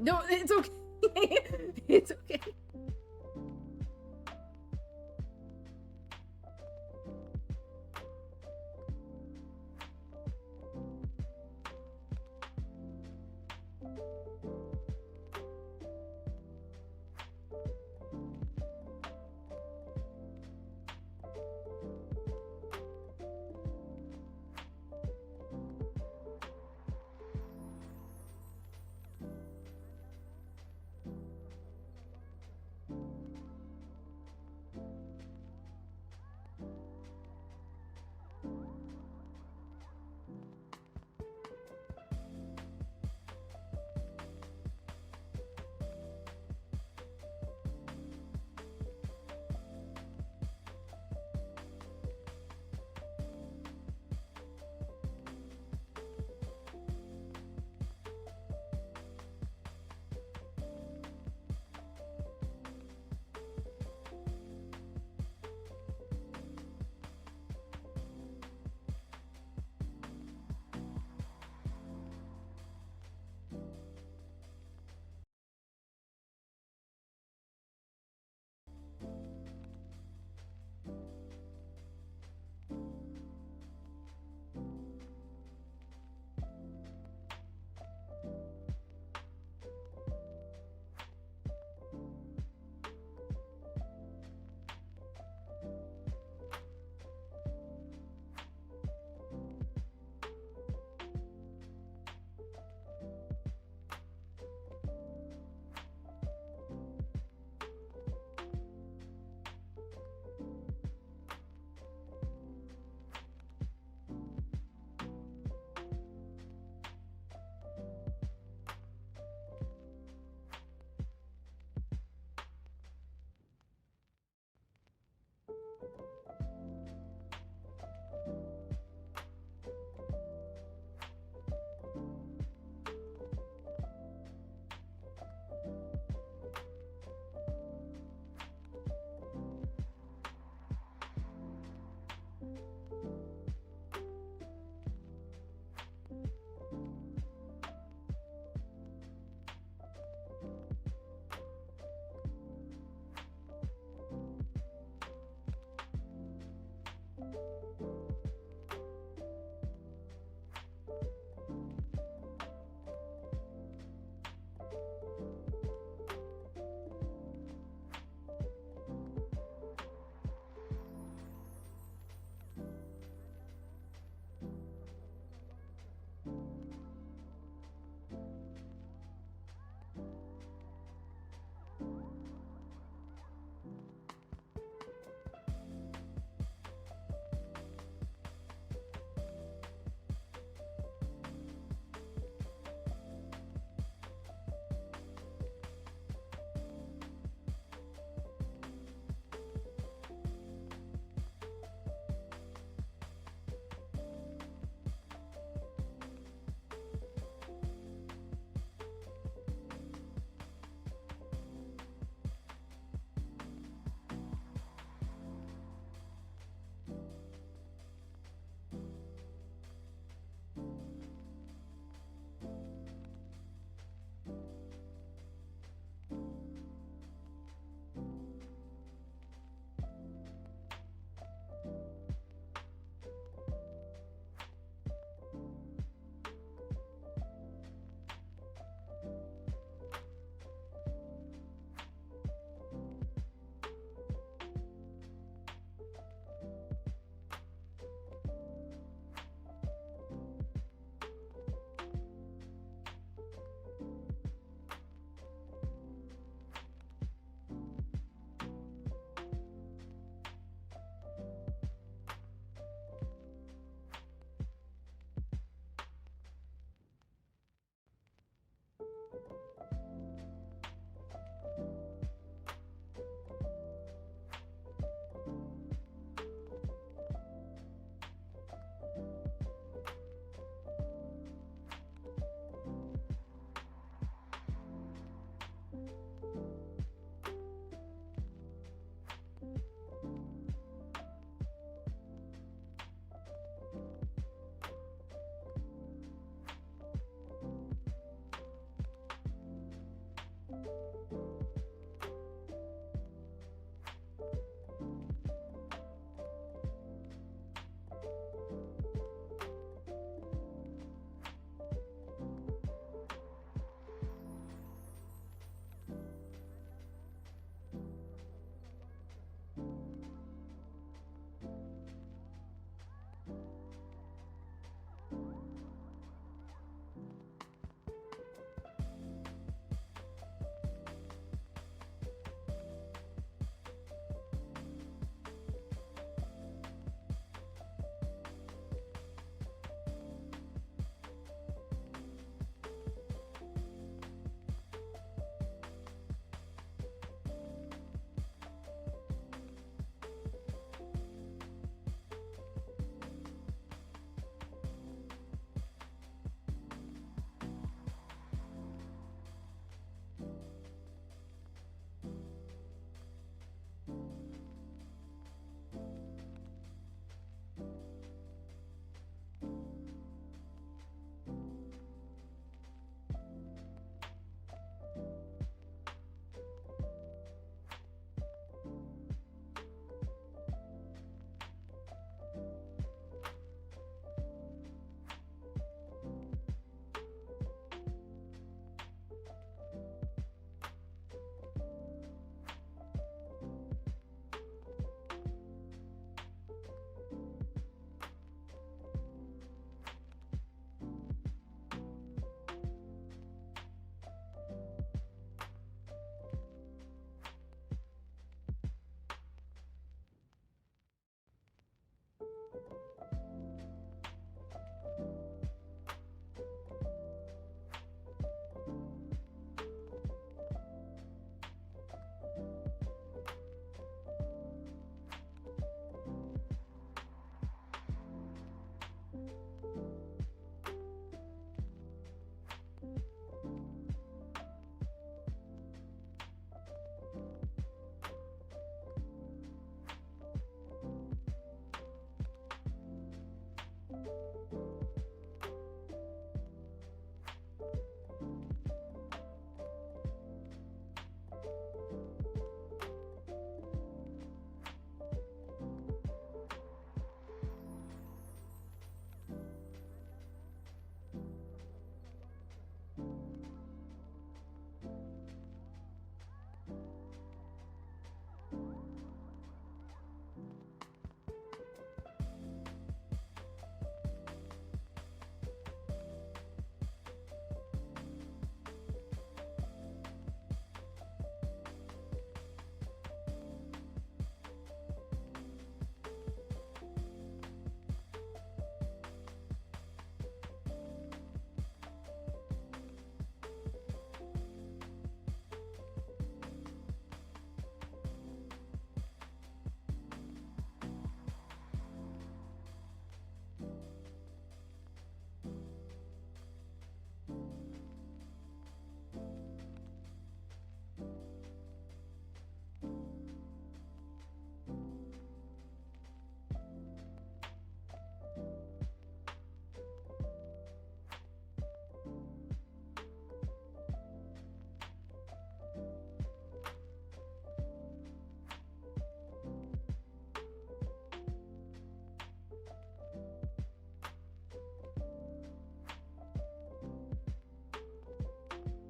No, it's okay. It's okay.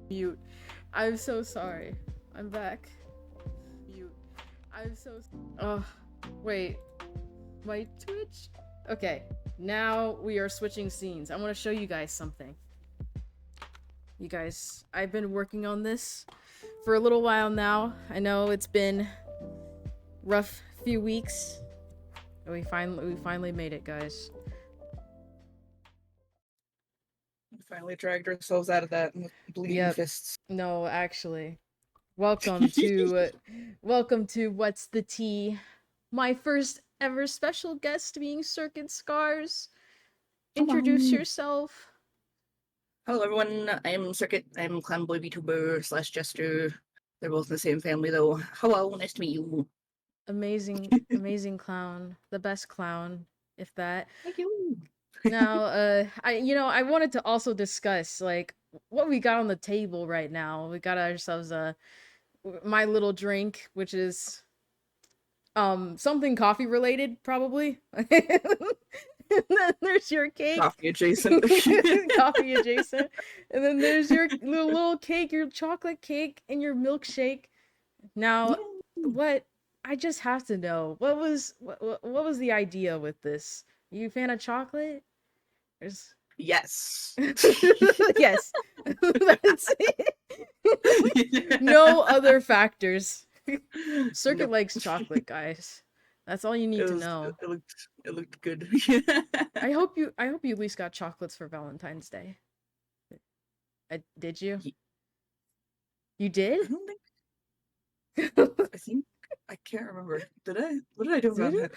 Mute. I'm so sorry. I'm back. Mute. I'm so. Oh, wait. My Twitch? Okay. Now we are switching scenes. I want to show you guys something. You guys, I've been working on this for a little while now. I know it's been rough few weeks. We finally made it, guys. We finally dragged ourselves out of that with bleeding fists. No, actually. Welcome to What's the Tea? My first ever special guest being Circuit Scars. Introduce yourself. Hello everyone, I'm Circuit. I'm Clownboy VTuber / Jester. They're both in the same family though. Hello, nice to meet you. Amazing clown. The best clown, if that. Thank you. Now, I wanted to also discuss like what we got on the table right now. We got ourselves my little drink, which is something coffee related, probably. And then there's your cake. Coffee adjacent. Coffee adjacent. And then there's your little cake, your chocolate cake, and your milkshake. Now, what I just have to know, what was the idea with this? Are you a fan of chocolate? Yes. Yes. That's it. No other factors. Circuit likes chocolate, guys. That's all you need to know. It looked good. I hope you at least got chocolates for Valentine's Day. Did you? You did? I think I can't remember. Did I? What did I do about that?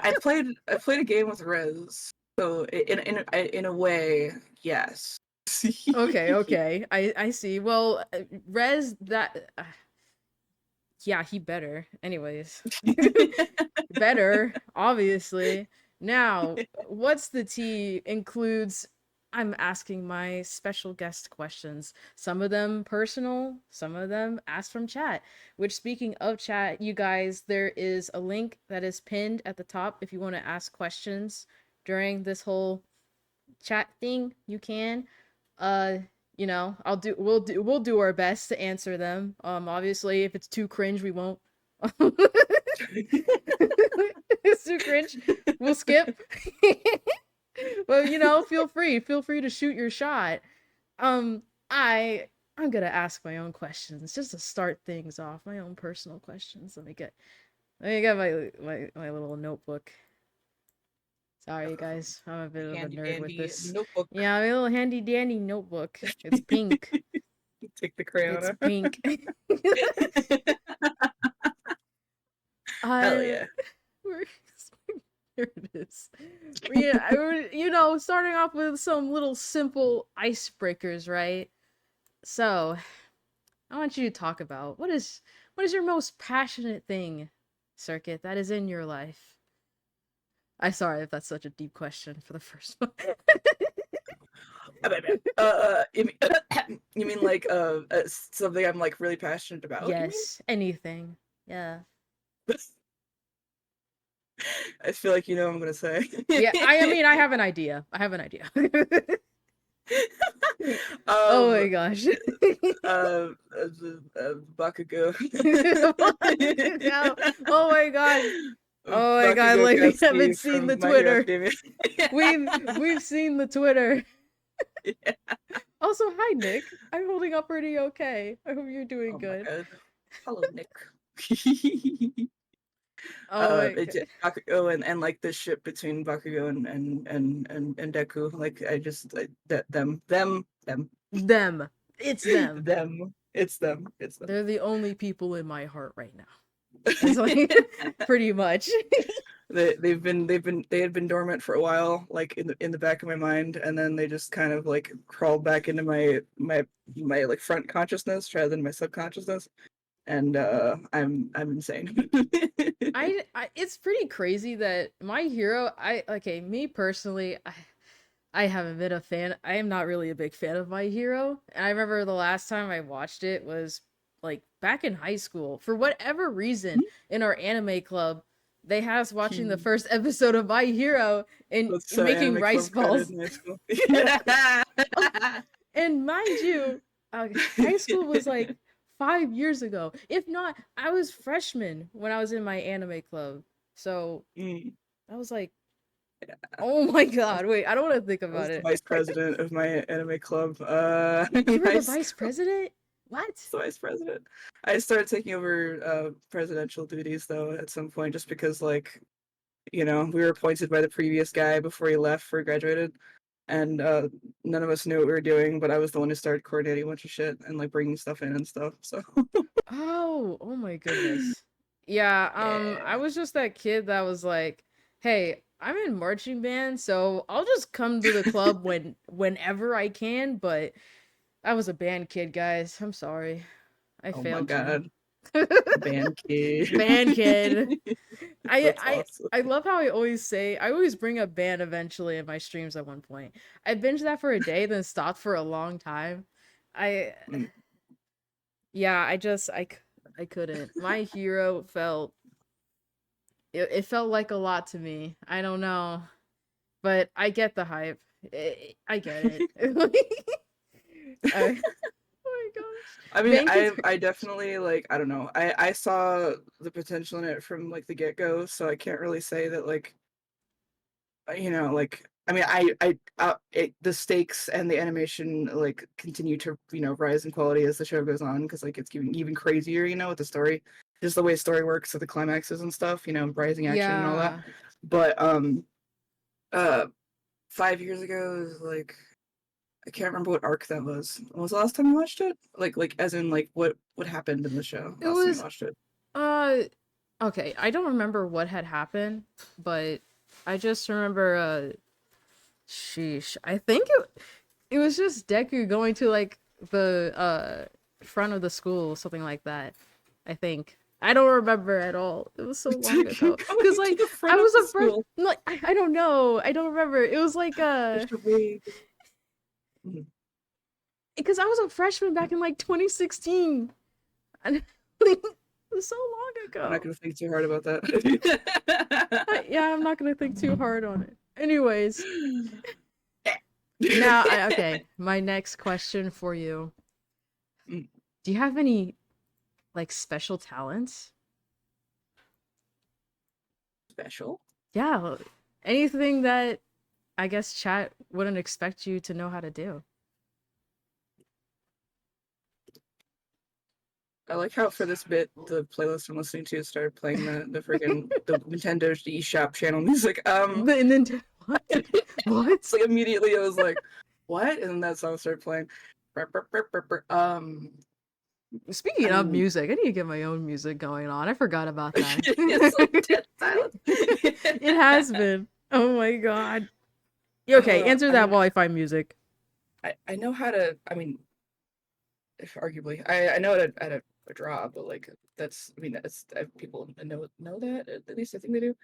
I played a game with Rez. So in a way, yes. Okay. I see. Well, Rez, that yeah, he better. Anyways. Better, obviously. Now, What's the Tea includes I'm asking my special guest questions. Some of them personal, some of them asked from chat. Which, speaking of chat, you guys, there is a link that is pinned at the top if you want to ask questions during this whole chat thing. You can. We'll do our best to answer them. Obviously, if it's too cringe, we won't. It's too cringe. We'll skip. Well, feel free to shoot your shot. I'm gonna ask my own questions just to start things off. My own personal questions. Let me get my little notebook. Sorry, guys. I'm a bit of a nerd with this. Notebook. Yeah, my little handy dandy notebook. It's pink. Take the crayon. It's pink. Hell yeah. Here it is. Yeah, starting off with some little simple icebreakers, right? So, I want you to talk about what is your most passionate thing, Circuit, that is in your life? I'm sorry if that's such a deep question for the first one. You mean like something I'm like really passionate about? Yes, anything. Yeah. I feel like you know what I'm gonna say. Yeah, I have an idea. Oh my gosh. Bakugo. Oh my god. Oh my god, like we haven't seen the Twitter. We've seen the Twitter. Yeah. Also, hi Nick. I'm holding up pretty okay. I hope you're doing good. Hello, Nick. Bakugo and like the ship between Bakugo and Deku. Like them. It's them. It's them. They're the only people in my heart right now. It's like, pretty much. They had been dormant for a while, like in the back of my mind, and then they just kind of like crawled back into my like front consciousness rather than my subconsciousness. And I'm insane. It's pretty crazy that My Hero, me personally, I haven't been a fan. I am not really a big fan of My Hero. And I remember the last time I watched it was like back in high school. For whatever reason, in our anime club, they had us watching the first episode of My Hero and making rice balls. And mind you, high school was like 5 years ago. If not, I was freshman when I was in my anime club. So Mm, that was like, oh my I was, god, wait, I don't want to think I was about the it. vice president of my anime club You in were high the vice school. president? What? The vice president. I started taking over presidential duties though at some point, just because like we were appointed by the previous guy before he left for graduated, and none of us knew what we were doing, but I was the one who started coordinating a bunch of shit and like bringing stuff in and stuff. So Oh my goodness. Yeah, I yeah. was just that kid that was like, "Hey, I'm in marching band, so I'll just come to the club whenever I can," but I was a band kid, guys. I'm sorry. I Oh my failed you. god, band kid. Band kid. I That's I awesome. I love how I always bring up band eventually in my streams at one point. I binged that for a day, then stopped for a long time. I Mm. yeah, I couldn't. My hero it felt like a lot to me. I don't know, but I get the hype. I get it. Oh my gosh. I mean, Band kids. I definitely like I don't know. I saw the potential in it from like the get go, so I can't really say that like like I mean the stakes and the animation like continue to rise in quality as the show goes on, because like it's getting even crazier with the story, just the way story works with the climaxes and stuff, rising action and all that. Yeah. But uh 5 years ago is like I can't remember what arc that was. When was the last time you watched it? Like as in like what happened in the show It last time you was watched it? uh okay, I don't remember what had happened, but I just remember sheesh. I think it was just Deku going to like the front of the school, something like that. I think. I don't remember at all. It was so long ago. Cause Going to like the I front of was the a fresh school. like I don't know. I don't remember. It was like There's a way. Mhm. because I was a freshman back in like 2016. And like, it was so long I'm not ago. gonna think too hard about that. Yeah, I'm not gonna think too hard on it. Anyways, now okay, my next question for you. Mm, Do you have any like special talents? special? Yeah, anything that I guess chat wouldn't expect you to know how to do. I like how for this bit the playlist I'm listening to started playing the freaking the Nintendo eShop channel music. The Nintendo what? It's What? like immediately I was like, what? And then that song started playing. Brr, brr, brr, brr, brr. Speaking of I'm music, I need to get my own music going on. I forgot about that. it's like dead silent. It has been. Oh my god. Okay, answer I that mean, while I find music. I know how to. I mean, if arguably, I know how to draw, but like I mean that's people know that at least I think they do.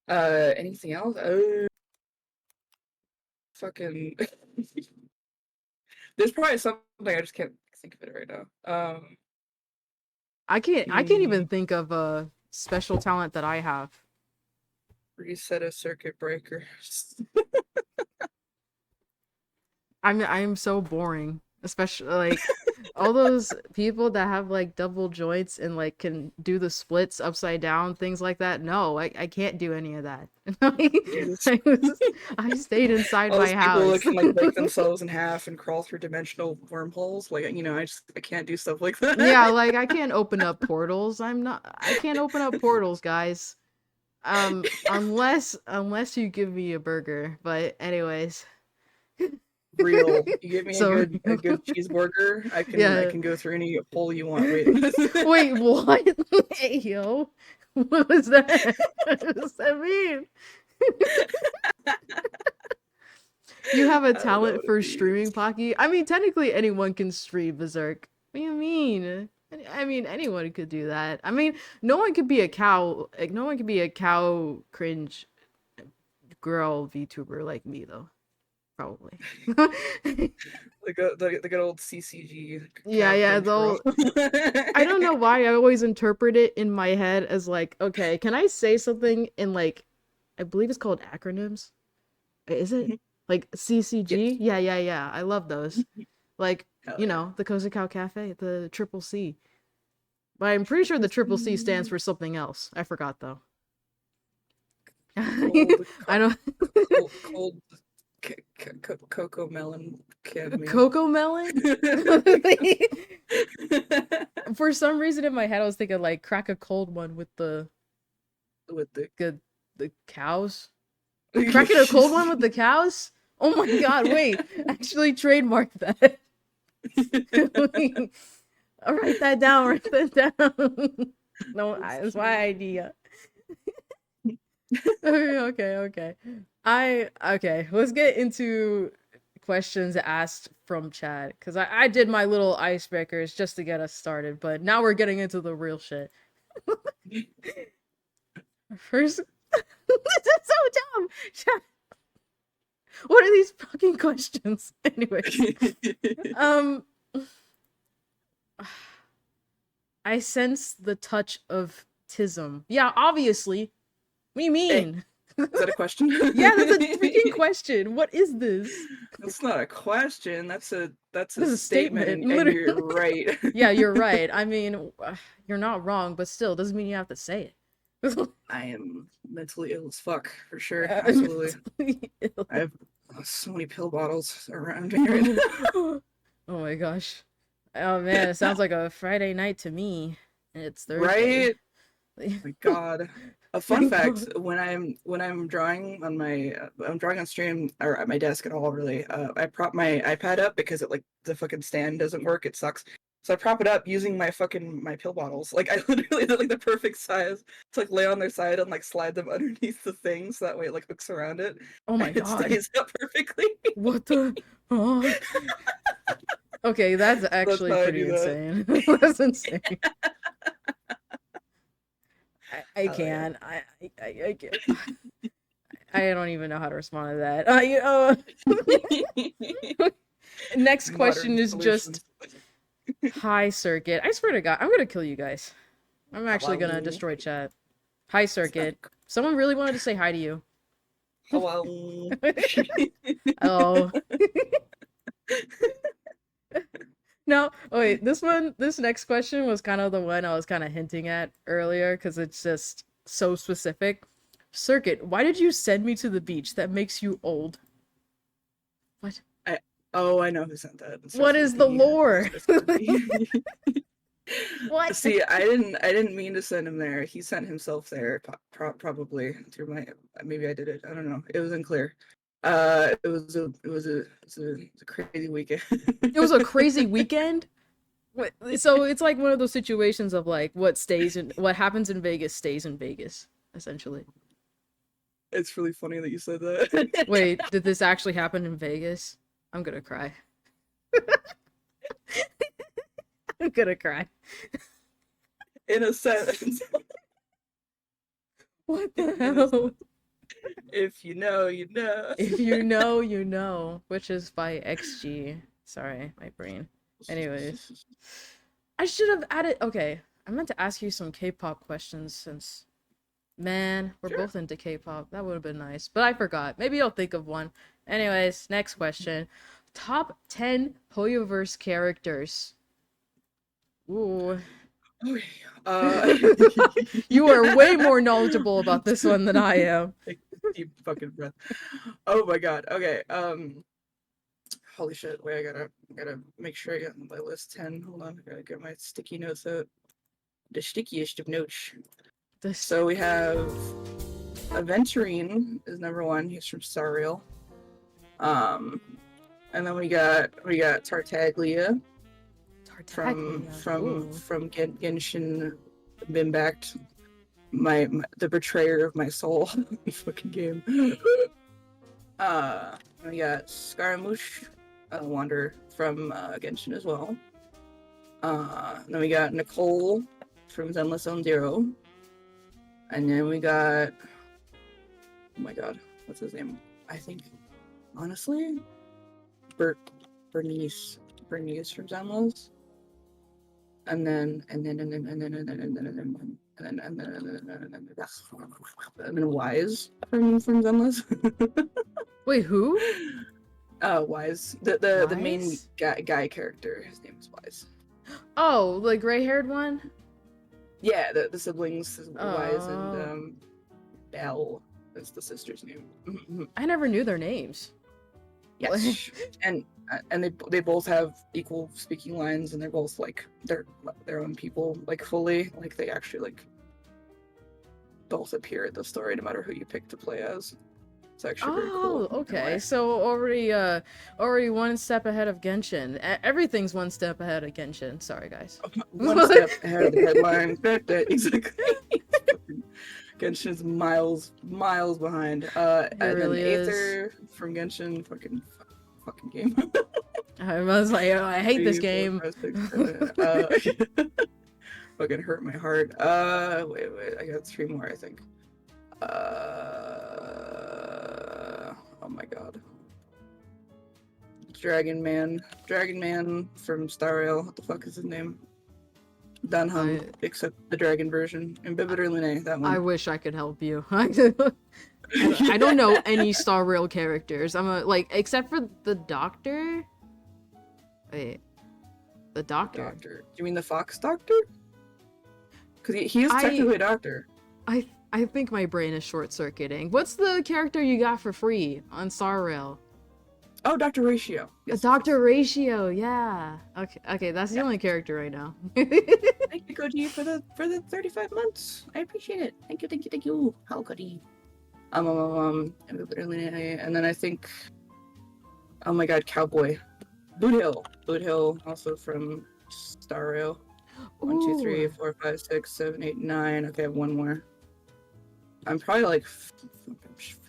Anything else? Fucking. There's probably something I just can't think of it right now. I can't even think of a special talent that I have. Reset a circuit breaker. I'm so boring. Especially like all those people that have like double joints and like can do the splits upside down, things like that. No, I can't do any of that. Jesus. I stayed inside All my those people that house. can like break themselves in half and crawl through dimensional wormholes. Like I can't do stuff like Yeah, that. like I can't open up portals. I can't open up portals, guys. Unless you give me a burger. But anyways. Real. You give me a So good cheeseburger, I yeah. can go through any hole you want. Wait. Wait, what? Hey yo. What was that? What does that mean? You have a I don't know talent what it for streaming, means. Pocky? I mean, technically anyone can stream Berserk. What do you mean? I mean, anyone could do that. I mean, no one could be a cow. Like, no one could be a cow cringe girl VTuber like me, though. Probably. The good old CCG Yeah, cow yeah. cringe girl. Though I don't know why I always interpret it in my head as like, okay, can I say something in like, I believe it's called acronyms. Is it like Yes. CCG? Yeah, yeah, yeah. I love those. Like Hell You yeah. know, the Cozy Cow Cafe, the Triple C. But I'm pretty sure the Triple C stands for something else. I forgot though. Cold, I don't. cold cocoa melon cadmium. Cocoa melon. For some reason in my head, I was thinking like crack a cold one with With the the the cows. Cracking a cold one with the cows? Oh my god, wait. Actually trademark that. I'll write that down, write that down. No, it's my idea. Okay. Okay, let's get into questions asked from chat. Cause I did my little icebreakers just to get us started, but now we're getting into the real shit. First this is so dumb. What are these fucking questions? Anyways. I sense the touch of tism. Yeah, obviously. What do you Hey, mean? is that a question? Yeah, that's a freaking question. What is this? That's not a question. That's a This is a statement, statement. and you're Literally. right. Yeah, you're right. I mean, you're not wrong, but still, doesn't mean you have to say it. I am mentally ill as fuck, for sure. Absolutely. I have so many pill bottles around me right now. Oh my gosh. Oh man, it sounds like a Friday night to me. And it's Thursday. Right? Oh my god. A fun fact: when I'm drawing on my I'm drawing on stream or at my desk at all really. I prop my iPad up because it like the fucking stand doesn't work. It sucks. So I prop it up using my pill bottles. Like I literally they're like the perfect size to like lay on their side and like slide them underneath the thing so that way it like hooks around it. Oh my And it god. stays up perfectly. What the? Oh. Okay, that's That's actually how I pretty do that. insane. That's insane. I Hell yeah. can't. I can't. I don't even know how to respond to that. Next question Modern is solutions. just hi circuit. I swear to God, I'm gonna kill you guys. I'm actually gonna Hello. destroy chat. Hi circuit. Someone really wanted to say hi to you. Hello. Oh. No, wait, this next question was kind of the one I was kind of hinting at earlier because it's just so specific. Circuit, why did you send me to the beach? That makes you old. What? I know who sent that. It What starts with a is the B. lore? It starts with a B. What? See, I didn't mean to send him there. He sent himself there, probably through my. Maybe I did it. I don't know. It was unclear. It was a crazy weekend. It was a crazy weekend. So it's like one of those situations of like what happens in Vegas stays in Vegas, essentially. It's really funny that you said that. Wait, did this actually happen in Vegas? I'm gonna cry. I'm gonna cry. In a sense. What the hell? If you know, you know. If you know, you know. Which is by XG. Sorry, my brain. Anyways. I should have added. Okay, I meant to ask you some K-pop questions since, man, we're Sure. both into K-pop. That would have been nice, but I forgot. Maybe I'll think of one. Anyways, next question: top 10 Hoyoverse characters. Ooh, Okay. Uh, you are way more knowledgeable about this one than I am. Take a deep fucking breath. Oh my god. Okay. Holy shit. Wait, I gotta make sure I get my list 10. Hold on. I gotta get my sticky notes out. The stickiest of notes. This. So we have Aventurine is number one. He's from Sariel. And then we got Tartaglia from Genshin Impact. The betrayer of my soul. Fucking game. We got Scaramouche, Wanderer from Genshin as well. Then we got Nicole from Zenless Zone Zero. And then we got, oh my god, what's his name? I think, honestly, Bernice from Zenless. And then Wise from Zenless. Wait, who? Wise. The main Wise? guy character. His name is Wise. Oh, the gray-haired one? Yeah, the siblings Wise and Oh. Belle is the sister's name. I never knew their names. Yes, and they both have equal speaking lines, and they're both like their own people, like fully, like they actually like both appear in the story, no matter who you pick to play as. It's actually very cool. Oh, okay. So already one step ahead of Genshin. Everything's one step ahead of Genshin. Sorry, guys. One step ahead of the headline. Exactly. Genshin's miles behind. And really then is. Aether from Genshin, fucking game. I was like, oh, I hate this 3, 4, game. 5, 6, 7. Fucking hurt my heart. Wait, I got 3 more, I think. Oh my god. Dragon Man from Star Rail. What the fuck is his name? Dunham, except the dragon version. Imbibitor Lune, that one. I wish I could help you. I don't know any Star Rail characters. Except for the Doctor. Wait, the Doctor. Do you mean the Fox Doctor? Because he is technically a doctor. I think my brain is short-circuiting. What's the character you got for free on Star Rail? Oh, Dr. Ratio. Yes, Dr. Ratio, yeah. Okay, that's the only character right now. Thank you, Koji, for the 35 months. I appreciate it. Thank you. How Koji? And then I think, oh my god, Cowboy. Boot Hill, also from Star Rail. 1, 2, 3, 4, 5, 6, 7, 8, 9. Okay, I have one more. I'm probably like,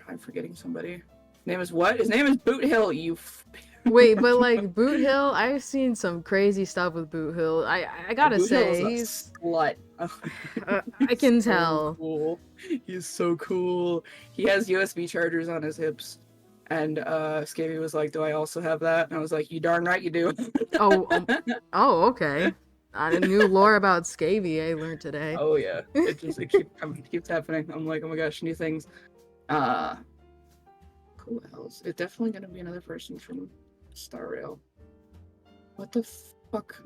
I'm forgetting somebody. His name is what? His name is Boot Hill, you Wait, but like Boot Hill, I've seen some crazy stuff with Boot Hill. I gotta Boot say, he's a slut. I can so tell. Cool. He's so cool. He has USB chargers on his hips. And Scavy was like, "Do I also have that?" And I was like, "You darn right you do." Oh, okay. I knew lore about Scavy I learned today. Oh yeah, it keeps happening. I'm like, oh my gosh, new things. Who else? It's definitely gonna be another person from Star Rail. What the fuck?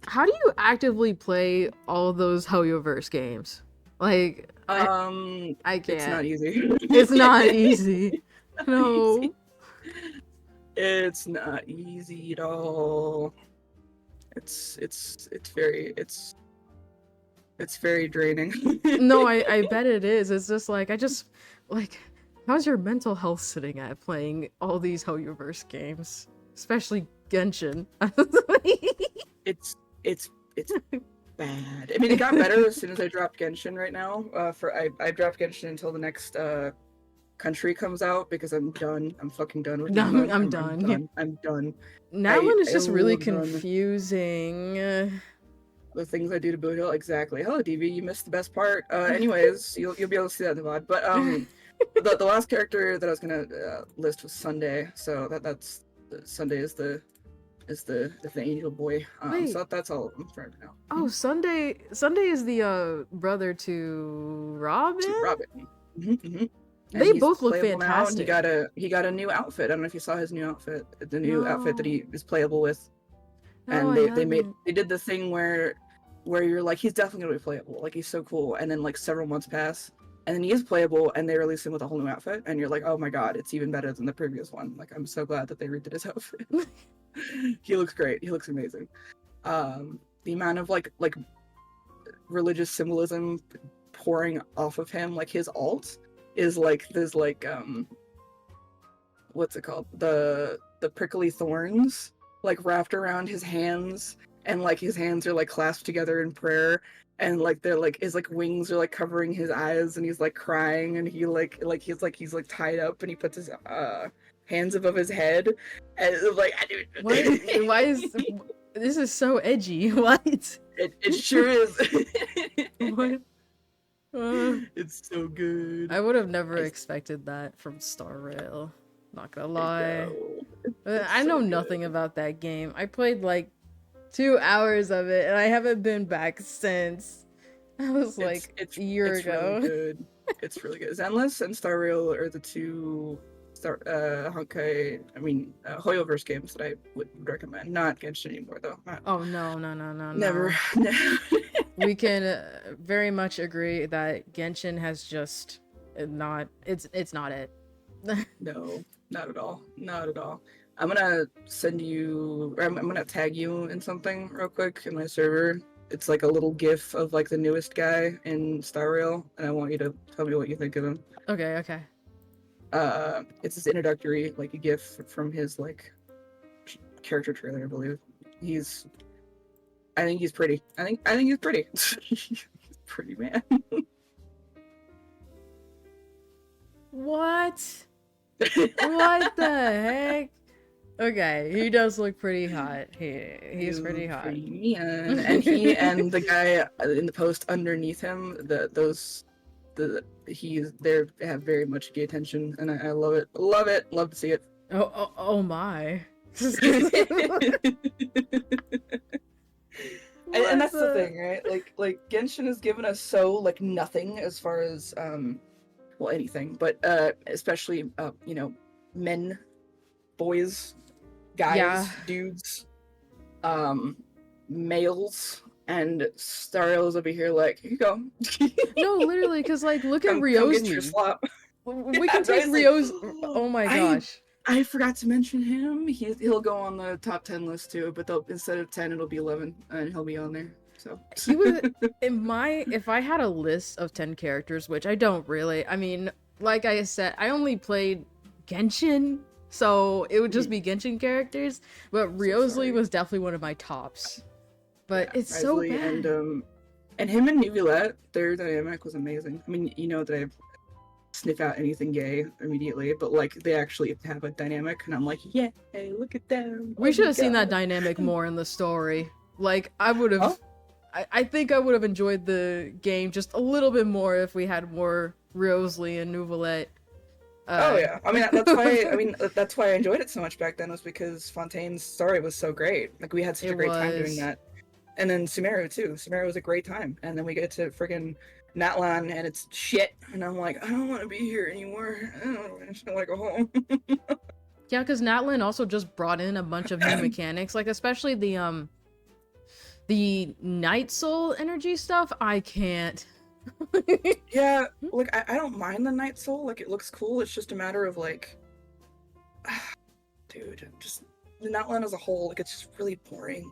How do you actively play all those Hoyoverse games? Like, I can't. It's not easy. It's not easy. No. It's not easy at all. It's very draining. No, I bet it is. It's just like, how's your mental health sitting at playing all these Hoyoverse games? Especially Genshin. It's bad. I mean, it got better as soon as I dropped Genshin right now. I dropped Genshin until the next country comes out because I'm done. I'm fucking done with that. I'm done. I'm done. That one is just really confusing. The things I do to Boot Hill, exactly. Hello, DV. You missed the best part. Anyways, you'll be able to see that in the VOD. But the last character that I was gonna list was Sunday. So that's Sunday is the angel boy. So that's all of them for now. Oh, Sunday is the brother to Robin. Mm-hmm. They both look fantastic. He got a new outfit. I don't know if you saw his new outfit. The new outfit that he is playable with. No, And they did the thing where you're like, he's definitely gonna be playable. Like, he's so cool. And then like several months pass, and then he is playable, and they release him with a whole new outfit, and you're like, oh my god, it's even better than the previous one. Like, I'm so glad that they redid his outfit. He looks great. He looks amazing. The amount of like religious symbolism pouring off of him, like his alt is like this like what's it called? The prickly thorns like wrapped around his hands, and like his hands are like clasped together in prayer, and like they're like his like wings are like covering his eyes, and he's like crying, and he's tied up, and he puts his hands above his head, and like why is this is so edgy? What? It sure is. What? It's so good. I would have never expected that from Star Rail. Not gonna lie. I know nothing about that game. I played like 2 hours of it, and I haven't been back since. That was like a year ago. Really good. It's really good. Zenless and Star Rail are the two Honkai, Hoyoverse games that I would recommend. Not Genshin anymore though. Oh no, no, no, no, Never. no. We can very much agree that Genshin has just not. It's not it. No, not at all. Not at all. I'm gonna send you, or I'm gonna tag you in something real quick in my server. It's like a little GIF of like the newest guy in Star Rail, and I want you to tell me what you think of him. Okay, okay. It's his introductory like GIF from his like character trailer, I believe. I think he's pretty. I think he's pretty. He's a pretty man. What? What the heck? Okay, he does look pretty hot. He's pretty hot. Pretty man. And he and the guy in the post underneath him, they have very much gay attention, and I love it. Love it. Love to see it. Oh my. And that's the thing, right? Like Genshin has given us so like nothing as far as well, anything, but especially men, boys, guys, Yeah. dudes, males, and Stario's over here like, here you go. No, literally, because like look at Come get your Ryo's. slop. We Yeah, can so I take was like, Ryo's. Oh my gosh. I forgot to mention him. He'll go on the top 10 list too, but instead of 10, it'll be 11, and he'll be on there. So He was if I had a list of 10 characters, which I don't really. I mean, like I said, I only played Genshin, so it would just be Genshin characters. But Ryosley was definitely one of my tops. But yeah, it's so Risley bad. and him and Nuvillette, their dynamic was amazing. I mean, you know that I sniff out anything gay immediately, but like they actually have a dynamic, and I'm like, yeah, hey, look at them. We Oh should my have seen that God. dynamic more in the story. Like I would have. Huh? I think I would have enjoyed the game just a little bit more if we had more Ryosley and Nuvillette. Oh yeah, I mean that's why. I mean that's why I enjoyed it so much back then, was because Fontaine's story was so great. Like we had such a great time doing that, and then Sumeru too. Sumeru was a great time, and then we get to friggin' Natlan, and it's shit, and I'm like, I don't want to be here anymore. I just want to go home. Yeah, because Natlan also just brought in a bunch of new mechanics, like especially the Night Soul energy stuff. I can't. Yeah, like I don't mind the Night Soul. Like it looks cool. It's just a matter of like, dude, just the Natlan as a whole. Like it's just really boring.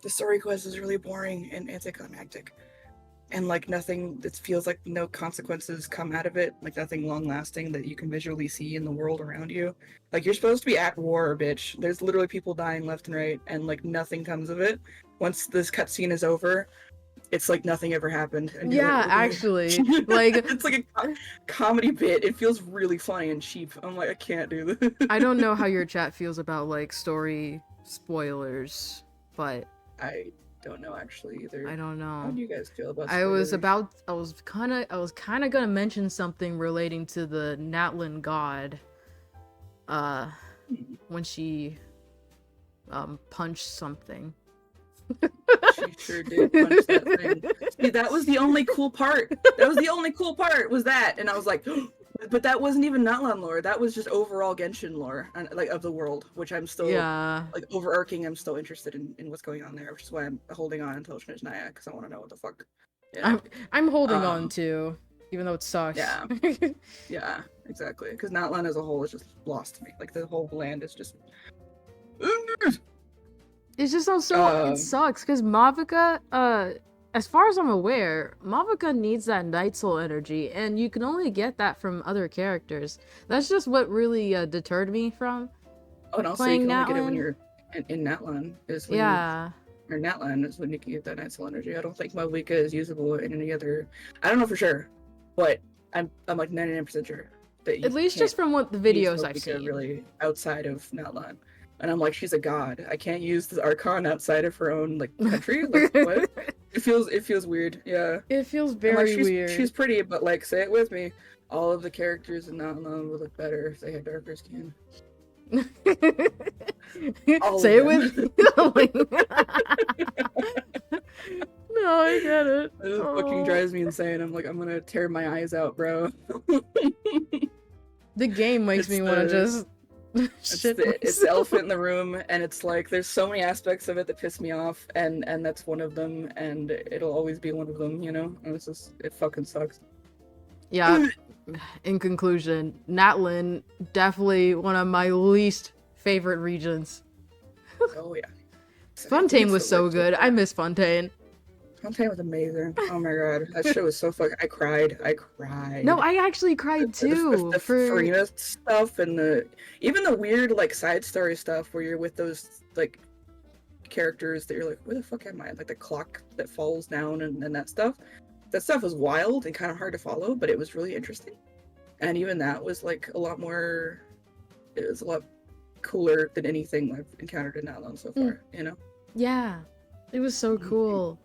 The story quest is really boring and anticlimactic. And like nothing, it feels like no consequences come out of it, like nothing long lasting that you can visually see in the world around you. Like you're supposed to be at war, bitch. There's literally people dying left and right, and like nothing comes of it. Once this cutscene is over, it's like nothing ever happened. And you're Yeah, like, okay. actually, like It's like a comedy bit. It feels really funny and cheap. I'm like, I can't do this. I don't know how your chat feels about like story spoilers, but I don't know actually either. I don't How know. do you guys feel about I was spoilers? kind of gonna mention something relating to the Natlan god. When she punched something. She sure did punch that thing. See, that was the only cool part. That was the only cool part, was that. And I was like, but that wasn't even Natlan lore. That was just overall Genshin lore, and like of the world, which I'm still like overarching. I'm still interested in what's going on there, which is why I'm holding on until finish Naya, because I want to know what the fuck. Yeah. I'm holding on too, even though it sucks. Yeah. Yeah, exactly. Because Natlan as a whole is just lost to me. Like the whole land is just. It's just so it sucks because Mavica, as far as I'm aware, Mavica needs that Night Soul energy, and you can only get that from other characters. That's just what really deterred me from and also playing you can only get it Natlan. when you're in Natlan. Or Natlan is when you can get that Night Soul energy. I don't think Mavica is usable in any other. I don't know for sure, but I'm like 99% sure that you at least can't just from what the use videos I've Mavica seen. really outside of Natlan. And I'm like, she's a god. I can't use the Archon outside of her own like country. Like what? It feels weird. Yeah. It feels And, very like, weird. She's pretty, but like, say it with me. All of the characters in Natlan would look better if they had darker skin. Say it with No, I get it. It fucking Oh. drives me insane. I'm like, I'm gonna tear my eyes out, bro. The game makes It's me want to the just shit it's the myself. elephant in the room, and it's like there's so many aspects of it that piss me off, and that's one of them, and it'll always be one of them, you know. And it's just it fucking sucks. Yeah. In conclusion, Natlin definitely one of my least favorite regions. Oh yeah. Fontaine was so good. I miss Fontaine. Fontaine was amazing. Oh my god, that show was so fucking. I cried. No, I actually cried too. The For Farina stuff and even the weird like side story stuff where you're with those like characters that you're like, where the fuck am I? Like the clock that falls down and that stuff. That stuff was wild and kind of hard to follow, but it was really interesting. And even that was like a lot more. It was a lot cooler than anything I've encountered in Outland so far. You know. yeah, it was so cool.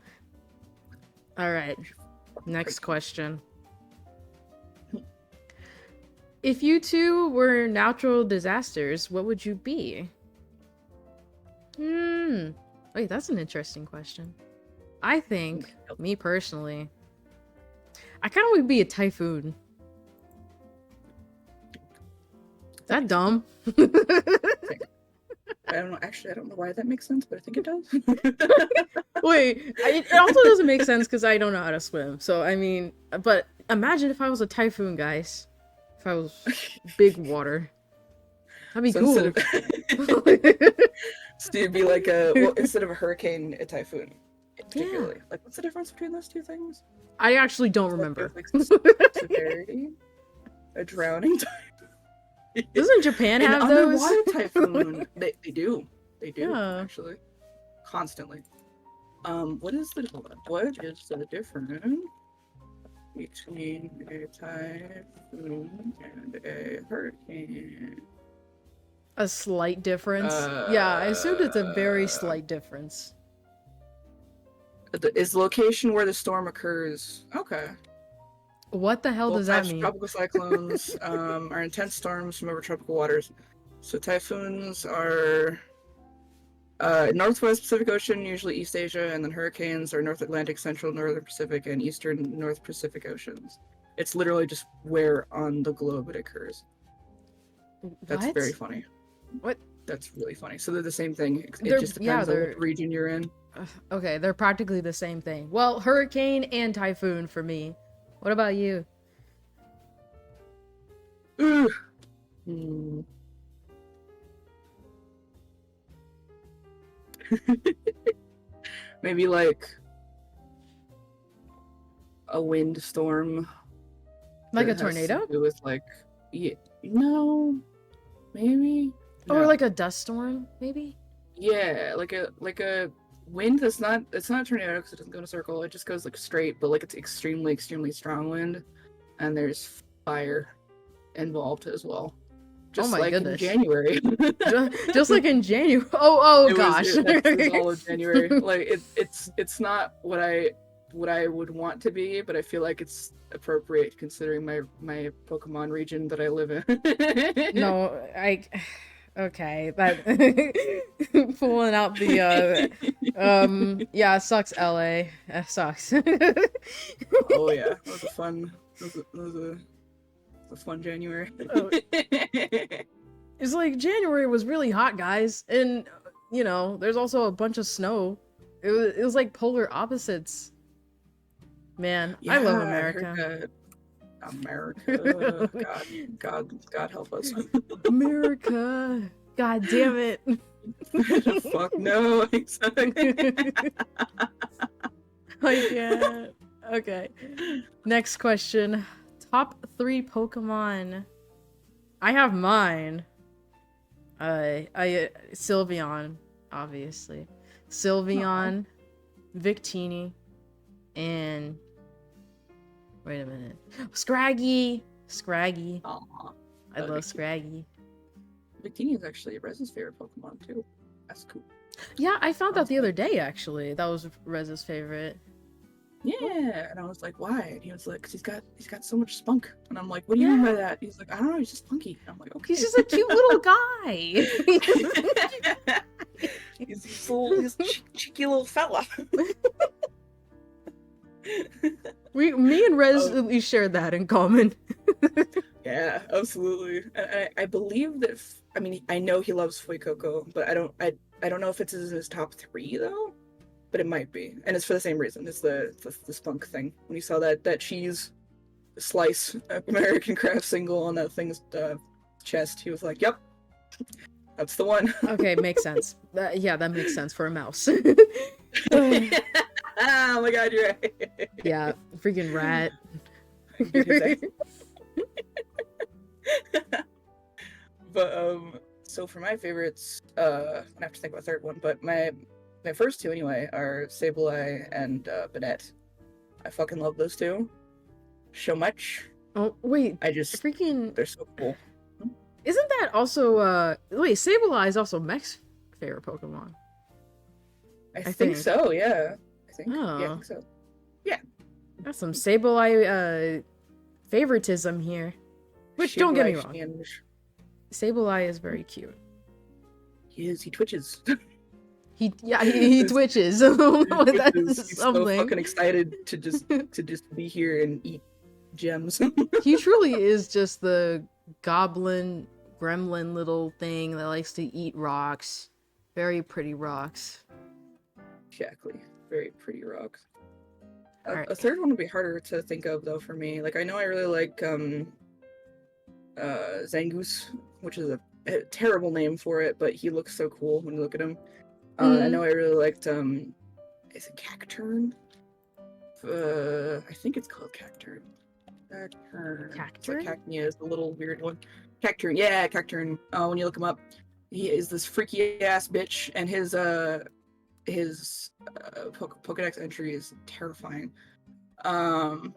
All right, next question. If you two were natural disasters, what would you be? Wait, that's an interesting question. I think, me personally, I kind of would be a typhoon. Is that dumb? I don't know. Actually, I don't know why that makes sense, but I think it does. Wait, it also doesn't make sense because I don't know how to swim. So, I mean, but imagine if I was a typhoon, guys. If I was big water. That'd be cool. So you'd be like instead of a hurricane, a typhoon. Particularly. Like, what's the difference between those two things? I actually don't remember. Like, severity? A drowning typhoon? Doesn't Japan have those? Underwater typhoon. They do. They do, actually. Constantly. What is the difference between a typhoon and a hurricane? A slight difference? Yeah, I assumed it's a very slight difference. Is location where the storm occurs. Okay. What the hell does that mean? Tropical cyclones are intense storms from over tropical waters. So typhoons are Northwest Pacific Ocean, usually East Asia, and then hurricanes are North Atlantic, Central, Northern Pacific, and Eastern North Pacific Oceans. It's literally just where on the globe it occurs. That's very funny. What? That's really funny. So they're the same thing. It just depends on what region you're in. Okay, they're practically the same thing. Well, hurricane and typhoon for me. What about you? Maybe like a windstorm. Like a tornado? It was like, no, maybe. Or like a dust storm, maybe? Yeah, like a wind that's not, it's not a tornado because it doesn't go in a circle. It just goes like straight, but like it's extremely strong wind, and there's fire involved as well. Just my goodness. In January. just like in January. Oh gosh. It's all of January. Like it's not what I would want to be, but I feel like it's appropriate considering my Pokemon region that I live in. No, okay, that pulling out the yeah, sucks LA. Sucks. Oh yeah, that was a fun January. Oh. It's like January was really hot, guys, and you know, there's also a bunch of snow. It was like polar opposites. Man, yeah, I love America. America. God help us. America. God damn it. Fuck no. I can't. Okay. Next question. Top 3 Pokemon. I have mine. Sylveon, obviously. Sylveon, Victini, and wait a minute. Scraggy. Aww, I love Scraggy. Victini is actually Rez's favorite Pokemon too. That's cool. Yeah, I found out the other day actually. That was Rez's favorite. Yeah, and I was like, why? And he was like, 'cause he's got so much spunk. And I'm like, what do you mean by that? He's like, I don't know, he's just spunky. And I'm like, okay. He's just a cute little guy. He's a cheeky little fella. Me and Rez Oh. at least share that in common. Yeah, absolutely. I believe that I mean I know he loves Fuecoco, but I don't know if it's in his top 3 though. But it might be, and it's for the same reason. It's the spunk thing. When he saw that cheese slice American Craft single on that thing's chest, he was like, "Yep, that's the one." Okay, makes sense. Yeah, that makes sense for a mouse. Oh my god, you're right. Yeah, freaking rat. Get his ass. But so for my favorites, I have to think about a third one, but my first 2 anyway are Sableye and Banette. I fucking love those 2 so much. Oh wait, I just freaking. they're so cool. Isn't that also wait, Sableye is also Mech's favorite Pokemon. I I think think. so, yeah. I think yeah, I Oh. think so. That's some Sableye favoritism here. Which don't get me wrong. Sableye is very cute. He twitches. He twitches. That's He's so something. fucking excited to just be here and eat gems. He truly is just the goblin gremlin little thing that likes to eat rocks. Very pretty rocks. Exactly. Very pretty rocks. Alright. A third one would be harder to think of though for me. Like I know I really like Zangoose, which is a terrible name for it, but he looks so cool when you look at him. I know I really liked is it Cacturn? I think it's called Cacturn. Cacturn. It's like Cacnea is the little weird one. Cacturn, yeah, Cacturn. When you look him up, he is this freaky ass bitch, and his Pokedex entry is terrifying. After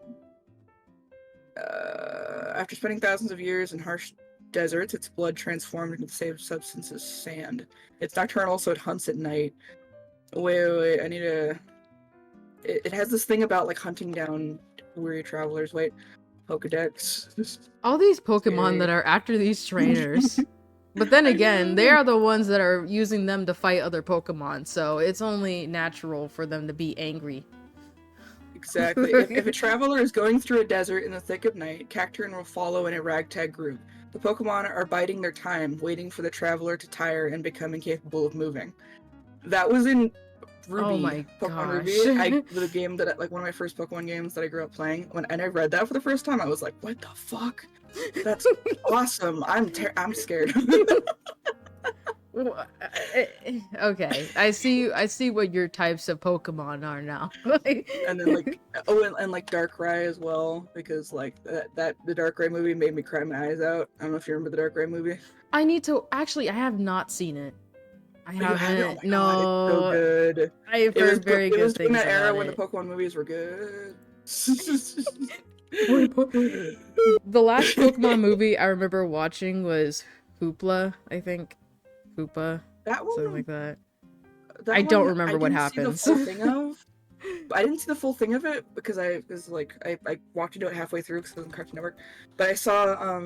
spending thousands of years in harsh deserts, its blood transformed into the same substance as sand. It's nocturnal, so it hunts at night. Wait, I need to... It has this thing about, like, hunting down weary travelers. Wait, Pokedex. All these Pokemon that are after these trainers. But then again, they are the ones that are using them to fight other Pokemon, so it's only natural for them to be angry. Exactly. If a traveler is going through a desert in the thick of night, Cacturn will follow in a ragtag group. The Pokemon are biding their time, waiting for the traveler to tire and become incapable of moving. That was in Ruby, Oh my Pokemon gosh. Ruby. The game that, like, one of my first Pokemon games that I grew up playing. And I read that for the first time, I was like, "What the fuck? That's awesome! I'm scared." Okay, I see what your types of Pokemon are now. And then like and like Darkrai as well, because like that the Darkrai movie made me cry my eyes out. I don't know if you remember the Darkrai movie. I need to actually. I have not seen it. I haven't. Oh my No, God, it's so good. I have heard very good It was things in that era about when it. the Pokemon movies were good. The last Pokemon movie I remember watching was Hoopla, I think. Hoopa, That one, something like that. that I don't one, remember what happens. I didn't see the full thing of it because I walked into it halfway through because it was on Cartoon Network. But I saw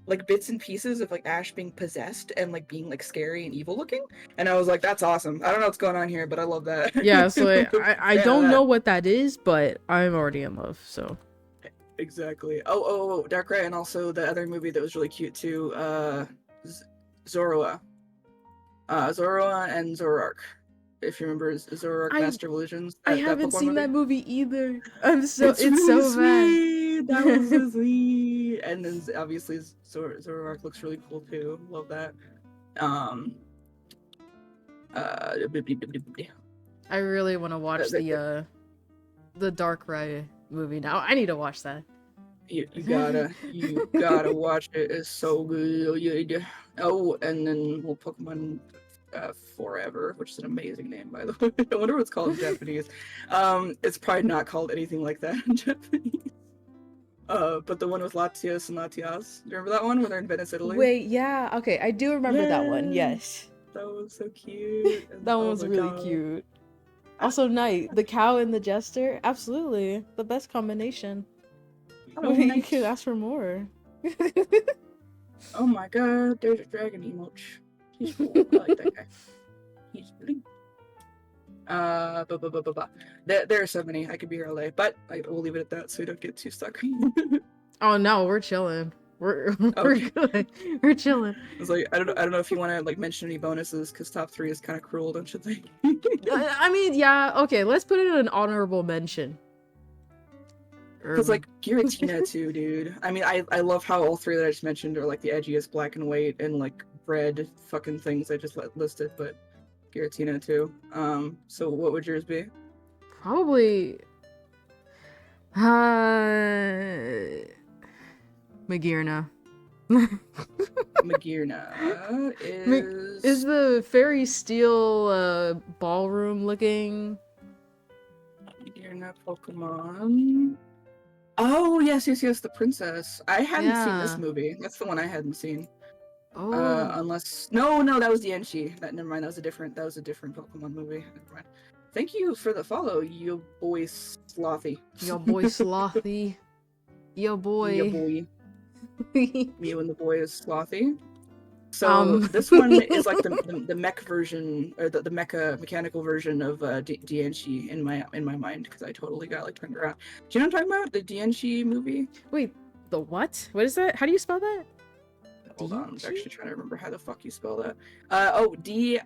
like bits and pieces of like Ash being possessed and like being like scary and evil looking, and I was like, "That's awesome." I don't know what's going on here, but I love that. Yeah, so I Yeah, don't know what that is, but I'm already in love, so. Exactly. Oh, Darkrai, and also the other movie that was really cute too, Zoroa. Zoroa and Zoroark. If you remember Zoroark Master Evolutions. I haven't seen that movie either. It's really so sweet. That was so sweet. And then obviously Zoroark looks really cool too. Love that. I really want to watch the Darkrai movie now. I need to watch that. You gotta watch it. It's so good. Oh, and then Pokemon Forever, which is an amazing name, by the way. I wonder what it's called in Japanese. It's probably not called anything like that in Japanese. But the one with Latios and Latias. Do you remember that one where they're in Venice, Italy? Wait, yeah, okay, I do remember that one. Yes, that was so cute. that one was really cute. Also, Knight, the cow and the jester, absolutely the best combination. You could ask for more. Oh my god, there's a dragon emote. He's cool. I like that guy. He's really... There are so many. I could be here all day, but I will leave it at that so we don't get too stuck. Oh no, we're chilling. We're Okay. good. We're chilling. I was like, I don't know if you want to like mention any bonuses because top 3 is kind of cruel, don't you think? I mean, yeah. Okay, let's put it in an honorable mention. Because like Giratina too, dude. I mean, I love how all 3 that I just mentioned are like the edgiest black and white and like red fucking things I just listed, but Giratina too. So what would yours be? Probably. Magirna. Magirna Is the fairy steel ballroom looking? Magirna Pokemon. Oh yes, the princess. I hadn't seen this movie. That's the one I hadn't seen. Oh. Unless no, that was the Enchi. Never mind. That was a different Pokemon movie. Never mind. Thank you for the follow, yo boy Slothy. Yo boy Slothy. Yo boy. Yo boy. You and the boy is Slothy. So this one is like the mech version, or the mecha mechanical version of Dianchi in my mind, because I totally got like turned around. Do you know what I'm talking about? The Dianchi movie? Wait, the what? What is that? How do you spell that? Hold on, I'm actually trying to remember how the fuck you spell that. Oh, Diancie.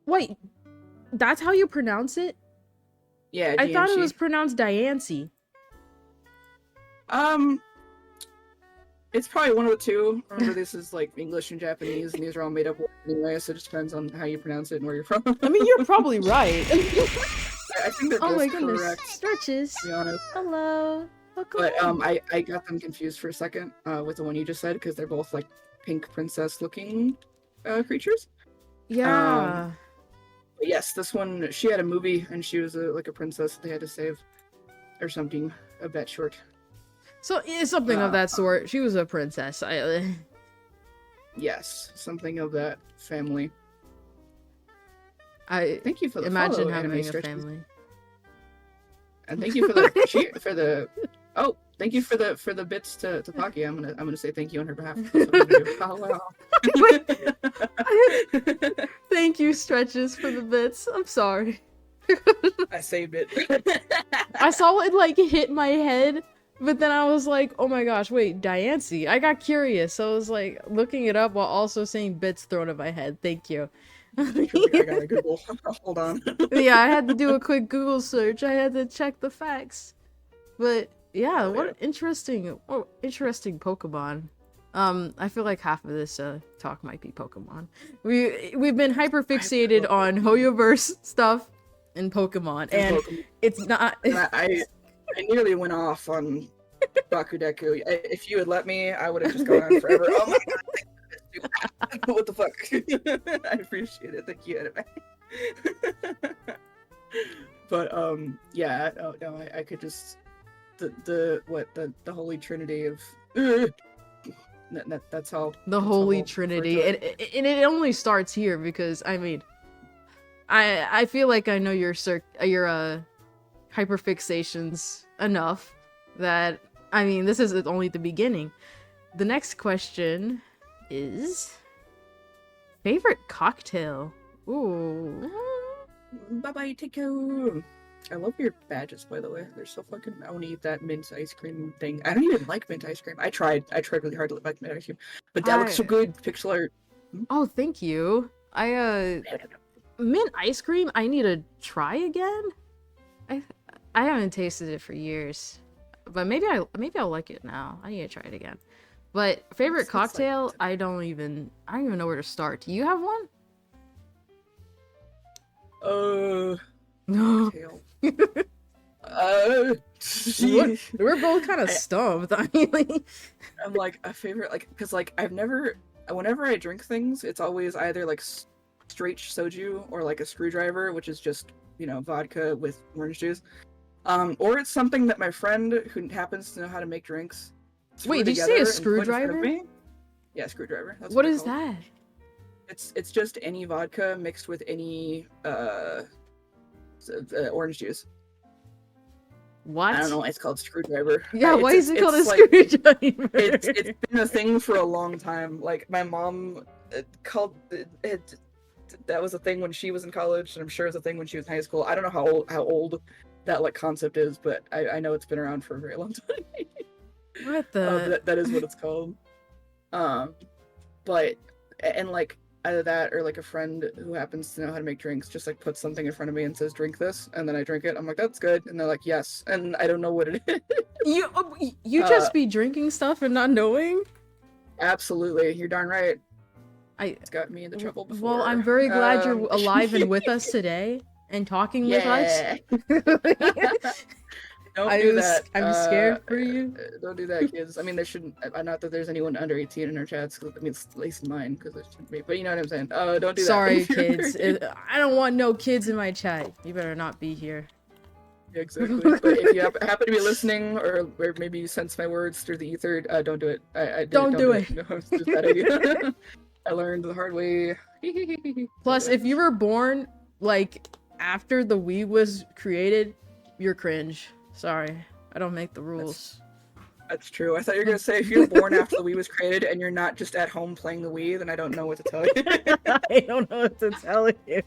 Wait, that's how you pronounce it? Yeah, I thought it was pronounced Diancie. It's probably one of the two. Remember, this is like English and Japanese, and these are all made up words anyway, so it just depends on how you pronounce it and where you're from. I mean, you're probably right. I think they're both correct. Stretches. To be honest. Hello. Welcome. But I got them confused for a second with the one you just said, because they're both like pink princess looking creatures. Yeah. But yes, this one, she had a movie and she was like a princess that they had to save, or something of that sort. So it's something of that sort. She was a princess. Yes, something of that family. I thank you for the imagine follow, having anime a stretches. family. And thank you for the thank you for the bits to Pocky. I'm gonna say thank you on her behalf. That's what I'm gonna do. Oh, wow. Thank you, Stretches, for the bits. I'm sorry. I saved it. I saw it like hit my head, but then I was like, oh my gosh, wait, Diancie. I got curious, so I was like looking it up while also seeing bits thrown at my head. Thank you. I got a Google. Hold on. Yeah, I had to do a quick Google search. I had to check the facts. But yeah, what an interesting Pokemon. I feel like half of this talk might be Pokemon. We've been hyper fixated on Hoyoverse stuff and Pokemon, and it's not. I nearly went off on Bakudeku. If you had let me, I would have just gone on forever. Oh my god. What the fuck? I appreciate it. Thank you, anime. But yeah, no, I could just the holy trinity of that's how the holy trinity, and it only starts here because I mean, I feel like I know your hyperfixations enough that I mean this is only the beginning. The next question is favorite cocktail. Ooh. Bye-bye, take care. I love your badges, by the way. They're so fucking. I want to eat that mint ice cream thing. I don't even like mint ice cream. I tried really hard to like mint ice cream, but that looks so good. Pixel art. Oh, thank you. Mint ice cream. I need to try again. I haven't tasted it for years, but maybe I'll like it now. I need to try it again. But favorite cocktail, like, I don't even know where to start. Do you have one? No. We're both kind of stumped. I mean, like... I'm like a favorite, like, because like whenever I drink things, it's always either like straight soju or like a screwdriver, which is just vodka with orange juice, or it's something that my friend who happens to know how to make drinks. Wait, did you say a screwdriver? Yeah, screwdriver. That's what is that? It's just any vodka mixed with any orange juice. What? I don't know why it's called screwdriver. Yeah, why is it called a screwdriver? It's been a thing for a long time. Like my mom called it that was a thing when she was in college, and I'm sure it's a thing when she was in high school. I don't know how old that like concept is, but I know it's been around for a very long time. What the? That is what it's called. Um, but and like either that or like a friend who happens to know how to make drinks just like puts something in front of me and says drink this, and then I drink it. I'm like, that's good, and they're like, yes, and I don't know what it is. You just be drinking stuff and not knowing? Absolutely, you're darn right. I It's got me into trouble before. Well, I'm very glad you're alive and with us today and talking with us. Don't do that. I'm scared for you. Don't do that, kids. I mean, there shouldn't. Not that there's anyone under 18 in our chats. I mean, at least mine, because it shouldn't be. But you know what I'm saying. Don't do Sorry, that. kids. I don't want no kids in my chat. You better not be here. Exactly. But if you happen to be listening, or maybe you sense my words through the ether, don't do it. Don't do it. No, it's just a bad idea. I learned the hard way. Plus, if you were born like after the Wii was created, you're cringe. Sorry, I don't make the rules. That's true. I thought you were gonna say if you're born after the Wii was created and you're not just at home playing the Wii, then I don't know what to tell you. I don't know what to tell you.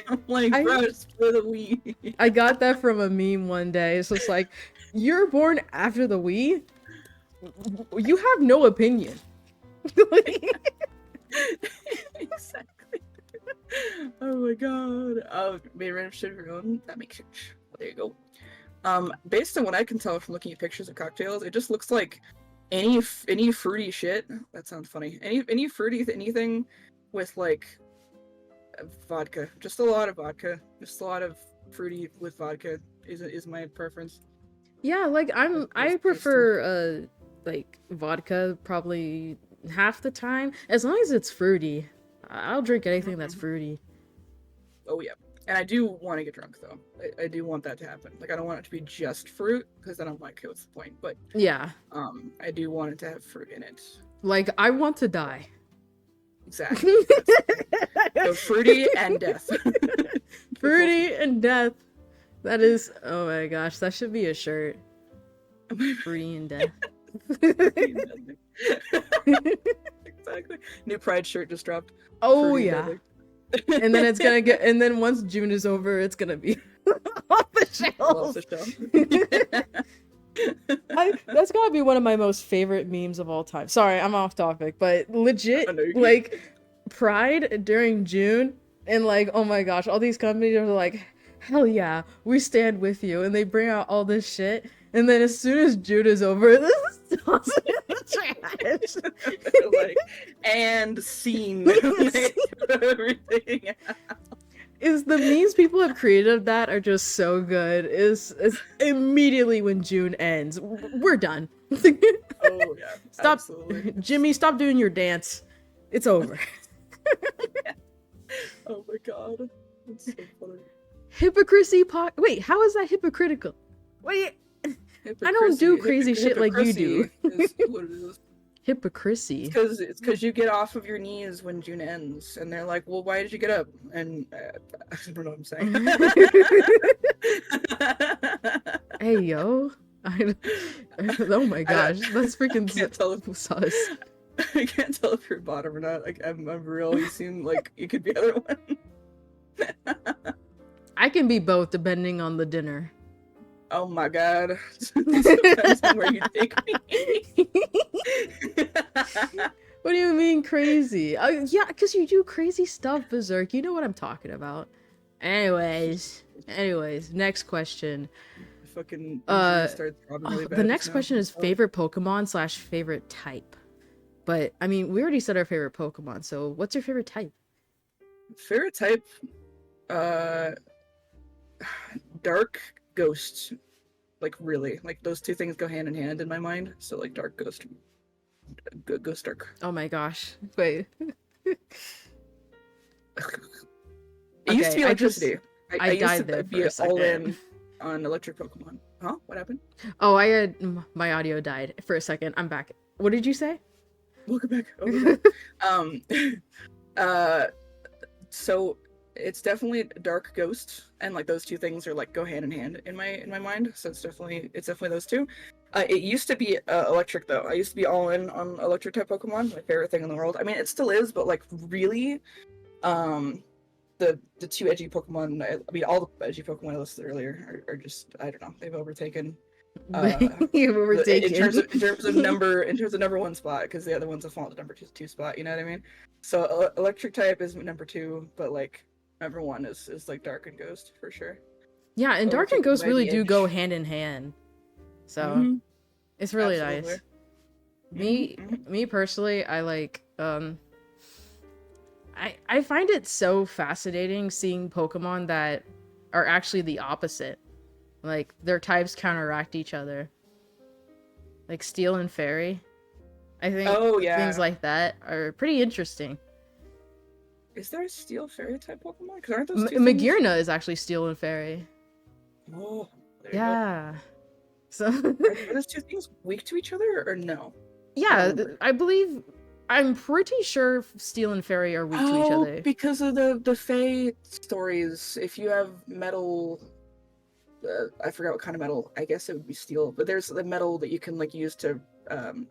I'm like, bro, just play the Wii. I got that from a meme one day. It's just like, you're born after the Wii? You have no opinion. Exactly. Oh my god. Made random shit of your own. That makes sense. There you go. Based on what I can tell from looking at pictures of cocktails, it just looks like any fruity shit. That sounds funny. Any fruity anything with like vodka. Just a lot of vodka. Just a lot of fruity with vodka is my preference. Yeah, like I prefer like vodka probably half the time, as long as it's fruity. I'll drink anything that's fruity. Oh yeah. And I do want to get drunk though. I do want that to happen. Like I don't want it to be just fruit, because then I'm like, okay, what's the point? But yeah, I do want it to have fruit in it. Like I want to die. Exactly. So fruity and death. Fruity and death. That is, oh my gosh, that should be a shirt. Fruity and death. Exactly. New Pride shirt just dropped. Oh Fruity yeah. and And then it's gonna get, and then once June is over, it's gonna be off the shelf. That's gotta be one of my most favorite memes of all time. Sorry, I'm off topic, but legit, like Pride during June, and like, oh my gosh, all these companies are like, hell yeah, we stand with you, and they bring out all this shit, and then as soon as June is over, this is tossed in the trash. Like, and scene. Everything. Is the memes people have created of that are just so good. Is immediately when June ends, we're done. Oh yeah. Stop, Absolutely. Jimmy. Stop doing your dance. It's over. Yeah. Oh my god, that's so funny. Hypocrisy. Wait, how is that hypocritical? Wait, I don't do crazy shit like you do. Is what it is. Hypocrisy. It's because you get off of your knees when June ends, and they're like, "Well, why did you get up?" And I don't know what I'm saying. Hey yo. Oh my gosh, that's freaking sus. I can't tell if you're bottom or not. Like I'm real. You seem like you could be either one. I can be both depending on the dinner. Oh my god. Depends on where you take me. What do you mean crazy? Yeah, because you do crazy stuff, Berserk. You know what I'm talking about. Anyways, next question. Fucking really the next question is favorite Pokemon / favorite type. But I mean, we already said our favorite Pokemon, so what's your favorite type? Favorite type? Dark Ghost. Like really, like those two things go hand in hand in my mind. So like Dark Ghost, Ghost Dark. Oh my gosh! Wait. It used to be electricity. I died there for a second. All in on electric Pokemon. Huh? What happened? Oh, I had my audio died for a second. I'm back. What did you say? Welcome back. So it's definitely Dark Ghost, and like those two things are like go hand in hand in my mind. So it's definitely those two. It used to be electric though. I used to be all in on electric type Pokemon, my favorite thing in the world. I mean, it still is, but like really, um, the two edgy Pokemon. I mean, all the edgy Pokemon I listed earlier are just, I don't know, they've overtaken. You were In taken. terms of number one spot, because the other ones have fallen to number two spot. You know what I mean? So electric type is number two, but like number one is like Dark and Ghost for sure. Yeah, and Dark and Overtaken Ghost by really the do go edge. hand in hand. So Mm-hmm. it's really Absolutely. nice. Me Mm-hmm. me personally, I like I find it so fascinating seeing Pokemon that are actually the opposite. Like their types counteract each other. Like Steel and Fairy. I think Oh things yeah. like that are pretty interesting. Is there a Steel Fairy type Pokemon? Because aren't those two things? Magearna is actually Steel and Fairy. Oh, there you go. Yeah. So Are those two things weak to each other or no? I don't yeah, remember. I believe I'm pretty sure Steel and Fairy are weak to each Oh, other. because of the Fae stories. If you have metal, I forgot what kind of metal. I guess it would be steel. But there's the metal that you can like use um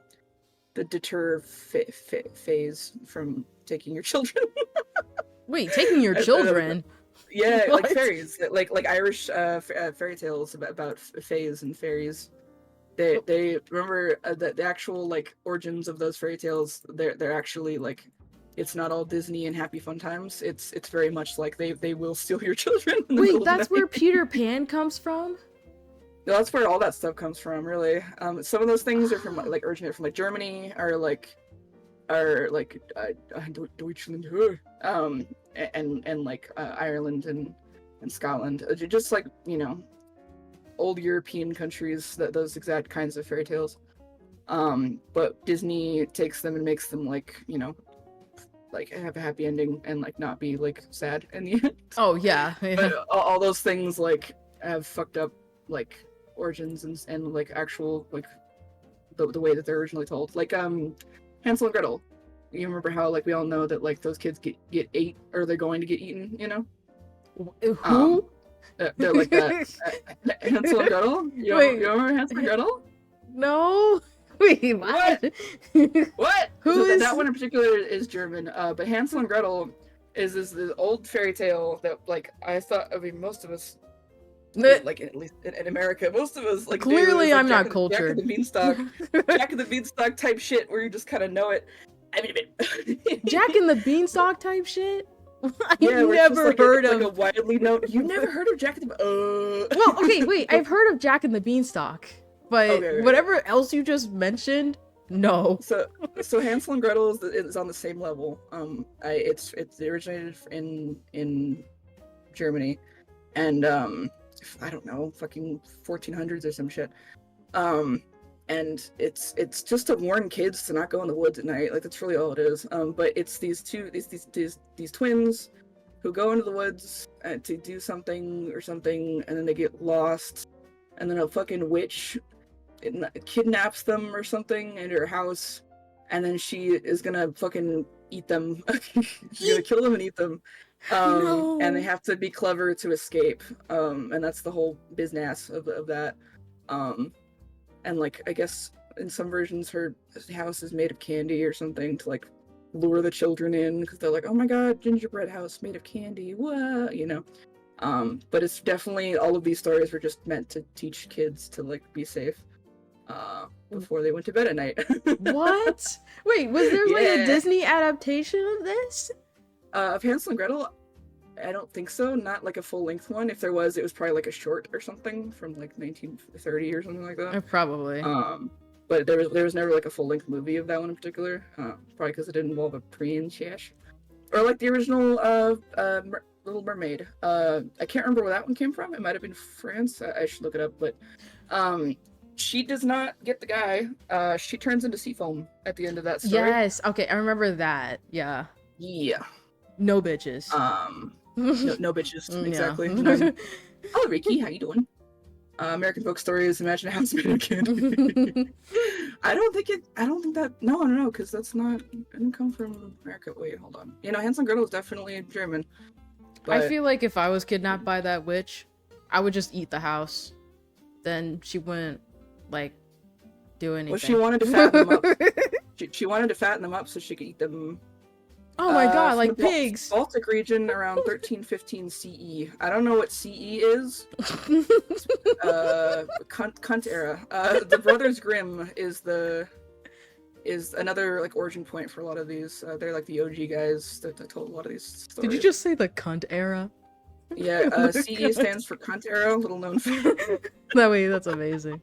to deter Faes from taking your children. Wait, taking your I don't know. children? Yeah, like What? fairies, like Irish fairy tales about fays and fairies. They remember the actual like origins of those fairy tales. They're actually like, it's not all Disney and happy fun times. It's very much like they will steal your children in the Wait, middle of the that's night. where Peter Pan comes from? No, that's where all that stuff comes from, really. Some of those things are from like originate from like Germany, are like Deutschland, and like Ireland and Scotland, just like old European countries, that those exact kinds of fairy tales. But Disney takes them and makes them like like have a happy ending and like not be like sad in the end. Oh yeah, But yeah. all those things like have fucked up like origins and like actual like the way that they're originally told. Like Hansel and Gretel. You remember how like we all know that like those kids get ate, or they're going to get eaten, Um Who? they're like that. Hansel and Gretel? Wait, You remember Hansel and Gretel? no. Wait, What? what? What? Who So is? that one in particular is German. But Hansel and Gretel is this old fairy tale that like I thought, I mean, most of us, like at least in America, most of us like knew. It was Clearly, like I'm not Jack and cultured. the Beanstalk, Jack and the Beanstalk type shit, where you just kind of know it. I mean, Jack and the Beanstalk type shit. I've yeah, where it's just never like heard it's like a of. widely known. You've never heard of Jack and Well, okay, the? wait. I've heard of Jack and the Beanstalk, but Okay, okay. whatever else you just mentioned, no. So Hansel and Gretel is on the same level. It's originated in Germany, and I don't know, fucking 1400s or some shit. Um, and it's just to warn kids to not go in the woods at night. Like that's really all it is. But it's these twins who go into the woods to do something or something, and then they get lost, and then a fucking witch kidnaps them or something into her house, and then she is gonna fucking eat them. She's gonna kill them and eat them. And they No. have to be clever to escape. And that's the whole business of that. Um, and like I guess in some versions her house is made of candy or something to like lure the children in, because they're like, oh my god, gingerbread house made of candy, what, but it's definitely, all of these stories were just meant to teach kids to like be safe before they went to bed at night. What? Wait, was there like a Yeah. Disney adaptation of this? Of Hansel and Gretel, I don't think so. Not like a full length one. If there was, it was probably like a short or something from like 1930 or something like that. Probably. But there was never like a full length movie of that one in particular. Probably because it didn't involve a princess, or like the original Little Mermaid. I can't remember where that one came from. It might have been France. I should look it up. But she does not get the guy. She turns into sea foam at the end of that story. Yes. Okay, I remember that. Yeah. Yeah. No bitches. No bitches. Yeah. Exactly. None. Hello, Ricky. How you doing? American folk stories. Imagine a house made of candy. I don't think that. No. Because that's not. It didn't come from America. Wait, hold on. Hansel and Gretel is definitely German. I But feel like if I was kidnapped by that witch, I would just eat the house. Then she wouldn't, like, do anything. Well, she wanted to fatten them up. She wanted to fatten them up so she could eat them. Oh my god, From like the pigs. Baltic region around 1315 CE. I don't know what CE is. Cunt era. The Brothers Grimm is another like origin point for a lot of these. They're like the OG guys that told a lot of these stories. Did you just say the cunt era? Yeah, CE stands for cunt era, little known fact. That way, that's amazing.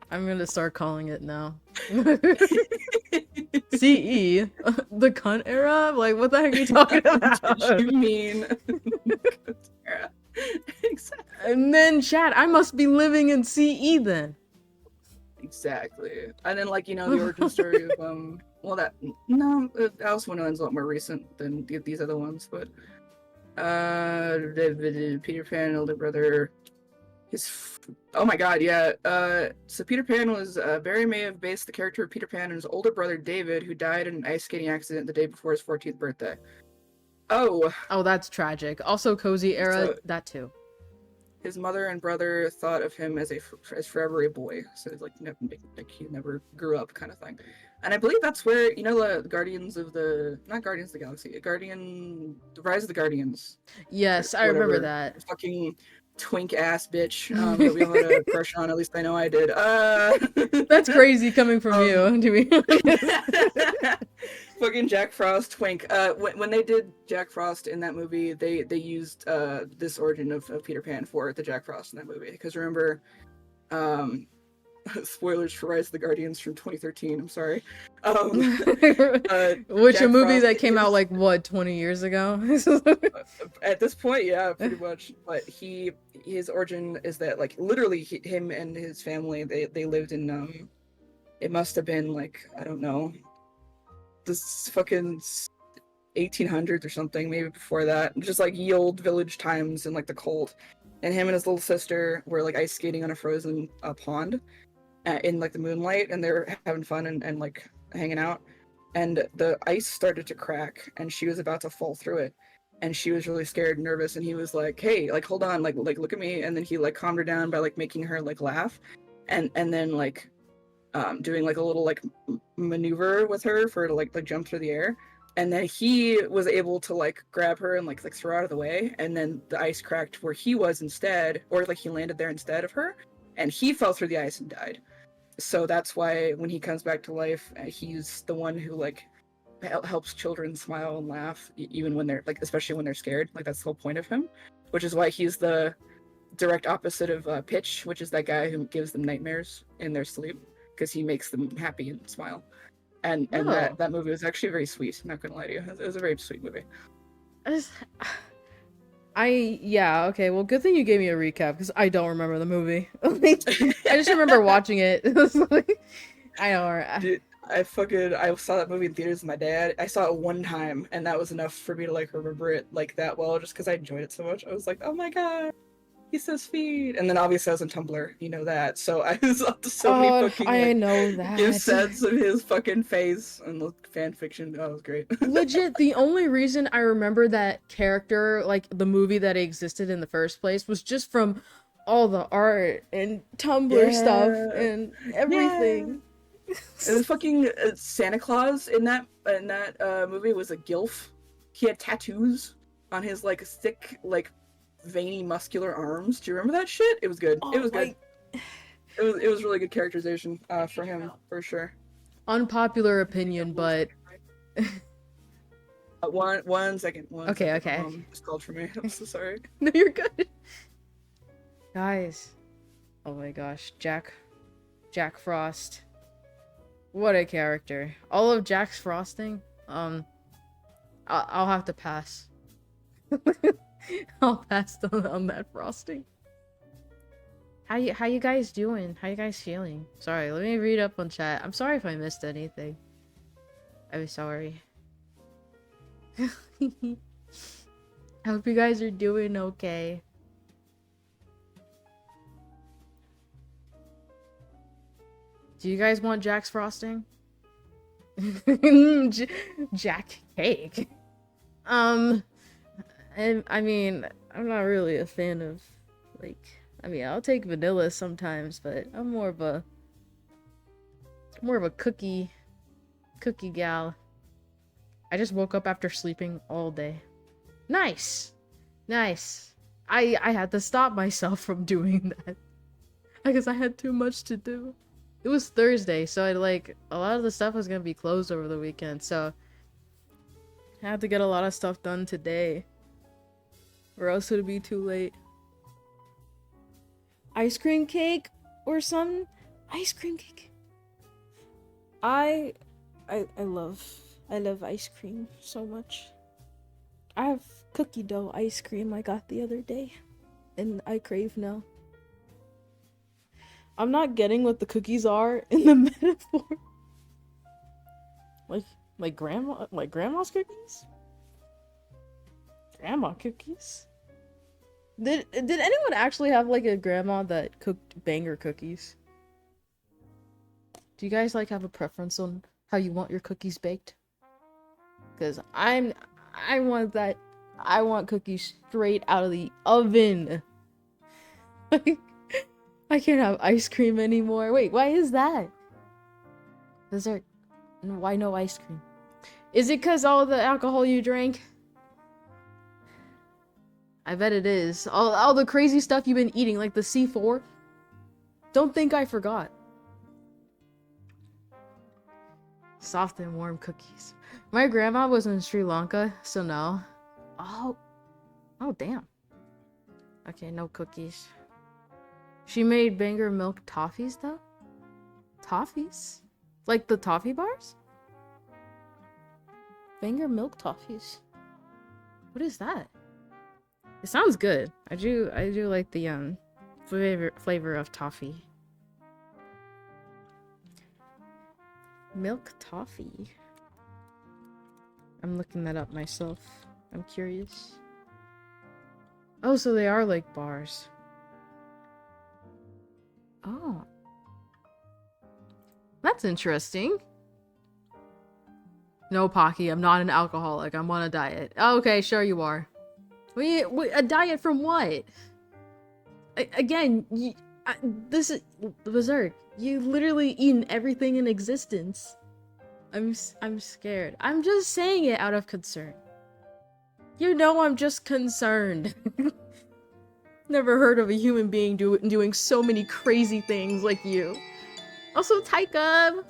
I'm gonna start calling it now. CE? The cunt era? Like, what the heck are you talking about? Did you mean cunt era? Exactly. And then, chat, I must be living in CE then. Exactly. And then, like, you know, the origin story of, well, Alice in Wonderland's a lot more recent than these other ones, but, Peter Pan, older brother, oh my god, yeah, so Peter Pan was, Barry may have based the character of Peter Pan on his older brother David, who died in an ice skating accident the day before his 14th birthday. Oh, that's tragic. Also, cozy era, that too. His mother and brother thought of him as forever a boy, so it's like he never grew up, kind of thing. And I believe that's where, you know, the not Guardians of the Galaxy, the Rise of the Guardians. Yes, I remember that. Fucking twink ass bitch that we all had a crush on. At least I know I did. That's crazy coming from you, to be honest. Fucking Jack Frost twink. When they did Jack Frost in that movie, they used this origin of Peter Pan for the Jack Frost in that movie. Because remember, spoilers for Rise of the Guardians from 2013. I'm sorry. Which a movie that came out like what 20 years ago. At this point, yeah, pretty much. But his origin is that like literally him and his family they lived in it must have been like, I don't know, this fucking 1800s or something, maybe before that, just like ye old village times in like the cold. And him and his little sister were like ice skating on a frozen pond in like the moonlight, and they're having fun and like hanging out, and the ice started to crack and she was about to fall through it, and she was really scared and nervous, and he was like, hey, like hold on, like look at me. And then he like calmed her down by like making her like laugh, and then like doing like a little like maneuver with her for her to like jump through the air, and then he was able to like grab her and like throw her out of the way, and then the ice cracked where he was instead, or like he landed there instead of her, and he fell through the ice and died. So that's why when he comes back to life, he's the one who like helps children smile and laugh even when they're like, especially when they're scared. Like that's the whole point of him, which is why he's the direct opposite of Pitch, which is that guy who gives them nightmares in their sleep, because he makes them happy and smile. And that movie was actually very sweet. I'm not gonna lie to you, it was a very sweet movie. Yeah, okay, well, good thing you gave me a recap, because I don't remember the movie. I just remember watching it. I don't. Dude, I saw that movie in theaters with my dad. I saw it one time, and that was enough for me to like remember it like that well, just because I enjoyed it so much. I was like, oh my god, he's so sweet. And then obviously I was on Tumblr, you know that. So I was up to so many fucking I know that. give sets of his fucking face and the fan fiction. Oh, it was great. Legit, the only reason I remember that character, like the movie that existed in the first place, was just from all the art and Tumblr stuff and everything. Yeah. It was fucking Santa Claus in that movie was a gilf. He had tattoos on his like thick, like veiny, muscular arms. Do you remember that shit? It was good. It was good. It was really good characterization for him, for sure. Unpopular opinion, but one second. Okay. Just called for me. I'm so sorry. No, you're good. Guys, oh my gosh, Jack Frost. What a character. All of Jack's frosting. I'll have to pass. I'll pass on that frosting. How you guys doing? How you guys feeling? Sorry, let me read up on chat. I'm sorry if I missed anything. I'm sorry. I hope you guys are doing okay. Do you guys want Jack's frosting? Jack cake. And I mean, I'm not really a fan of like, I mean, I'll take vanilla sometimes, but I'm more of a More of a cookie gal. I just woke up after sleeping all day. Nice. Nice. I had to stop myself from doing that because I had too much to do. It was Thursday, so a lot of the stuff was gonna be closed over the weekend, so I had to get a lot of stuff done today, or else it would be too late. Ice cream cake or some ice cream cake. I love ice cream so much. I have cookie dough ice cream I got the other day, and I crave now. I'm not getting what the cookies are in the metaphor. Like grandma's cookies? Grandma cookies? Did anyone actually have like a grandma that cooked banger cookies? Do you guys like have a preference on how you want your cookies baked? Cause I want that. I want cookies straight out of the oven. I can't have ice cream anymore. Wait, why is that? Dessert. Why no ice cream? Is it cause all the alcohol you drank? I bet it is. All the crazy stuff you've been eating, like the C4. Don't think I forgot. Soft and warm cookies. My grandma was in Sri Lanka, so no. Oh damn. Okay, no cookies. She made banger milk toffees though? Toffees? Like the toffee bars? Banger milk toffees. What is that? It sounds good. I do like the flavor of toffee. Milk toffee. I'm looking that up myself. I'm curious. Oh, so they are like bars. Oh. That's interesting. No, Pocky, I'm not an alcoholic. I'm on a diet. Oh, okay, sure you are. Wait, a diet from what? Again, this is berserk. You literally eaten everything in existence. I'm scared. I'm just saying it out of concern. You know I'm just concerned. Never heard of a human being doing so many crazy things like you. Also, Taika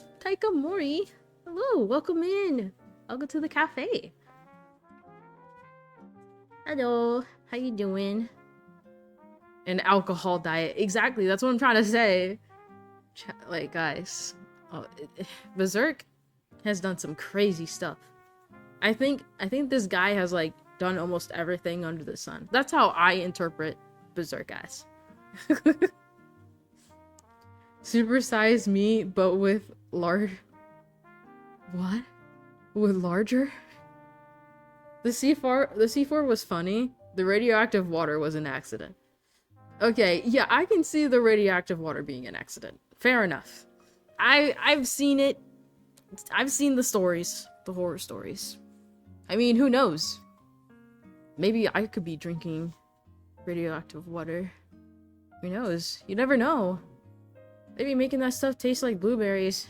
Mori. Hello, welcome in. Welcome to the cafe. Hello, how you doing? An alcohol diet. Exactly, that's what I'm trying to say. Like, guys, Berserk has done some crazy stuff. I think this guy has like done almost everything under the sun. That's how I interpret Berserk as. Supersize me, but with large. What? With larger? The C4 was funny. The radioactive water was an accident. Okay, yeah, I can see the radioactive water being an accident. Fair enough. I've seen it. I've seen the stories, the horror stories. I mean, who knows? Maybe I could be drinking radioactive water. Who knows? You never know. Maybe making that stuff taste like blueberries.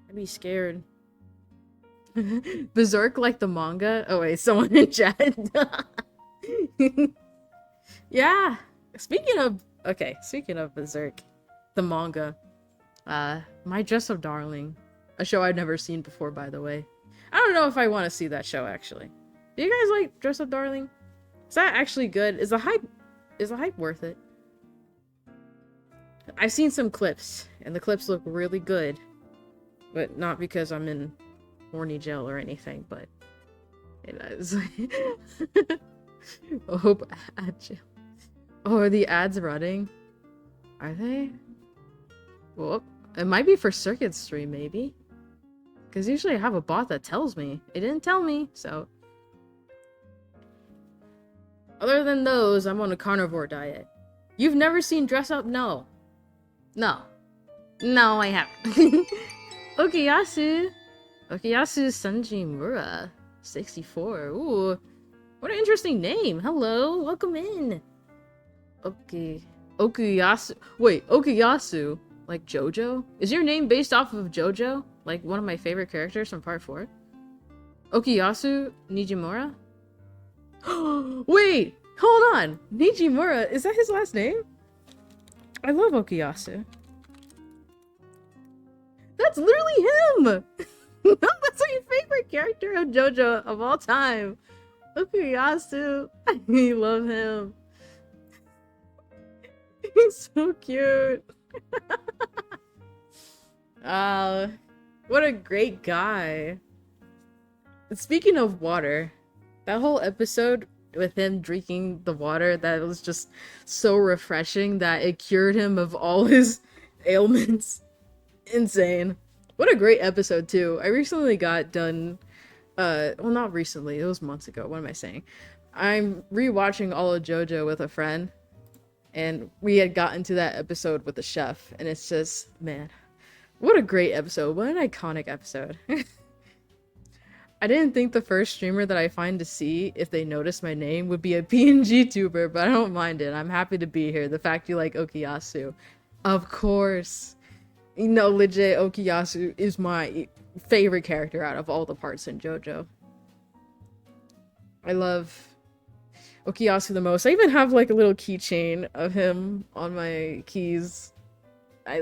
I'd be scared. Berserk like the manga? Oh wait, someone in chat. Yeah. Speaking of Berserk, the manga. My Dress Up Darling. A show I've never seen before, by the way. I don't know if I want to see that show, actually. Do you guys like Dress Up Darling? Is that actually good? Is the hype worth it? I've seen some clips, and the clips look really good. But not because I'm in horny jail or anything, but it is. Hope ad jail. Oh, are the ads running? Are they? Well, it might be for Circuit Stream, maybe. Because usually I have a bot that tells me. It didn't tell me, so. Other than those, I'm on a carnivore diet. You've never seen Dress Up? No. No. No, I haven't. Okuyasu. Okuyasu Sanji Mura. 64. Ooh. What an interesting name. Hello. Welcome in. Okay. Okuyasu. Wait, Okuyasu. Like JoJo? Is your name based off of JoJo? Like one of my favorite characters from part 4? Okuyasu Nijimura? Wait! Hold on! Nijimura, is that his last name? I love Okuyasu. That's literally him! That's my favorite character of JoJo of all time. Okuyasu. I love him. He's so cute. What a great guy. Speaking of water, that whole episode with him drinking the water, that was just so refreshing that it cured him of all his ailments. Insane. What a great episode too. I recently got done, well, not recently, it was months ago. What am I saying? I'm rewatching all of JoJo with a friend, and we had gotten to that episode with the chef, and it's just, man, what a great episode. What an iconic episode. I didn't think the first streamer that I find to see if they notice my name would be a PNG tuber, but I don't mind it. I'm happy to be here. The fact you like Okuyasu. Of course. You know, legit, Okuyasu is my favorite character out of all the parts in JoJo. I love Okuyasu the most. I even have like a little keychain of him on my keys. I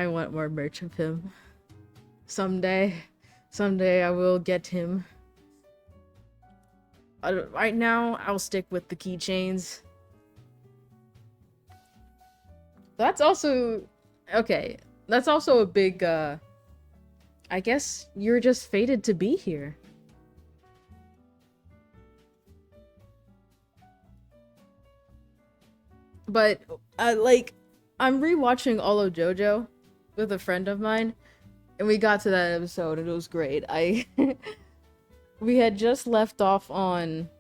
want more merch of him. Someday I will get him. Right now, I'll stick with the keychains. That's also... Okay, that's also a big, I guess you're just fated to be here. But, like, I'm rewatching all of JoJo with a friend of mine, and we got to that episode, and it was great. We had just left off on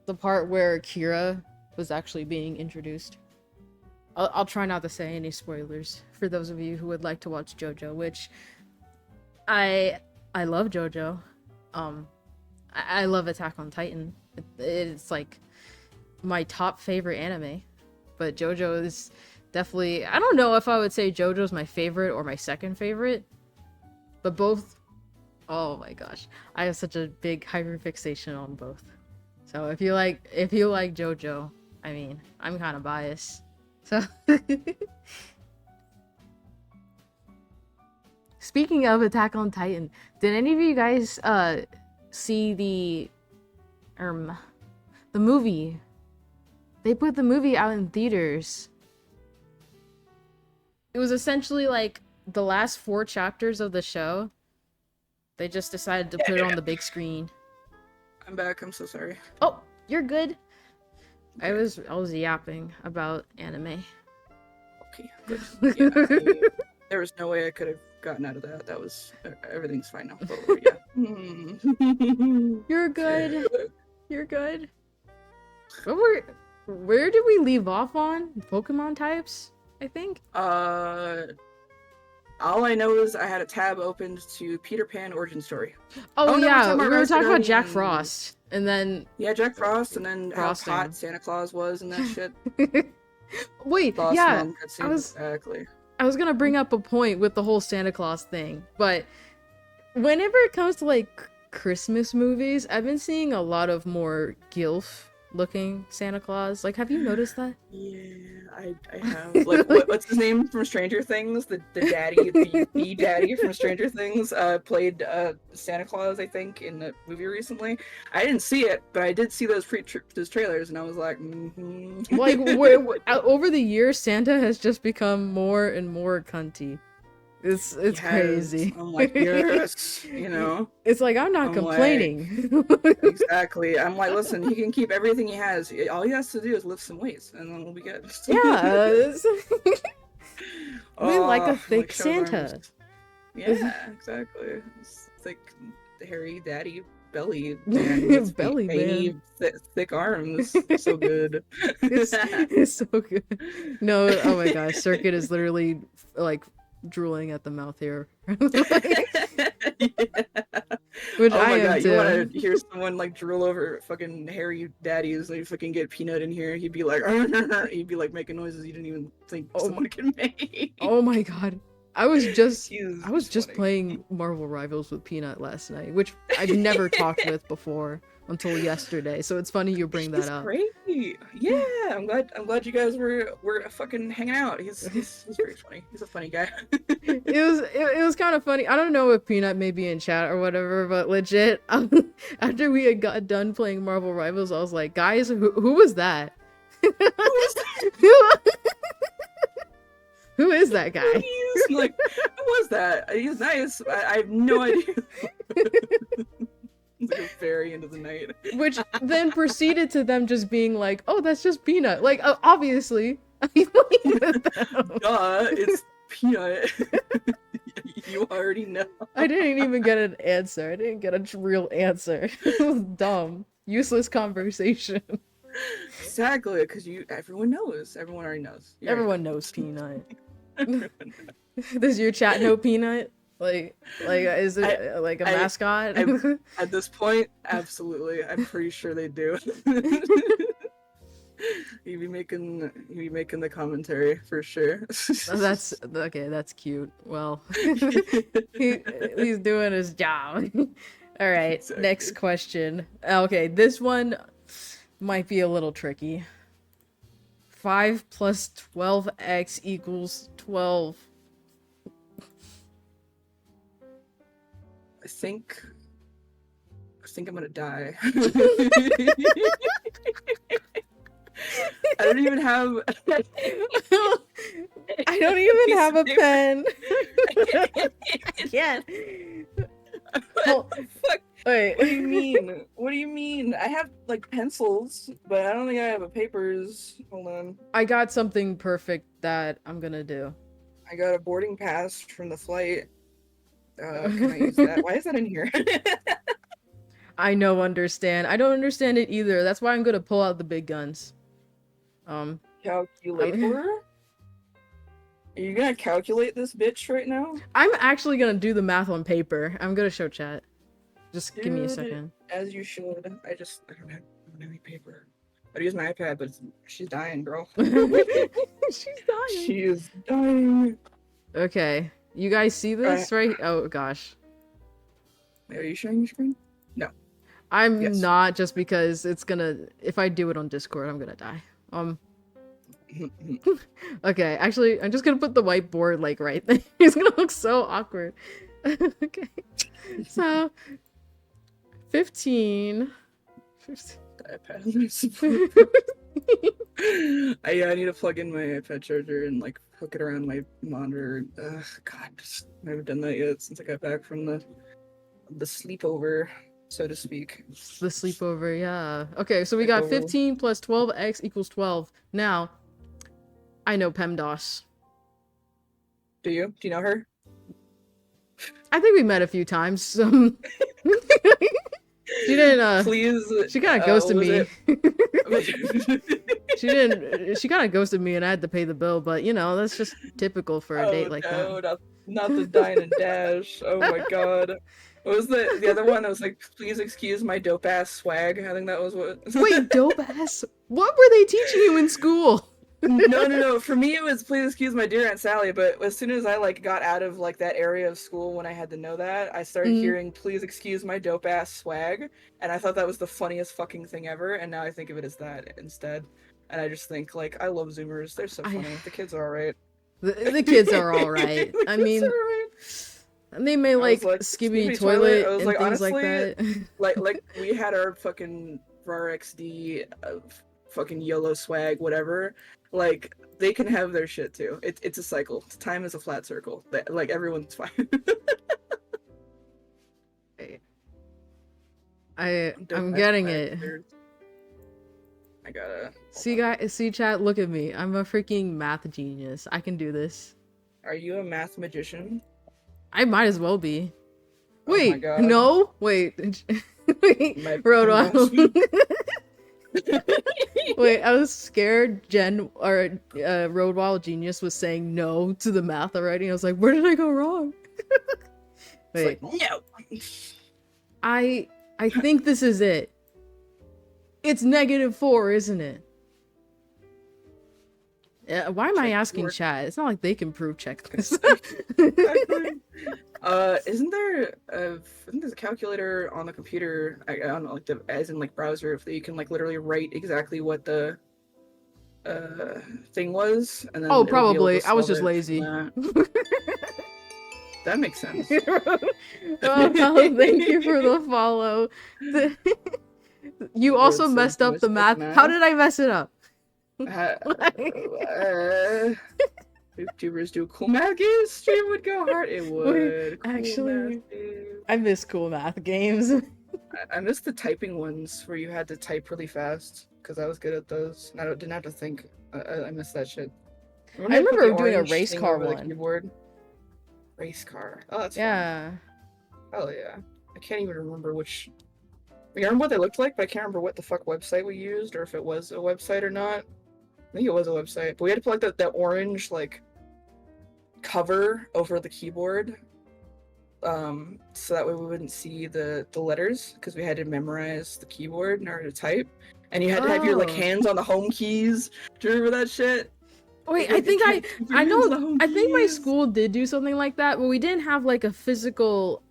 the part where Kira was actually being introduced. I'll try not to say any spoilers for those of you who would like to watch JoJo, which I love JoJo. I love Attack on Titan. It's like my top favorite anime, but JoJo is definitely, I don't know if I would say JoJo's my favorite or my second favorite, but both, oh my gosh, I have such a big hyperfixation on both. So if you like JoJo, I mean, I'm kind of biased. So speaking of Attack on Titan, did any of you guys see the movie? They put the movie out in theaters. It was essentially like the last 4 chapters of the show. They just decided to put it on the big screen. I'm back. I'm so sorry. Oh, you're good. I was yapping about anime. Okay, good. Yeah, there was no way I could have gotten out of that. That was everything's fine now. But, yeah. You're good. You're good. Where did we leave off on? Pokemon types, I think. All I know is I had a tab opened to Peter Pan origin story. Oh no, yeah, we were talking about Jack Frost, and then Jack Frost, and then Frosting. how hot Santa Claus was and that shit. Wait, Lost yeah, Mom cutscene, exactly. I was gonna bring up a point with the whole Santa Claus thing, but whenever it comes to like Christmas movies, I've been seeing a lot of more gilf looking Santa Claus. Like, have you noticed that? Yeah, I have. Like, what's his name from Stranger Things? The daddy, the daddy from Stranger Things, played Santa Claus, I think, in the movie recently. I didn't see it, but I did see those those trailers, and I was like, Like, over the years, Santa has just become more and more cunty. It's yes. Crazy. I'm like, yes, you know. It's like, I'm not complaining. Like, exactly. I'm like, listen, he can keep everything he has. All he has to do is lift some weights, and then we'll be good. Yeah. We like a thick Santa. Arms. Yeah, exactly. It's like the hairy daddy belly man. Belly man. Thick arms. So good. It's so good. No, oh my gosh. Circuit is literally like drooling at the mouth here. Yeah. Which Oh I my am god, you too. want to hear someone like drool over fucking hairy daddies? They fucking get Peanut in here. He'd be like, he'd be like making noises you didn't even think Oh, someone could make. oh my god. I was just He's funny. playing Marvel Rivals with Peanut last night, which I've never talked with before until yesterday. So it's funny you bring that He's up. great. Yeah, I'm glad you guys were fucking hanging out. He's very funny. He's a funny guy. It was kind of funny. I don't know if Peanut may be in chat or whatever, but legit, after we had got done playing Marvel Rivals, I was like, guys, who was that? Who is that? Who is that Who guy? he is? Like, who was that? He's nice. I have no idea. He's like a fairy into the night. Which then proceeded to them just being like, oh, that's just Peanut. Like, obviously. I'm playing with them. Duh, it's Peanut. You already know. I didn't even get an answer. I didn't get a real answer. It was dumb. Useless conversation. Exactly, because everyone knows. Everyone already knows. Everyone knows Peanut. Does your chat know Peanut? Like, is it like a mascot? At this point, absolutely. I'm pretty sure they do. He'd be making the commentary for sure. That's okay. That's cute. Well, he's doing his job. All right. Exactly. Next question. Okay, this one might be a little tricky. 5 plus 12x equals 12. I think I'm gonna die. I don't even have. I don't even have a pen. I can't. What the fuck? Wait. What do you mean? What do you mean? I have like pencils, but I don't think I have a papers. Hold on. I got something perfect that I'm gonna do. I got a boarding pass from the flight. Can I use that? Why is that in here? I understand. I don't understand it either. That's why I'm gonna pull out the big guns. Calculator? Are you gonna calculate this bitch right now? I'm actually gonna do the math on paper. I'm gonna show chat. Just give me a Dude, second. As you should. I don't have any paper. I'd use my iPad, but she's dying, girl. She's dying. She is dying. Okay. You guys see this, right? Oh gosh. Wait, are you sharing your screen? No. I'm Yes. not, just because it's gonna, if I do it on Discord, I'm gonna die. Okay, actually, I'm just gonna put the whiteboard like right there. It's gonna look so awkward. Okay. So 15. iPad. I need to plug in my iPad charger and like hook it around my monitor. Ugh, God, I haven't done that yet since I got back from the sleepover, so to speak. The sleepover, yeah. Okay, so we got 15 plus 12x equals 12. Now, I know PEMDAS. Do you? Do you know her? I think we met a few times. She didn't, Please. she kind of ghosted me. It? She kind of ghosted me and I had to pay the bill, but you know, that's just typical for a date like that. Not the dine and dash. Oh my god. What was the other one? I was like, please excuse my dope ass swag. I think that was what. Wait, dope ass? What were they teaching you in school? No. For me, it was please excuse my dear Aunt Sally. But as soon as I like got out of like that area of school when I had to know that, I started hearing please excuse my dope ass swag, and I thought that was the funniest fucking thing ever. And now I think of it as that instead. And I just think like I love Zoomers. They're so funny. The kids are alright. The kids are alright. I mean, they may like skibby toilet and like, things honestly, like that. like we had our fucking RXD, fucking YOLO swag, whatever. Like they can have their shit too. It's a cycle. Time is a flat circle. Like everyone's fine. I'm getting it. I gotta see chat, look at me. I'm a freaking math genius. I can do this. Are you a math magician? I might as well be. Oh wait, my God. no, wait. Wait, Road Wait, I was scared Road Wild Genius was saying no to the math already. I was like, where did I go wrong? Wait. It's like, no. I think this is it. It's -4, isn't it? Why am I Check asking your chat? It's not like they can prove check this. exactly. Isn't there isn't there a calculator on the computer? I don't know, like the as in like browser, if you can like literally write exactly what the thing was, and Oh, then it'll be able to probably. I was solve just it from lazy. that. That makes sense. Oh, thank you for the follow. You also Word says messed up the misspelled math. How math. did I mess it up? Vtubers do cool math games. Stream would go hard. It Wait, would. Cool actually, math games. I miss cool math games. I miss the typing ones where you had to type really fast because I was good at those. And I didn't have to think. I miss that shit. When I they put the remember doing a orange race thing car over the one. keyboard. Race car. Oh, that's fun. Yeah. Oh yeah. I can't even remember which. I remember what they looked like, but I can't remember what the fuck website we used or if it was a website or not. I think it was a website, but we had to put like that orange like cover over the keyboard, so that way we wouldn't see the letters because we had to memorize the keyboard in order to type, and you had to have your like Oh. hands on the home keys. Do you remember that shit? Wait, Like, I think keep your I hands on know, the home I think my keys. school did do something like that, but we didn't have like a physical,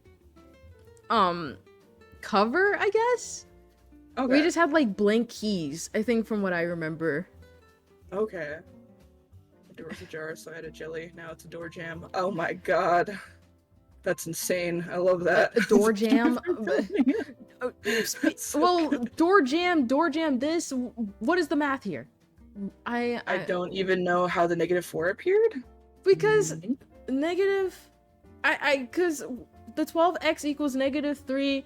cover, I guess? Okay. We just had like blank keys, I think from what I remember. Okay. The door was ajar, so I had a jelly. Now it's a door jam. Oh my god. That's insane. I love that. A door jam? So Well, good. door jam this. What is the math here? I don't even know how the -4 appeared. Because Mhm. negative, because the 12x equals -3.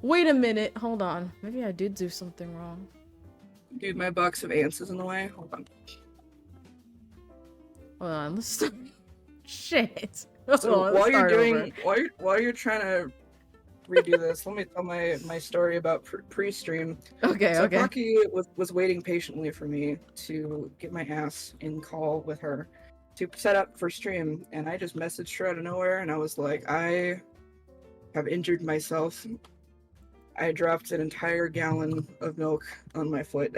Wait a minute, hold on. Maybe I did do something wrong. Dude, my box of ants is in the way. Hold on. Hold on, let's start. Shit. So Hold on, let's start over. while you're trying to redo this, let me tell my story about pre-stream. Okay, So okay. Pocky was waiting patiently for me to get my ass in call with her to set up for stream, and I just messaged her out of nowhere, and I was like, I have injured myself. I dropped an entire gallon of milk on my foot.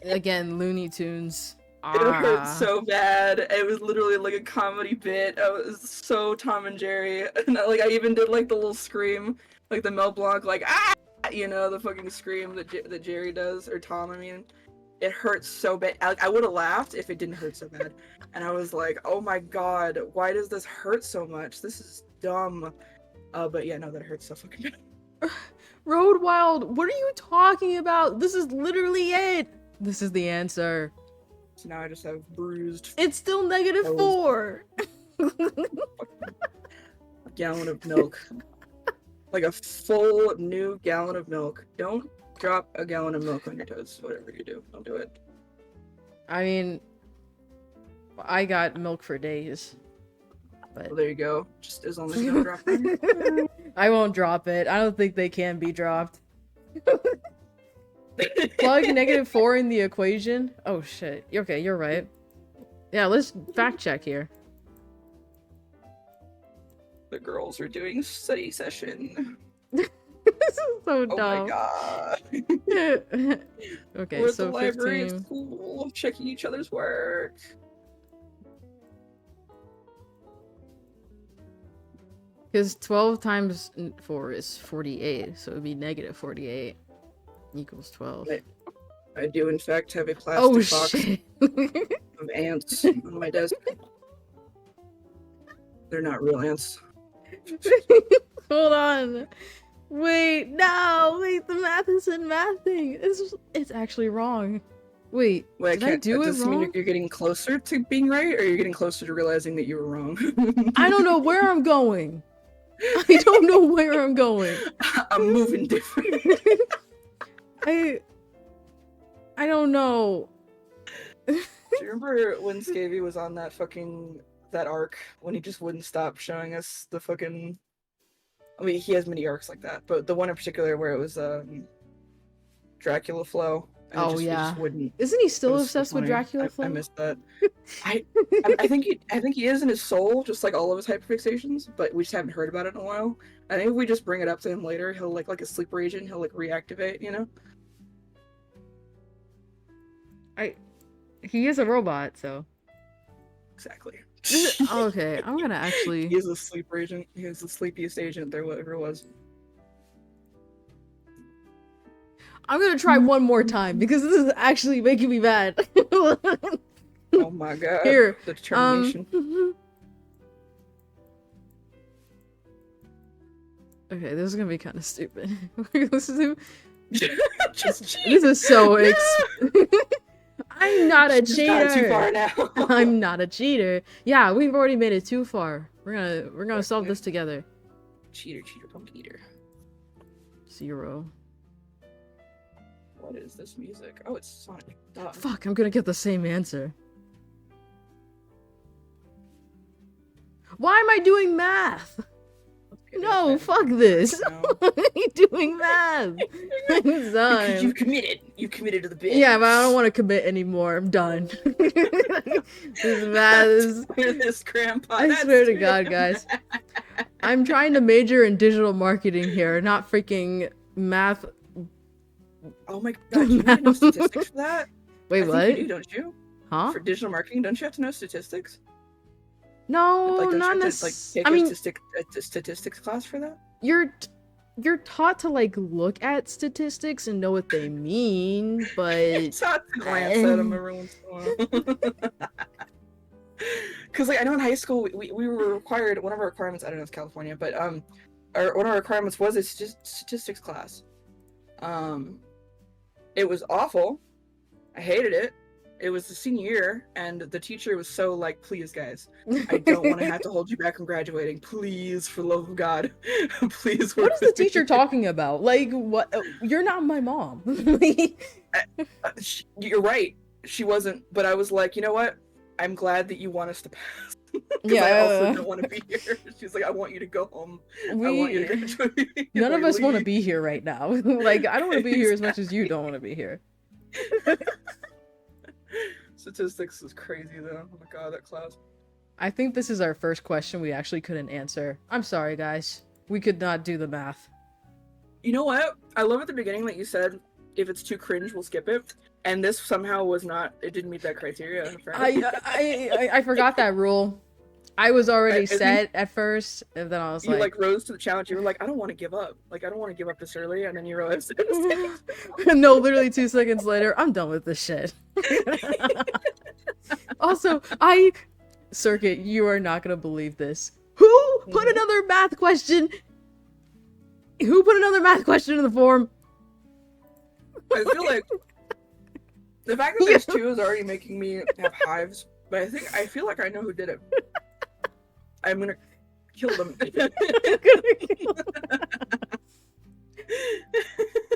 Again, Looney Tunes. It hurt so bad. It was literally like a comedy bit. I was so Tom and Jerry, and I even did like the little scream, like the Mel Blanc, like ah, you know, the fucking scream that Jerry does, or Tom. I mean, it hurts so bad. I would have laughed if it didn't hurt so bad. And I was like, oh my god, why does this hurt so much? This is dumb. But yeah, no, that hurts so fucking bad. Road Wild, what are you talking about? This is literally it. This is the answer. So now I just have bruised. It's still -4. A gallon of milk. Like a full new gallon of milk. Don't drop a gallon of milk on your toes. Whatever you do, don't do it. I mean, I got milk for days. But Well, there you go. Just as long as you don't drop them. I won't drop it. I don't think they can be dropped. Plug -4 in the equation. Oh shit. Okay, you're right. Yeah, let's fact check here. The girls are doing study session. This is so Oh dumb. my god. Okay, We're at so the library 15. at school, checking each other's work. Because 12 times 4 is 48, so it would be -48 equals 12. I do, in fact, have a plastic Oh box shit. of ants on my desk. They're not real ants. Hold on. Wait, no! Wait, the math isn't mathing. It's actually wrong. Wait, did I do it does this mean wrong? you're getting closer to being right, or you're getting closer to realizing that you were wrong? I don't know where I'm going. I don't know where I'm going. I'm moving different. I don't know. Do you remember when Scavy was on that arc when he just wouldn't stop showing us the fucking? I mean, he has many arcs like that, but the one in particular where it was Dracula Flow, and Oh it just yeah. wouldn't. Isn't he It still was so obsessed with funny. Dracula I though? missed that. I I think he is in his soul, just like all of his hyperfixations, but we just haven't heard about it in a while. I think if we just bring it up to him later, he'll like a sleeper agent, he'll like reactivate, you know? He is a robot, so. Exactly. Okay, I'm gonna actually. He is a sleeper agent. He is the sleepiest agent there ever was. I'm gonna try one more time because this is actually making me mad. Oh my god. Here, The determination. Okay, this is gonna be kind of stupid. This Just is so I'm not a She's gone too cheater. far now. I'm not a cheater. Yeah, we've already made it too far. We're gonna solve this together. Cheater, punk eater. 0. What is this music? Oh, it's Sonic. Duh. Fuck, I'm gonna get the same answer. Why am I doing math? No, fuck this. Why am I doing math? I'm Because done. you committed to the bit. Yeah, but I don't want to commit anymore. I'm done. This math is. This grandpa. I swear to God, guys. I'm trying to major in digital marketing here, not freaking math. Oh my god, you need to know statistics for that? Wait, I what? think you do, don't you? Huh? For digital marketing, don't you have to know statistics? No, Like, don't not you have to, like, necessarily. take I mean, a statistics class for that? you're taught to like look at statistics and know what they mean, but It's not to glance at them every once in a while. Because, like, I know in high school we were required, one of our requirements, I don't know if it's California, but one of our requirements was a statistics class. It was awful. I hated it. It was the senior year, and the teacher was so like, please, guys, I don't want to have to hold you back from graduating. Please, for the love of God, please. What is the teacher talking about? Like, what? You're not my mom. You're right. She wasn't, but I was like, you know what? I'm glad that you want us to pass. Yeah, I also don't want to be here. She's like, I want you to go home. I want you to graduate. None of us want to leave. be here right now. Like, I don't want to be here as much as you don't want to be here. Statistics is crazy though. Oh my god, that class. I think this is our first question we actually couldn't answer. I'm sorry, guys. We could not do the math. You know what? I love at the beginning that you said if it's too cringe, we'll skip it. And this somehow was not. It didn't meet that criteria. I forgot that rule. I was already set at first, and then I was you like rose to the challenge. You were like, I don't want to give up. Like, I don't want to give up this early. And then you realized it was no, literally 2 seconds later, I'm done with this shit. Also, Circuit, you are not gonna believe this. Who put another math question? Who put another math question in the form? I feel like the fact that there's two is already making me have hives. But I feel like I know who did it. I'm gonna kill them.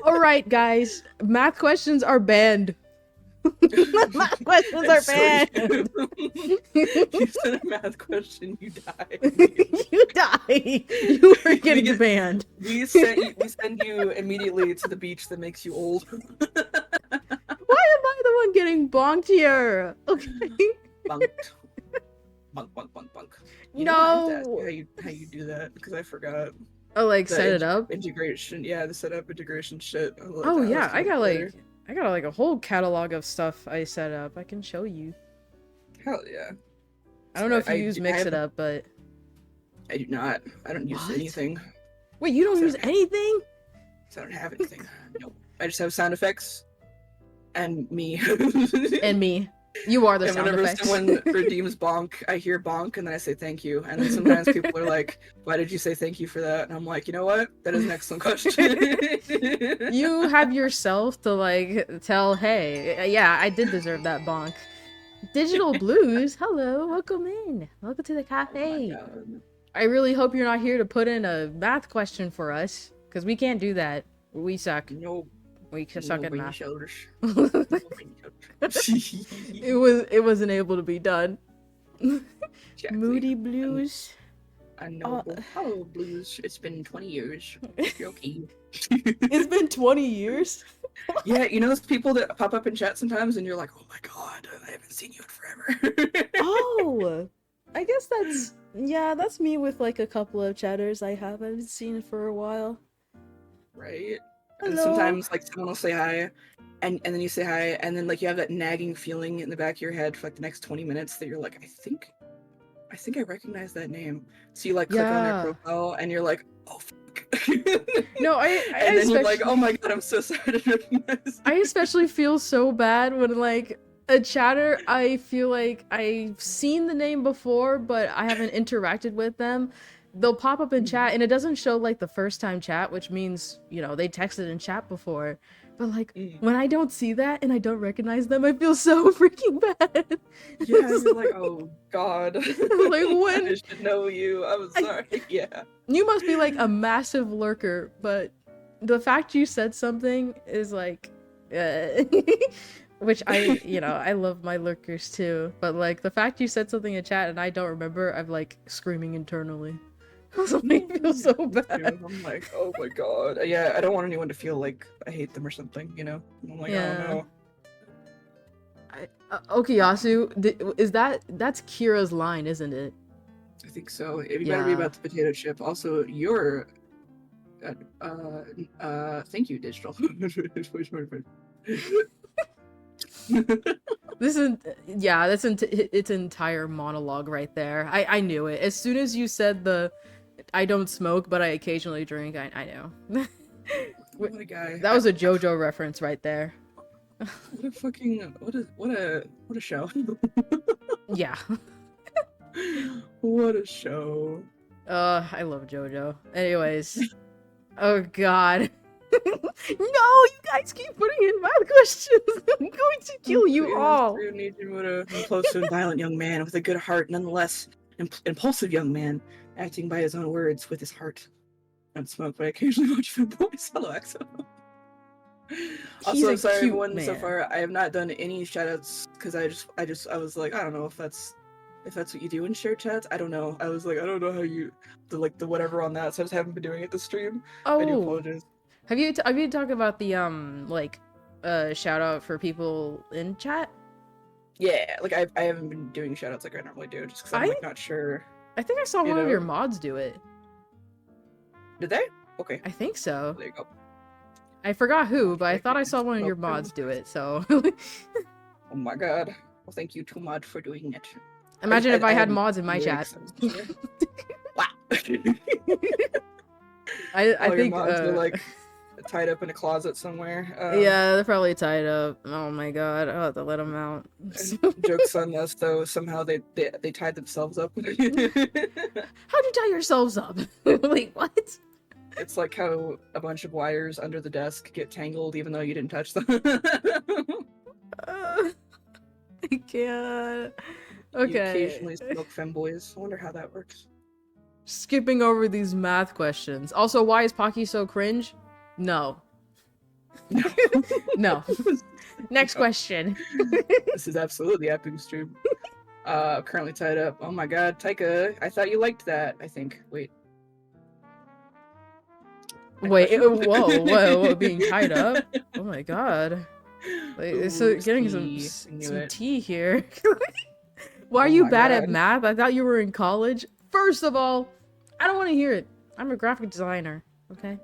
All right, guys. Math questions are banned. Math questions are banned. You said a math question, you die. You die. You are getting banned. We send you immediately to the beach that makes you old. Why am I the one getting bonked here? Okay. Bunked. Bunk. You know, I have to ask you how you do that because I forgot. Oh, like set it up? Integration, yeah, the setup integration shit. Oh yeah, I got like a whole catalog of stuff I set up. I can show you. Hell yeah. I don't know if you use Mix It Up, but I do not. I don't use anything. Wait, you don't use anything? I don't have anything. Nope. I just have sound effects and me. And me. You are the and sound whenever effects. someone redeems bonk, I hear bonk and then I say thank you. And then sometimes people are like, why did you say thank you for that? And I'm like, you know what? That is an excellent question. You have yourself to like tell, hey, yeah, I did deserve that bonk. Digital Blues, hello, welcome in. Welcome to the cafe. Oh, I really hope you're not here to put in a math question for us, because we can't do that. We suck. no. We suck at math. Shoulders. It wasn't able to be done. Exactly. Moody Blues. I know. Hello, Blues. It's been 20 years. You're okay. It's been 20 years? Yeah, you know those people that pop up in chat sometimes, and you're like, "Oh my god, I haven't seen you in forever." Oh, I guess yeah, that's me with like a couple of chatters I haven't seen for a while. Right? And Hello. sometimes like someone will say hi, and then you say hi, and then like you have that nagging feeling in the back of your head for like the next 20 minutes that you're like, I think I recognize that name. So you like click on their Yeah. profile, and you're like, oh fuck. No, I And then you're like, oh especially my god, I'm so sorry to recognize I you. especially feel so bad when like a chatter I feel like I've seen the name before but I haven't interacted with them. They'll pop up in chat and it doesn't show like the first time chat, which means, you know, they texted in chat before. But like Mm. when I don't see that and I don't recognize them, I feel so freaking bad. Yeah, you're like, oh god. Like I when should know you. I'm I, sorry. Yeah. you must be like a massive lurker, but the fact you said something is like, which you know, I love my lurkers too. But like the fact you said something in chat and I don't remember, I'm like screaming internally. I feel so bad. I'm like, oh my god. Yeah, I don't want anyone to feel like I hate them or something, you know? I'm like, oh Yeah. no. Okuyasu, is that's Kira's line, isn't it? I think so. You better be Yeah. about the potato chip. Also, you're thank you, digital. This is yeah, that's its entire monologue right there. I knew it. As soon as you said the I don't smoke, but I occasionally drink, I know. What a guy. That was a JoJo reference right there. What a fucking what a show. Yeah. What a show. I love JoJo. Anyways. Oh god. No, you guys keep putting in math questions. I'm going to kill you all. A close and violent young man with a good heart, nonetheless impulsive young man, acting by his own words with his heart. I don't smoke, but I occasionally watch Femboys. Hello, Axel. He's Also, a sorry cute everyone so man. far. I have not done any shoutouts because I was like, I don't know if that's what you do in share chats. I don't know. I was like, I don't know how you the whatever on that, so I just haven't been doing it this stream. I do Oh, apologize. have you talked about the like shout out for people in chat? Yeah, like I haven't been doing shoutouts like I normally do, just because I'm I like not sure. I think I saw You one of your know? mods do it. Did they? Okay, I think so. there you go. I forgot who, but I thought I Congratulations. saw one of your Welcome. mods do it, so Oh my god. Well, thank you too much for doing it. imagine if I had haven't mods in my really chat. excited. Wow. I All your think mods are like tied up in a closet somewhere. yeah, they're probably tied up. Oh my god, I'll have to let them out. Jokes on us, though. Somehow they tied themselves up. How'd you tie yourselves up? Like what? It's like how a bunch of wires under the desk get tangled even though you didn't touch them. I can't. You Okay. occasionally smoke femboys. I wonder how that works. Skipping over these math questions. Also, why is Pocky so cringe? No. No. No. Next question. This is absolutely yapping stream. Currently tied up. Oh my god, Taika, I thought you liked that. I think. Wait. Wait, whoa, being tied up? Oh my god. Like, it's getting some tea here. Why are you bad at math? I thought you were in college. First of all, I don't want to hear it. I'm a graphic designer, okay?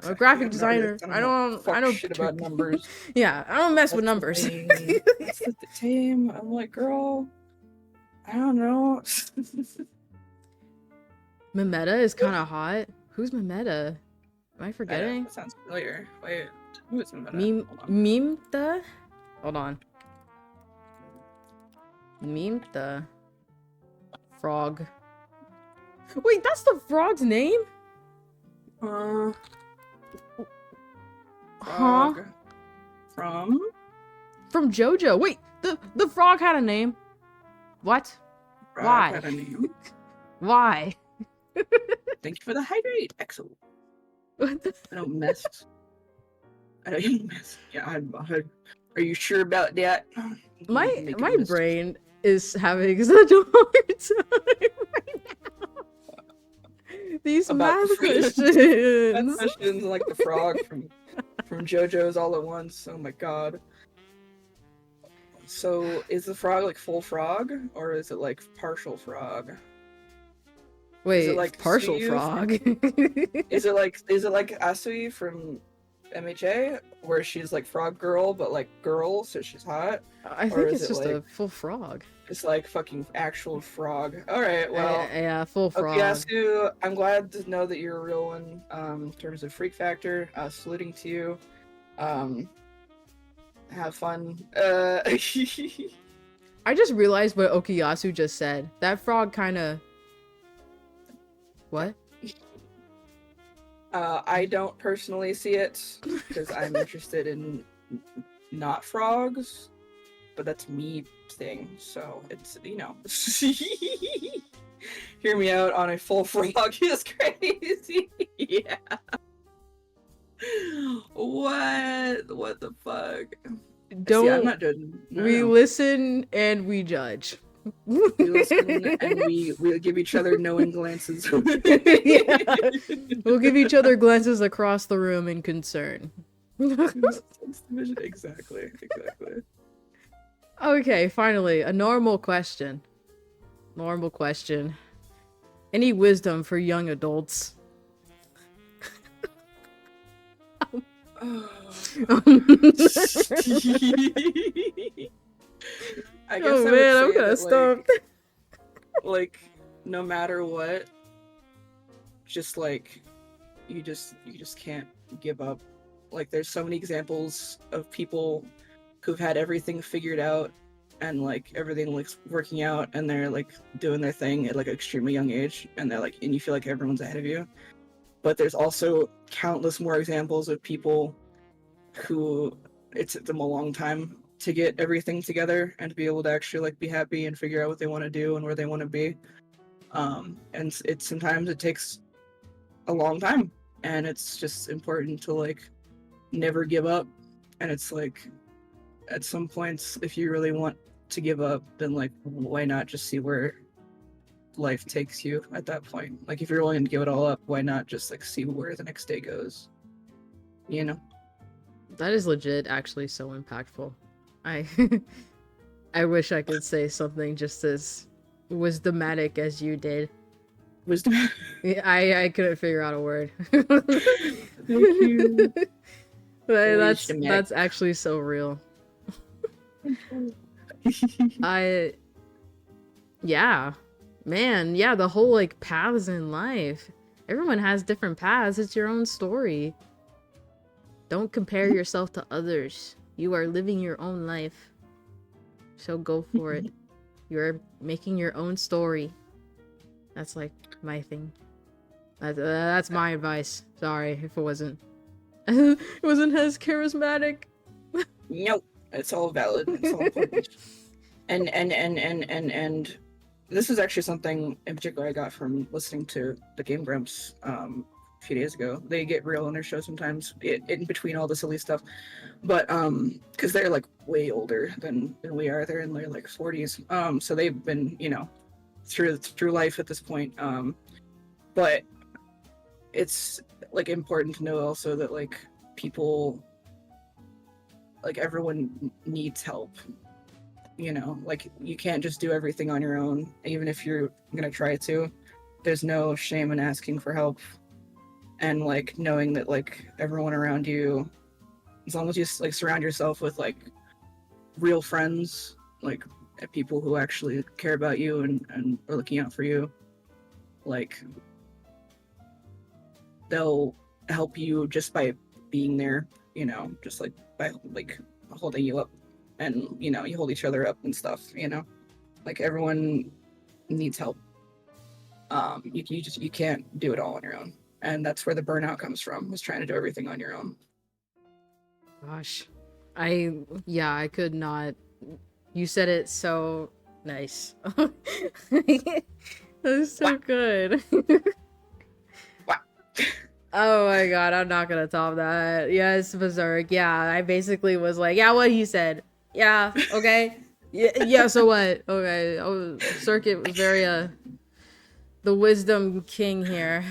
I'm a graphic designer. I don't shit about numbers. Yeah, I don't mess with numbers. That's the team. I'm like, girl, I don't know. Mimeta is kind of hot. Who's Mimeta? Am I forgetting? That sounds familiar. Wait, who is Mimeta? Mimta? Hold on. Mimta. Frog. Wait, that's the frog's name? Frog. Huh? From JoJo. Wait, the frog had a name. What? Frog Why? had a name. Why? Thank you for the hydrate. Excellent. What the I don't mess. I don't even mess. Yeah, are you sure about that? my brain is having such a hard time right now. These About math the questions. Math questions like the frog from from JoJo's All at Once. Oh my god. So is the frog like full frog, or is it like partial frog? Is it Wait, like partial Suyu frog? is it like Asui from MHA, where she's like frog girl, but like girl, so she's hot? I Or think is it's it just like a full frog. it's like fucking actual frog? Alright, well, Yeah, full frog. Okuyasu, I'm glad to know that you're a real one, in terms of freak factor. Saluting to you. Have fun. I just realized what Okuyasu just said. That frog kind of... What? I don't personally see it because I'm interested in not frogs, but that's me thing. So it's, you know, hear me out on a full frog is crazy. Yeah. What the fuck? Don't... See, I'm not judging. No, we no. listen and we judge. We listen and we give each other knowing glances. Yeah. We'll give each other glances across the room in concern. Exactly. Okay, finally, a normal question. Any wisdom for young adults? I guess Oh I man, I'm would say gonna that, stop. like, no matter what, just like you just can't give up. Like, there's so many examples of people who've had everything figured out and like everything like working out, and they're like doing their thing at like an extremely young age, and they're like, and you feel like everyone's ahead of you. But there's also countless more examples of people who it took them a long time to get everything together and to be able to actually like be happy and figure out what they want to do and where they want to be. And sometimes it takes a long time, and it's just important to like never give up. And it's like, at some points, if you really want to give up, then like why not just see where life takes you at that point? Like, if you're willing to give it all up, why not just like see where the next day goes, you know? That is legit actually so impactful. I I wish I could say something just as wisdomatic as you did. Wisdom. I couldn't figure out a word. Thank you. But Wisdomatic. that's actually so real. Yeah. Man, yeah, the whole like paths in life. Everyone has different paths. It's your own story. Don't compare yourself to others. You are living your own life. So go for it. You're making your own story. That's like my thing. That's my advice. Sorry if it wasn't. It wasn't as charismatic. Nope. It's all valid. It's all important. And this is actually something in particular I got from listening to the Game Grumps a few days ago. They get real on their show sometimes, in between all the silly stuff. But because they're like way older than we are. They're in their like 40s. So they've been, you know, through life at this point. But it's like important to know also that like people, like everyone needs help. You know, like you can't just do everything on your own, even if you're gonna try to. There's no shame in asking for help, and like knowing that like everyone around you, as long as you like surround yourself with like real friends, like people who actually care about you and are looking out for you, like they'll help you just by being there, you know, just like by like holding you up, and you know, you hold each other up and stuff, you know, like everyone needs help. You can't do it all on your own, and that's where the burnout comes from, is trying to do everything on your own. Gosh. I could not. You said it so nice. That was so good. Wow. Oh my god, I'm not gonna top that. Yes, Berserk. Yeah, I basically was like, yeah, what he said. Yeah, okay. Yeah, so what? Okay. Oh, Circuit was very, the wisdom king here.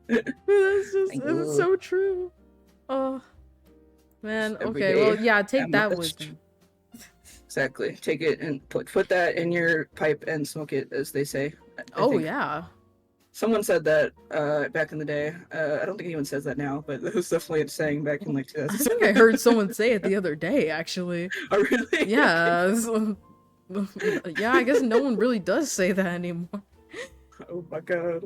It's so true. Oh man. Every Okay. day. Well, yeah. Take I'm that blessed. wisdom. Exactly. Take it and put that in your pipe and smoke it, as they say. I Oh think yeah. someone said that back in the day. I don't think anyone says that now, but it was definitely a saying back in like I think I 2007. heard someone say it the other day. Actually. Oh really? Okay. Yeah. Yeah. I guess no one really does say that anymore. Oh my god.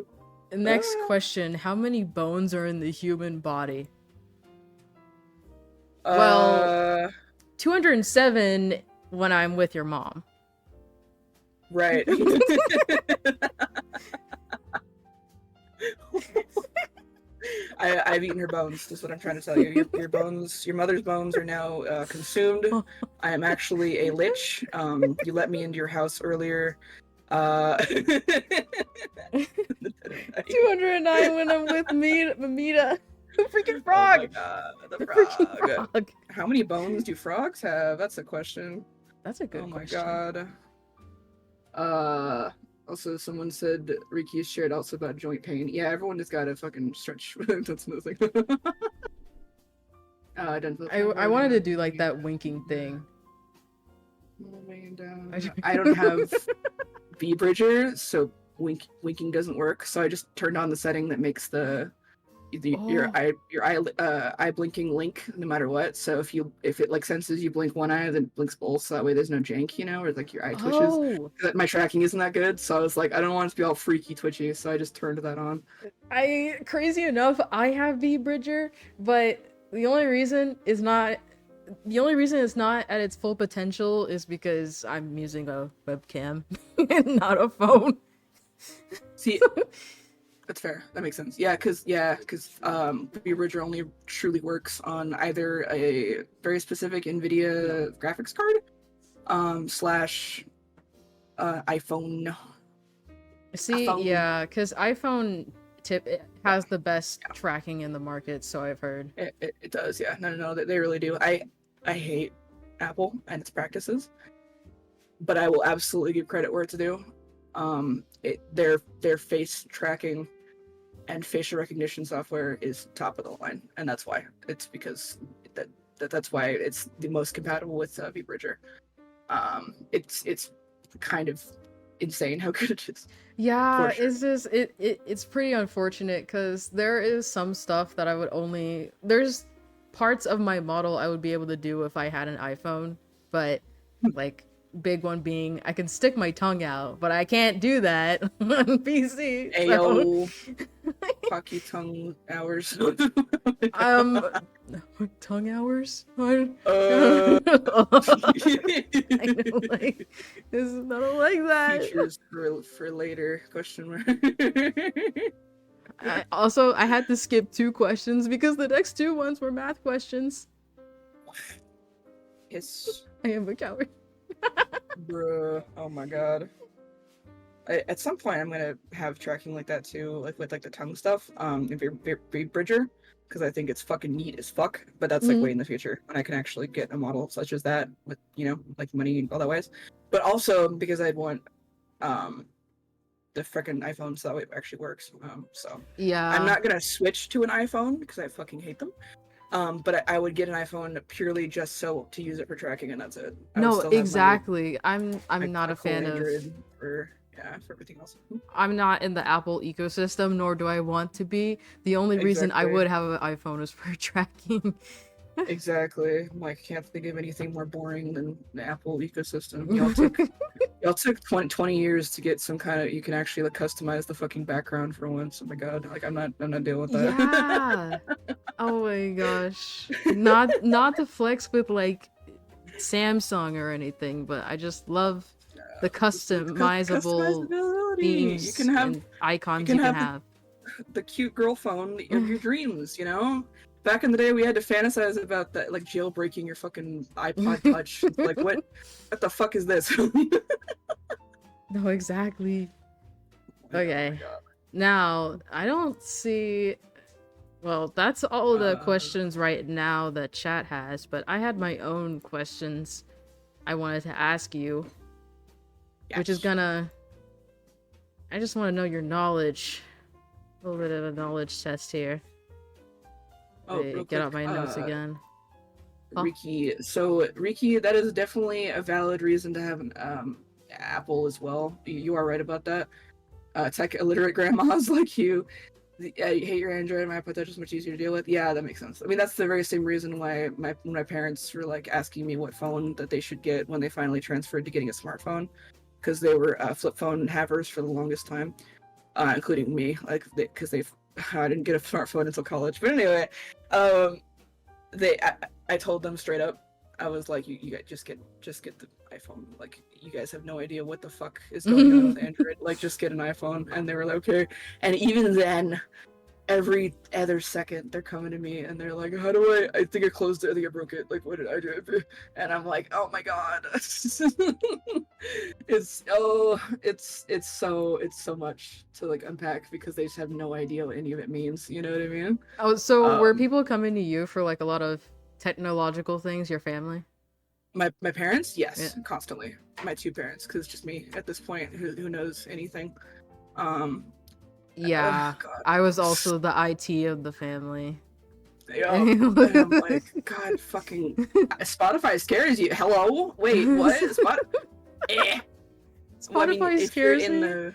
Next Ah. question: how many bones are in the human body? Well, Uh, 207 when I'm with your mom. right. I've eaten her bones. Is what I'm trying to tell you. Your bones, your mother's bones, are now consumed. I am actually a lich. You let me into your house earlier. 209 when I'm with Mamita. The freaking Oh my frog! god, the The freaking frog. frog! How many bones do frogs have? That's a question. That's a Oh good my question. god. Uh, Also, someone said Ricky shared also about joint pain. Yeah, everyone just gotta fucking stretch. That's another thing. I wanted to do like that winking thing. I don't have V-Bridger, so winking doesn't work. So I just turned on the setting that makes your Oh, eye blinking link no matter what. So if it like senses you blink one eye, then it blinks both. So that way there's no jank, or like your eye twitches. oh! My tracking isn't that good, so I was like, I don't want it to be all freaky twitchy, so I just turned that on. Crazy enough, I have V Bridger, but the only reason it's not at its full potential is because I'm using a webcam and not a phone. See, that's fair. That makes sense. Because V-Bridger only truly works on either a very specific NVIDIA graphics card, slash iPhone. See, yeah, because iPhone it has the best tracking in the market, so I've heard. It does, yeah. No, they really do. I hate Apple and its practices, but I will absolutely give credit where it's due. Their face tracking and facial recognition software is top of the line, and that's why. It's because that's why it's the most compatible with vBridger. It's kind of insane how good it is. Yeah, Sure. it's pretty unfortunate because there is some stuff that there's parts of my model I would be able to do if I had an iPhone, but like big one being I can stick my tongue out, but I can't do that on PC. Ayo, hockey tongue hours. Um, tongue hours? I uh, don't like this. I don't like that. Features for later? Question mark. I had to skip 2 questions because the next 2 ones were math questions. Yes. I am a coward. Bruh. Oh my god. At some point, I'm gonna have tracking like that too, like with like the tongue stuff. In Bridger, because I think it's fucking neat as fuck. But that's like way in the future when I can actually get a model such as that with like money and all that ways. But also because I'd want the freaking iPhone so that way it actually works. So Yeah. I'm not gonna switch to an iPhone because I fucking hate them. But I would get an iPhone purely just so to use it for tracking, and that's it. No, exactly. I'm not a fan of for everything else. I'm not in the Apple ecosystem, nor do I want to be. The only reason I would have an iPhone is for tracking. Exactly. Like, can't think of anything more boring than the Apple ecosystem. Y'all took 20 years to get some kind of you can actually like customize the fucking background for once. Oh my god. Like I'm not dealing with that. Yeah. Oh my gosh. Not to flex with like Samsung or anything, but I just love the customizable themes you can have and icons you can have. The cute girl phone of your dreams, Back in the day, we had to fantasize about that, like jailbreaking your fucking iPod Touch. Like, what the fuck is this? No, exactly. Okay. Oh Now, I don't see. Well, that's all the questions right now that chat has, but I had my own questions I wanted to ask you, which is gonna. I just want to know your knowledge. A little bit of a knowledge test here. Oh, real Get quick, out my notes again. Huh? Riki. So Riki, that is definitely a valid reason to have an Apple as well. You are right about that. Tech illiterate grandmas like you, I hate your Android. My iPod Touch is much easier to deal with. Yeah, that makes sense. I mean, that's the very same reason why my parents were like asking me what phone that they should get when they finally transferred to getting a smartphone, because they were flip phone havers for the longest time, including me. Like, because I didn't get a smartphone until college. But anyway, um, I told them straight up. I was like, you guys just get the iPhone. Like, you guys have no idea what the fuck is going on with Android. Like, just get an iPhone. And they were like, okay. And even then, every other second, they're coming to me and they're like, how do I think I closed it. I think I broke it. Like, what did I do? And I'm like, oh my god. it's so much to like unpack because they just have no idea what any of it means. You know what I mean? Oh, so were people coming to you for like a lot of technological things, your family? My parents, yes, Yeah. constantly. My two parents, because it's just me at this point who knows anything. Yeah, God. I was also the IT of the family. Yeah, and I'm like, God, fucking Spotify scares you. Hello, wait, what? Spotify Well, I mean, scares me.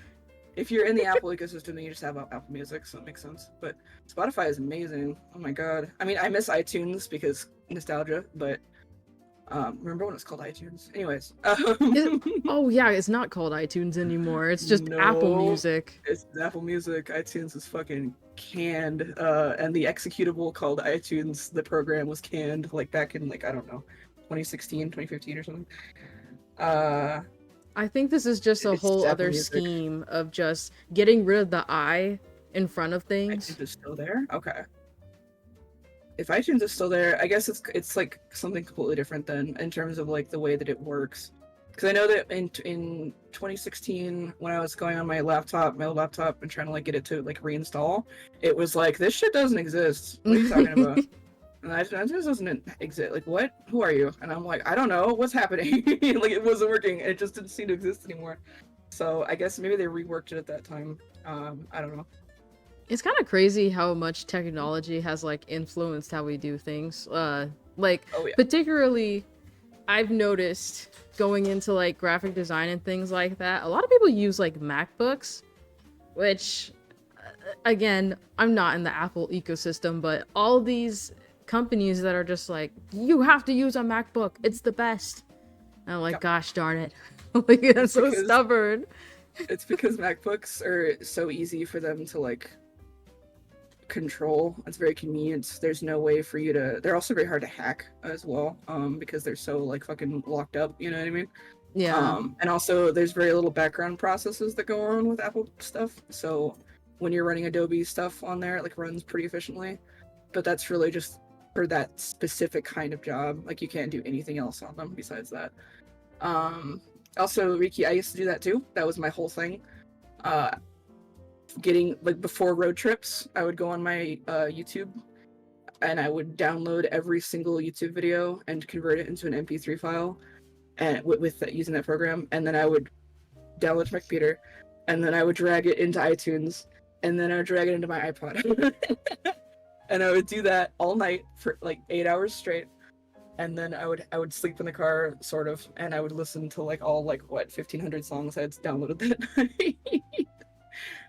If you're in the Apple ecosystem, then you just have Apple Music, so it makes sense. But Spotify is amazing. Oh my god. I mean, I miss iTunes because nostalgia, but remember when it was called iTunes? Anyways. Oh yeah, it's not called iTunes anymore. It's just Apple Music. It's Apple Music. iTunes is fucking canned. And the executable called iTunes, the program was canned like back in like, I don't know, 2016, 2015 or something. I think this is just a whole other scheme of just getting rid of the I in front of things. iTunes is still there? Okay. If iTunes is still there, I guess it's like something completely different then in terms of like the way that it works. Because I know that in 2016, when I was going on my old laptop and trying to like get it to like reinstall, it was like, this shit doesn't exist. What are you talking about? And iTunes doesn't exist. Like, what? Who are you? And I'm like, I don't know. What's happening? Like, it wasn't working. It just didn't seem to exist anymore. So I guess maybe they reworked it at that time. I don't know. It's kind of crazy how much technology has like influenced how we do things. Like, oh, yeah. Particularly, I've noticed going into like graphic design and things like that, a lot of people use like MacBooks, which, again, I'm not in the Apple ecosystem, but all these companies that are just like, you have to use a MacBook, it's the best. And I'm like, gosh darn it. Like, I'm so stubborn. It's because MacBooks are so easy for them to like control. It's very convenient. There's no way for you to. They're also very hard to hack as well, because they're so like fucking locked up. You know what I mean? Yeah. And also, there's very little background processes that go on with Apple stuff. So when you're running Adobe stuff on there, it like runs pretty efficiently. But that's really just for that specific kind of job. Like, you can't do anything else on them besides that. Also, Riki, I used to do that too. That was my whole thing. Getting like before road trips, I would go on my YouTube and I would download every single YouTube video and convert it into an MP3 file, and with using that program, and then I would download to my computer, and then I would drag it into iTunes, and then I would drag it into my iPod, and I would do that all night for like 8 hours straight, and then I would sleep in the car sort of, and I would listen to like all like 1,500 songs I had downloaded that night.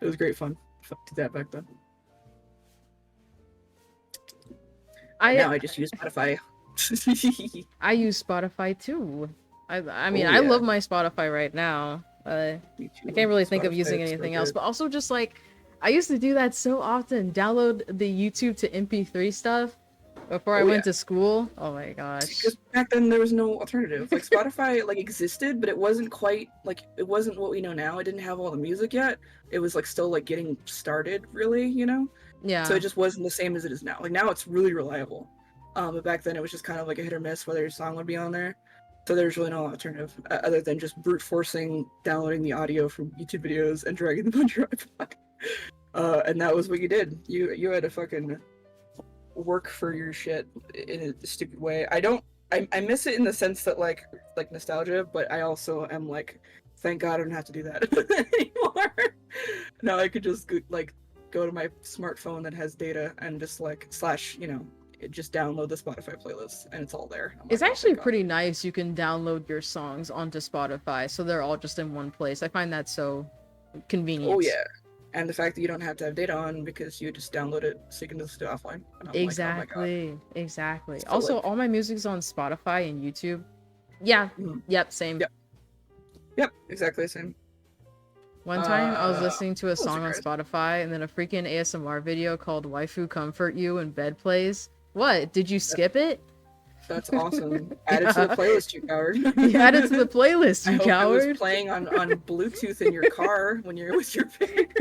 It was great fun. I did that back then. Now I just use Spotify. I use Spotify too. I mean, I love my Spotify right now. I can't really think of using anything else, but also just like, I used to do that so often. Download the YouTube to MP3 stuff before I went to school. Oh my gosh. Because back then there was no alternative. Like, Spotify like existed, but it wasn't quite like, it wasn't what we know now. It didn't have all the music yet. It was like still like getting started, really, you know? Yeah. So it just wasn't the same as it is now. Like, now it's really reliable. But back then it was just kind of like a hit or miss whether your song would be on there. So there's really no alternative other than just brute forcing downloading the audio from YouTube videos and dragging them on your iPod. And that was what you did. You had to fucking work for your shit in a stupid way. I miss it in the sense that like nostalgia, but I also am like, thank God I don't have to do that anymore. Now I could just like go to my smartphone that has data and just like slash, just download the Spotify playlist and it's all there. I'm It's like, oh, actually thank God. pretty nice. You can download your songs onto Spotify, so they're all just in one place. I find that so convenient. Oh yeah, and the fact that you don't have to have data on because you just download it so you can listen to it offline. And I'm like, oh my God. Exactly. So, Also, like, all my music's on Spotify and YouTube. Yeah. Yep. Same. Yep, exactly the same. One time, I was listening to a those are song on great. Spotify, and then a freaking ASMR video called "Waifu Comfort You" in bed plays. What? Did you skip it? That's awesome. Add it to the playlist, you coward. You add it to the playlist, I you hope it was coward. playing on Bluetooth in your car when you're with your parents.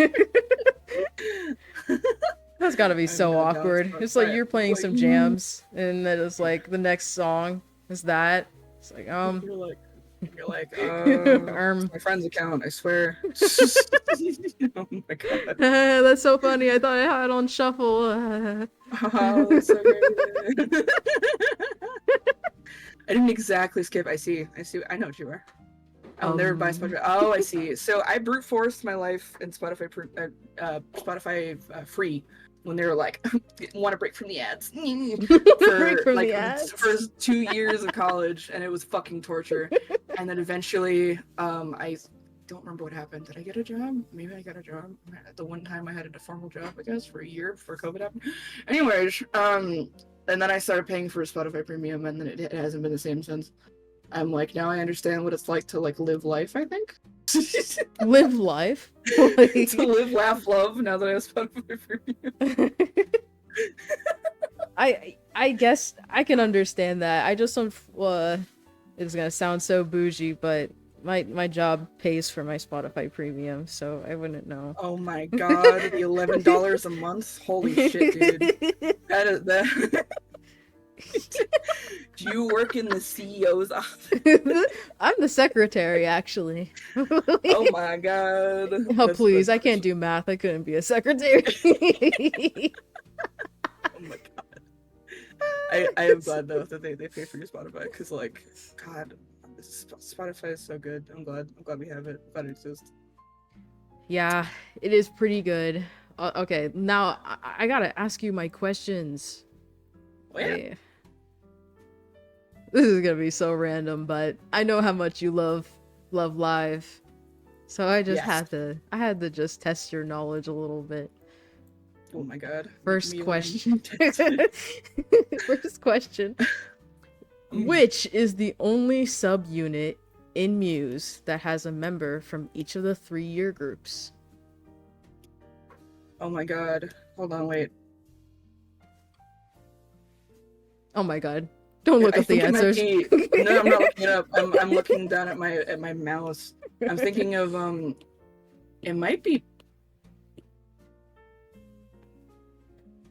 That's gotta be I'm so not down awkward. with It's like that. you're playing Like, some jams, and then it's like the next song is that. It's like, You're like, Erm. my friend's account, I swear. Oh my God. That's so funny. I thought I had it on shuffle. Oh, that's so great. I didn't exactly skip. I see. I know what you are. I'll never buy Spotify. Oh, I see. So I brute forced my life in Spotify free when they were like, want to break from the ads for like the first 2 years of college, and it was fucking torture. And then eventually, I don't remember what happened. Did I get a job? Maybe I got a job. The one time I had a formal job, I guess, for a year before COVID happened. Anyways, and then I started paying for Spotify Premium, and then it hasn't been the same since. I'm like, now I understand what it's like to like live life, I think. Live life? To live, laugh, love, now that I have Spotify Premium. I guess I can understand that. I just don't. It's gonna sound so bougie, but my job pays for my Spotify Premium, so I wouldn't know. Oh my God, the $11 a month? Holy shit, dude! That is that. Do you work in the CEO's office? I'm the secretary, actually. Oh my God! Oh please, I can't do math. I couldn't be a secretary. Oh my God! I am glad though that they pay for your Spotify, because like, God, Spotify is so good. I'm glad we have it. I'm glad it exists. Yeah, it is pretty good. Okay, now I gotta ask you my questions. Oh yeah. This is gonna be so random, but I know how much you love Live, so I just had to just test your knowledge a little bit. Oh my God. First question. First question. Which is the only subunit in Muse that has a member from each of the 3 year groups? Oh my God. Hold on, wait. Oh my God. Don't look up the answers. No, I'm not looking it up. I'm looking down at my mouse. I'm thinking of it might be.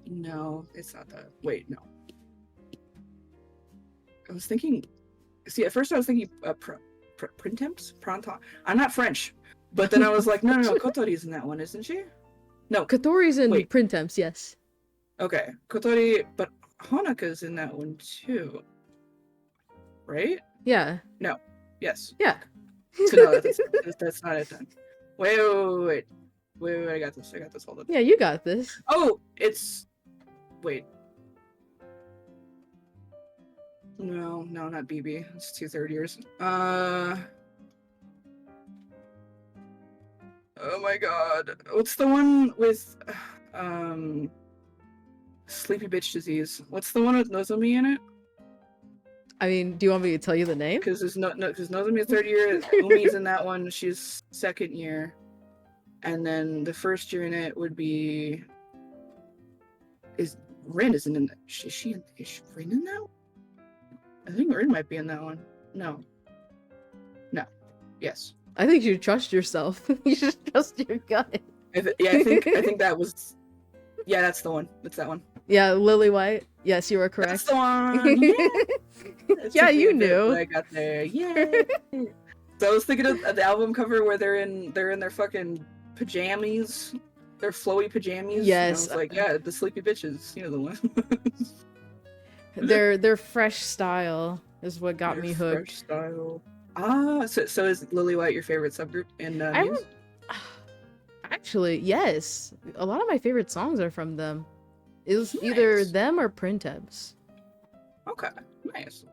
No, it's not that. Wait, no. I was thinking. See, at first I was thinking Printemps? Pronto. I'm not French, but then I was like, no, Kotori's in that one, isn't she? No, Kotori's in Printemps, yes. Okay, Kotori, but Honaka's in that one too, right? Yeah. No. Yes. Yeah. So no, that's not it then. Wait. I got this. Hold on. Yeah, you got this. Oh, it's. Wait. No, not BB. It's 2 third years. Oh my God. What's the one with Sleepy Bitch Disease? What's the one with Nozomi in it? I mean, do you want me to tell you the name? Because Nozomi is 3rd year, Umi's in that one, she's 2nd year. And then the 1st year in it would be Rin isn't in that. Is Rin in that one? I think Rin might be in that one. No. Yes. I think you trust yourself. You should trust your gut. I think that was. Yeah, that's the one. It's that one. Yeah, Lily White. Yes, you are correct. That's the one. Yeah, yeah you knew. I got there. Yeah. So I was thinking of the album cover where they're in their fucking pajamas, their flowy pajamas. Yes. And I was like, yeah, the sleepy bitches. You know the one. their fresh style is what got me hooked. Fresh style. Ah, so is Lily White your favorite subgroup in Muse? actually. Yes. A lot of my favorite songs are from them. It was either Nice. them or Printemps. Okay, nice.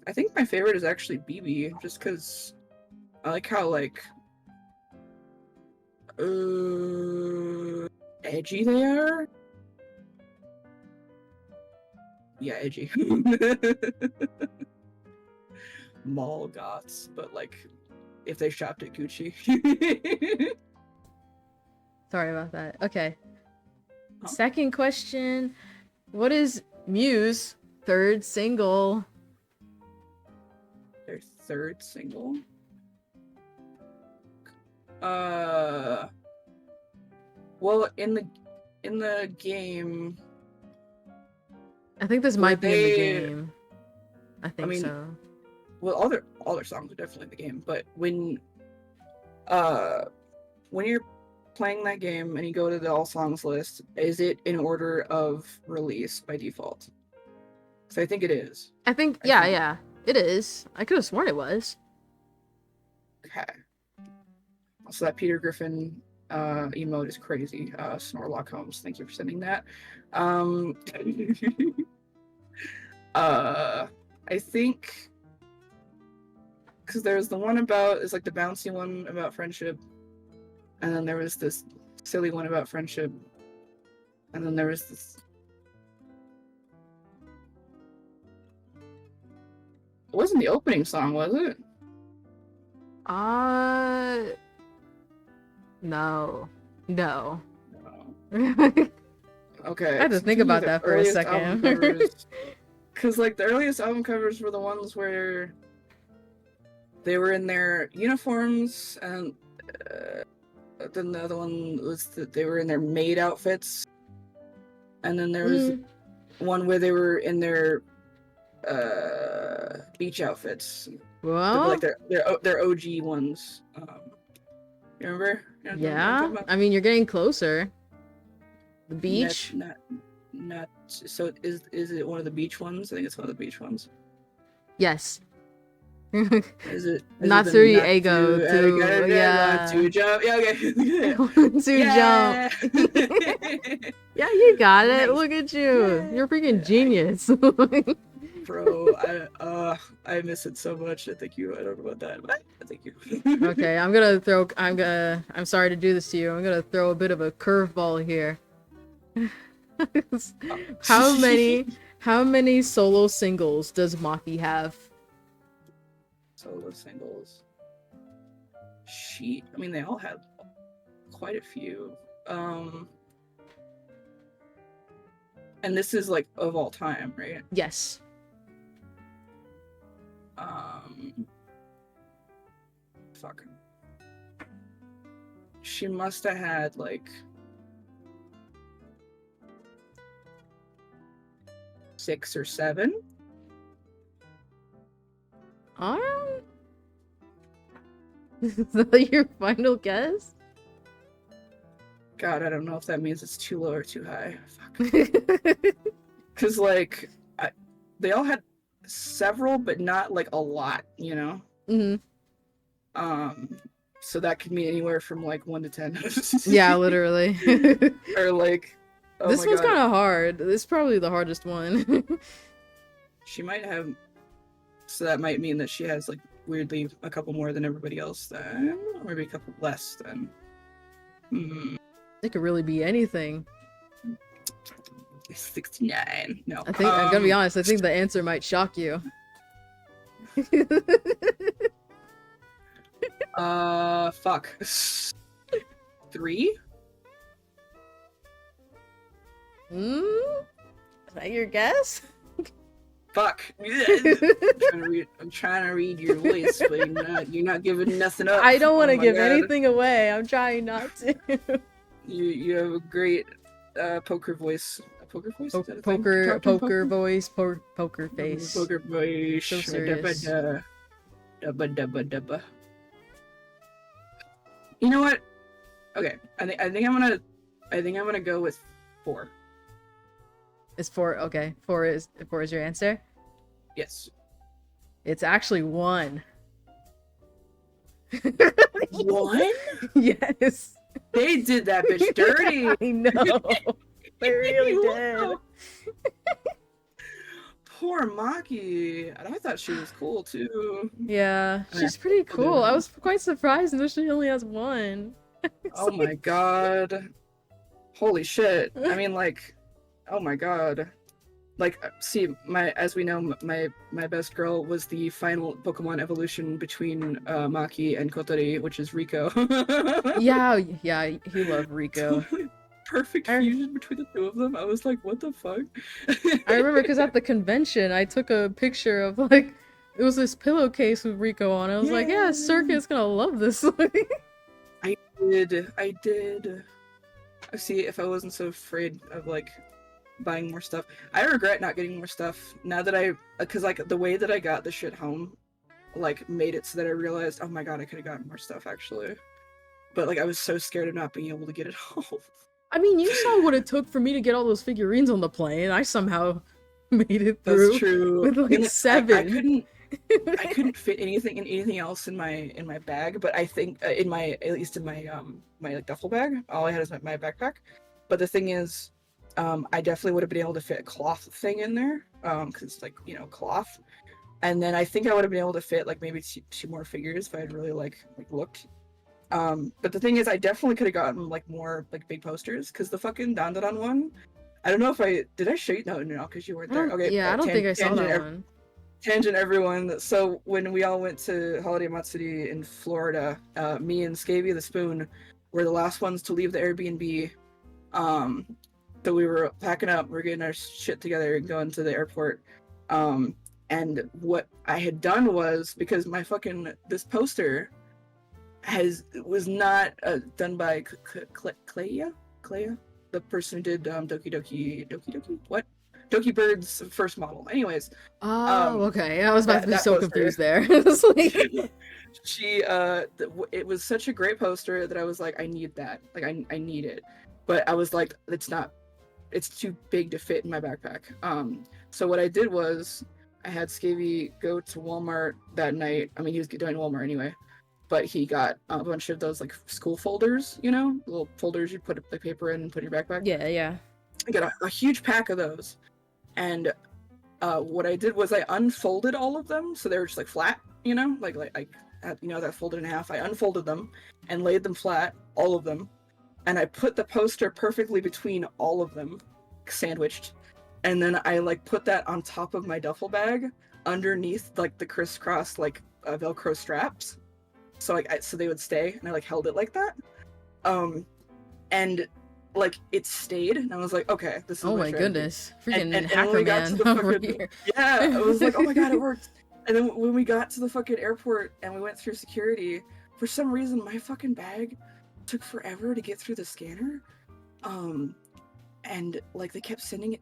I think my favorite is actually BB, just because I like how like edgy they are. Yeah, edgy. Mall goths, but like if they shopped at Gucci. Sorry about that. Okay. Oh. Second question. What is Muse' third single? Their third single. Well, in the game, I think this were might be in the they? game. I think mean, so. Well, all their songs are definitely in the game, but when you're playing that game and you go to the all songs list, is it in order of release by default? So I think it is. I think, I yeah, think- yeah. It is. I could have sworn it was. Okay. So that Peter Griffin emote is crazy. Snorlock Holmes, thank you for sending that. I think because there's the one about is like the bouncy one about friendship, and then there was this silly one about friendship, and then there was this. It wasn't the opening song, was it? No. No. No. Okay. I had to think about that for a second. Because like the earliest album covers were the ones where they were in their uniforms, and then the other one was that they were in their maid outfits, and then there was one where they were in their beach outfits. Well, Like their OG ones. You remember? You know what I'm yeah. talking about? I mean, you're getting closer. The beach. Not. So is it one of the beach ones? I think it's one of the beach ones. Yes. Is it not the through not ego to yeah. To jump. Yeah, okay. To Yeah. jump. Yeah, you got it. Nice. Look at you. Yeah. You're freaking genius. Bro, I miss it so much. I don't know about that, but thank you. Okay, I'm sorry to do this to you. I'm gonna throw a bit of a curveball here. How many solo singles does Maki have? Solo singles. I mean, they all have quite a few. And this is like of all time, right? Yes. Fuck. She must have had like 6 or 7. Is that your final guess? God, I don't know if that means it's too low or too high. Fuck. Because like they all had several, but not like a lot, you know. So that could mean anywhere from like 1 to 10. Yeah, literally. Or like, oh this my one's God. kind of hard. This is probably the hardest one. She might have, so that might mean that she has like weirdly a couple more than everybody else, then or maybe a couple less than. It could really be anything. 69. No, I think I'm gonna be honest. I think the answer might shock you. Fuck. 3? Is that your guess? Fuck. I'm trying to read your voice, but you're not giving nothing up. I don't want to Oh my give God. anything away. I'm trying not to. You have a great poker voice. A poker voice? Is that a thing? Poker Talking voice, poker face. Poker voice. So serious. Dubba. You know what? Okay, I think I'm gonna go with 4. It's 4. Okay, 4 is your answer. Yes. It's actually 1. 1? Yes. They did that bitch dirty. I know. They really did. Poor Maki. And I thought she was cool too. Yeah, I mean, she's pretty I cool. I was quite surprised that she only has one. oh my god. Holy shit. I mean, like, oh my god. Like, see, as we know, my best girl was the final Pokemon evolution between Maki and Kotori, which is Rico. Yeah, he loved Rico. Totally perfect fusion between the two of them. I was like, what the fuck? I remember because at the convention, I took a picture of like, it was this pillowcase with Rico on it. I was like, yeah, Circuit's gonna love this. I did. See, if I wasn't so afraid of like buying more stuff. I regret not getting more stuff now that because like the way that I got the shit home, like made it so that I realized, oh my god, I could have gotten more stuff actually. But like I was so scared of not being able to get it home. I mean, you saw what it took for me to get all those figurines on the plane. I somehow made it through. That's true. With like 7. I couldn't fit anything else in my bag, but I think at least in my my like duffel bag, all I had is my backpack. But the thing is, I definitely would have been able to fit a cloth thing in there, because it's like, you know, cloth. And then I think I would have been able to fit like maybe two more figures if I had really like looked. But the thing is, I definitely could have gotten like more like big posters, because the fucking Dandadan one, I don't know if did I show you? No, because you weren't there. Okay, yeah, I don't think I saw that one. Tangent, everyone. So when we all went to Holiday Matsuri in Florida, me and Scavy the Spoon were the last ones to leave the Airbnb. So we were packing up, we're getting our shit together and going to the airport. And what I had done was, because my this poster was not done by Clea, the person who did Doki Bird's first model. Anyways. Oh, okay. I was about to be so poster. confused there. Like... it was such a great poster that I was like, I need that. Like I need it. But I was like, it's too big to fit in my backpack. So what I did was I had Scavy go to Walmart that night. I mean, he was doing Walmart anyway, but he got a bunch of those like school folders, you know, little folders you put the paper in and put in your backpack. Yeah. I got a huge pack of those. And what I did was I unfolded all of them, so they were just like flat, you know, like you know, that folded in half. I unfolded them and laid them flat, all of them, and I put the poster perfectly between all of them, sandwiched, and then I like put that on top of my duffel bag underneath like the crisscross like Velcro straps, so like so they would stay, and I like held it like that, and like it stayed, and I was like, okay, this is oh my strategy. Goodness, freaking and hacker man over here. Yeah, I was like, oh my god, it worked. And then when we got to the fucking airport and we went through security, for some reason my fucking bag took forever to get through the scanner, and like they kept sending it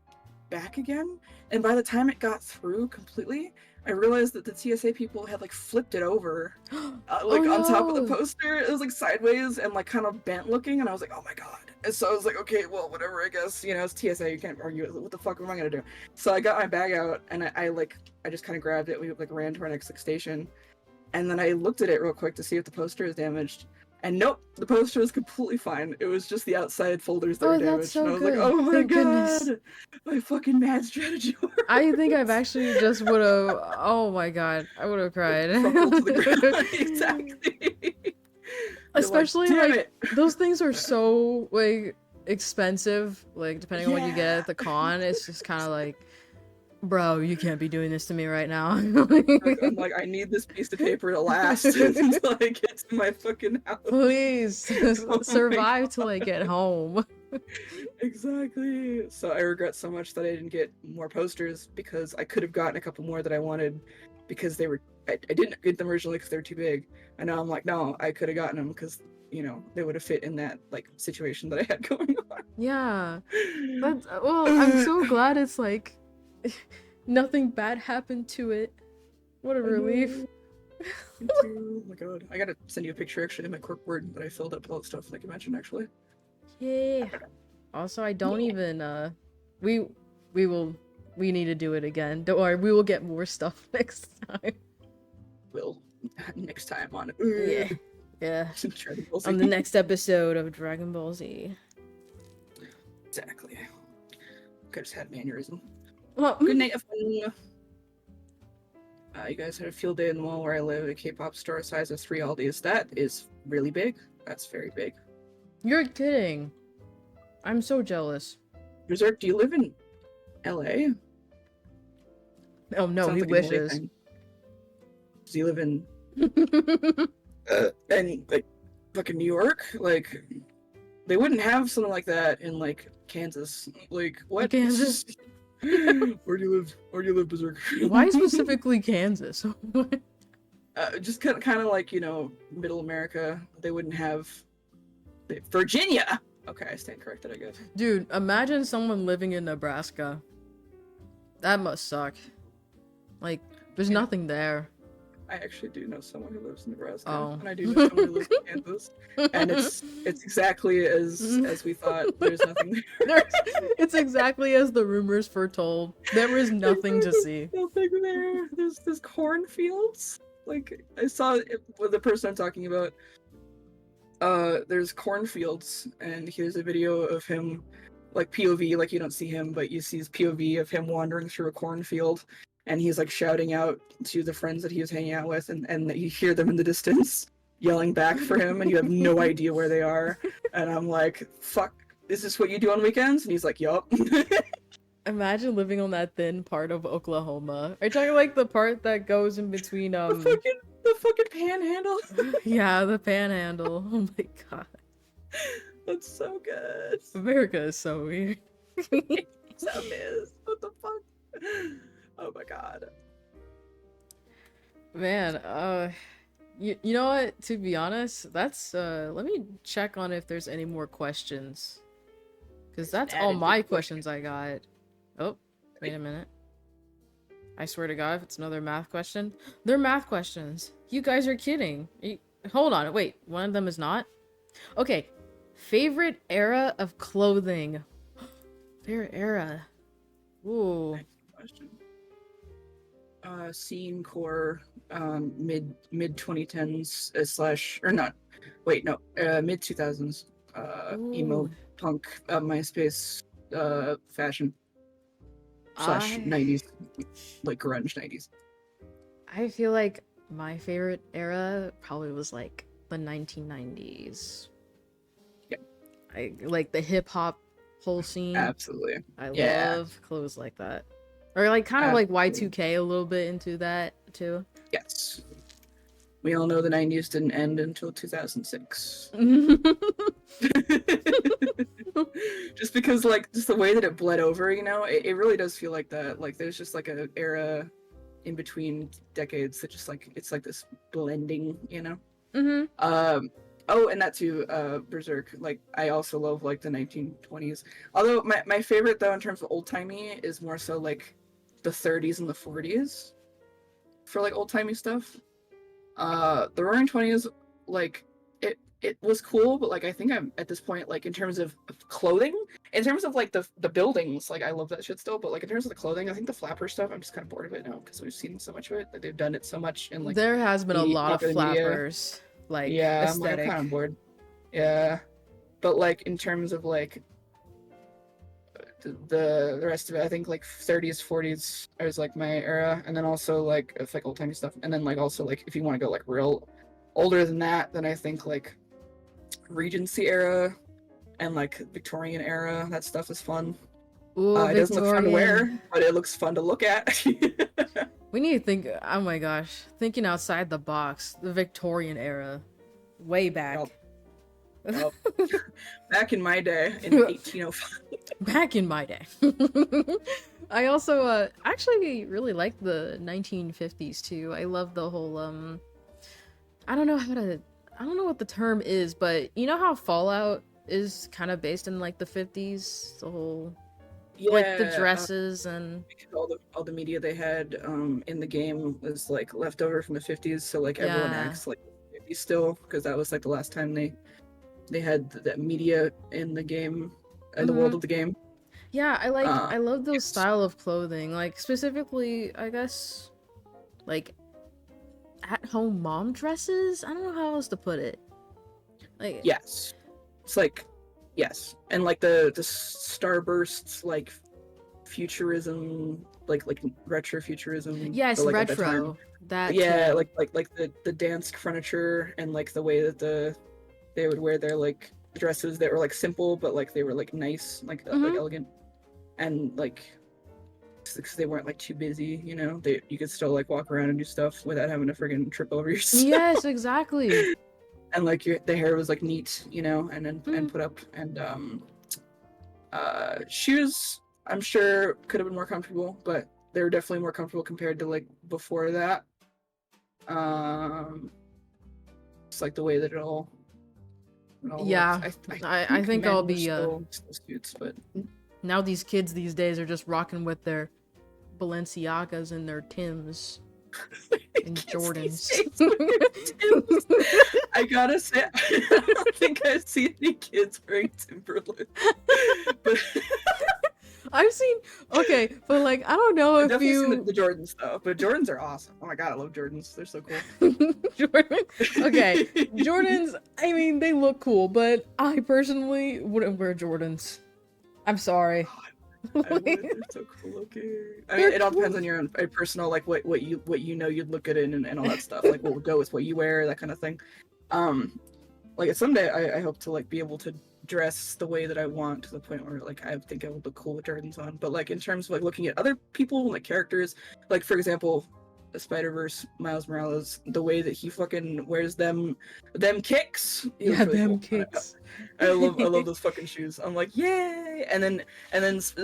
back again, and by the time it got through completely, I realized that the TSA people had like flipped it over, like on top of the poster. It was like sideways and like kind of bent looking, and I was like, oh my god. And so I was like, okay, well, whatever, I guess, you know, it's TSA, you can't argue. What the fuck am I gonna do? So I got my bag out, and I just kind of grabbed it. We like ran to our next station, and then I looked at it real quick to see if the poster is damaged. And nope, the poster was completely fine. It was just the outside folders that were damaged. So and I was good. like, oh my Thank god, goodness. my fucking mad strategy worked. I think I've actually just would have. Oh my god, I would have cried. Exactly. Especially like those things are so like expensive. Like depending on what you get at the con, it's just kind of like, bro, you can't be doing this to me right now. I'm like, I need this piece of paper to last until I get to my fucking house. Please survive till I get home. Exactly. So I regret so much that I didn't get more posters, because I could have gotten a couple more that I wanted, because I didn't get them originally because they're too big. And now I'm like, no, I could have gotten them because, you know, they would have fit in that like situation that I had going on. Yeah. But well, I'm so glad it's like nothing bad happened to it. What a relief. Me too. Oh my god. I gotta send you a picture actually of my corkboard that I filled up with all the stuff like I mentioned actually. Yeah. Also, I don't even we need to do it again. Don't worry, we will get more stuff next time. Will next time on it. Yeah. Yeah. Dragon Ball On the Z. next episode of Dragon Ball Z. Exactly. Could just had an aneurysm. Well, Good night, everyone. You guys had a field day in the mall where I live. A K-pop store size of 3 Aldis. That is really big. That's very big. you're kidding. I'm so jealous. Berserk, do you live in LA? Oh no, Sounds he like an LA wishes. thing. Does he live in like fucking New York? Like they wouldn't have something like that in like Kansas. Like what? Kansas? Where do you live? Where do you live, Berserk? Why specifically Kansas? Just kind of like, you know, middle America. They wouldn't have Virginia. Okay, I stand corrected, I guess. Dude, imagine someone living in Nebraska. That must suck. Like, there's Yeah. nothing there. I actually do know someone who lives in Nebraska, Oh. and I do know someone who lives in Kansas, and it's exactly as we thought. There's nothing there. It's exactly as the rumors foretold. There is nothing to see. Nothing there. There's cornfields. Like I saw it, with the person I'm talking about. There's cornfields, and here's a video of him, like POV, like you don't see him, but you see his POV of him wandering through a cornfield, and he's like shouting out to the friends that he was hanging out with, and you hear them in the distance yelling back for him, and you have no idea where they are. And I'm like, fuck, is this what you do on weekends? And he's like, yup. Imagine living on that thin part of Oklahoma. Are you talking like the part that goes in between The fucking panhandle. yeah, the panhandle. Oh my god. That's so good. America is so weird. So is. What the fuck? Oh my god. Man, you know what? To be honest, that's let me check on if there's any more questions. Cause that's all Added my big questions I got. Oh, wait a minute. I swear to God, if it's another math question, they're math questions. You guys are kidding. Hold on, wait. One of them is not. Okay, favorite era of clothing. Favorite era. Ooh. Question. Scene core, mid 2010s slash or not. Wait, no, mid 2000s. Emo Ooh. punk, MySpace, fashion slash 90s, like grunge 90s. I feel like my favorite era probably was like the 1990s. Yeah. I like the hip hop whole scene. Absolutely. I Yeah. love clothes like that. Or like kind of like Y2K a little bit into that too. Yes. We all know the 90s didn't end until 2006. Just because, like, just the way that it bled over, you know, it really does feel like that. Like, there's just like an era in between decades that just like it's like this blending, you know. Oh, and that too, Berserk. Like, I also love like the 1920s. Although my favorite though in terms of old timey is more so like the 30s and the 40s for like old timey stuff. The Roaring Twenties, like it was cool, but like I think I'm at this point, like in terms of clothing, in terms of like the buildings, like I love that shit still, but like in terms of the clothing, I think the flapper stuff, I'm just kind of bored of it now because we've seen so much of it. Like they've done it so much in like There has been a lot of popular media. flappers, like Yeah, aesthetic. I'm kind of bored. Yeah, but like in terms of like the rest of it, I think like 30s, 40s is like my era, and then also like it's like old timey stuff, and then like also like if you want to go like real older than that, then I think like Regency era and like Victorian era. That stuff is fun. Ooh, It doesn't look fun to wear, Victorian. but it looks fun to look at. We need to think. Oh my gosh, thinking outside the box. The Victorian era, way back. Well, back in my day, in 1805. Back in my day. I also actually really like the 1950s too. I love the whole I don't know what the term is, but you know how Fallout is kind of based in like the 50s, the whole like the dresses and because all the media they had in the game was like left over from the 50s, so like everyone Yeah. acts like 50s still because that was like the last time they had that media in the game, in the world of the game. Yeah, I love those yes. style of clothing, like specifically, I guess, like at-home mom dresses. I don't know how else to put it. Like, Yes. It's like, yes. And like the starbursts, like futurism, like retro futurism, yes, but like at the time. retro. That Yeah, too. like the dance furniture and like the way that they would wear their like dresses that were like simple but like they were like nice, like Mm-hmm. elegant, and like because they weren't like too busy, you know, they you could still like walk around and do stuff without having to friggin' trip over yourself. Yes, exactly. And like the hair was like neat, you know, and Mm. put up, and shoes I'm sure could have been more comfortable, but they were definitely more comfortable compared to like before that. Um, it's like the way that it all works. Yeah, I I think think I'll men were be still suits, but now these kids these days are just rocking with their Balenciagas and their Tims and kids these Jordans. days wear Timbs. I gotta say, I don't think I've seen any kids wearing Timberland, but I've seen, okay, but like I don't know I've if definitely seen you the Jordans though. But Jordans are awesome. Oh my god, I love Jordans. They're so cool. Jordan. Okay, Jordans. I mean, they look cool, but I personally wouldn't wear Jordans. I'm sorry. I would. They're so cool looking. I mean, They're it all cool. depends on your own personal, like what you know you'd look good in, and all that stuff. Like what would go with what you wear, that kind of thing. Um, like someday I hope to like be able to dress the way that I want to the point where like I think I would look cool with Jordans on. But like in terms of like looking at other people, like characters, like for example, the Spider-Verse Miles Morales, the way that he fucking wears them kicks, he looks Yeah, really them cool. kicks. I love those fucking shoes. I'm like, yay! And then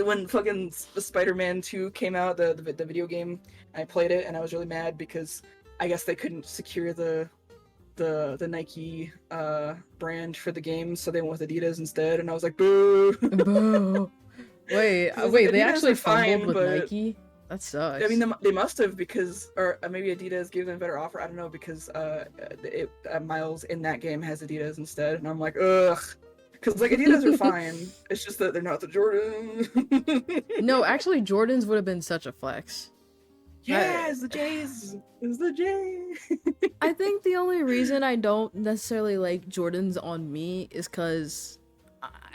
when fucking Spider-Man 2 came out, the video game, I played it and I was really mad because I guess they couldn't secure the Nike brand for the game, so they went with Adidas instead, and I was like, boo. Boo. Wait, 'Cause I was like, wait, they Adidas actually are fumbled fine, with but Nike? That I mean, sucks. they must have, because, or maybe Adidas gave them a better offer. I don't know, because Miles in that game has Adidas instead, and I'm like, ugh, because like Adidas are fine. It's just that they're not the Jordan. No, actually, Jordans would have been such a flex. Yeah, it's the J's. It's the J. I think the only reason I don't necessarily like Jordans on me is because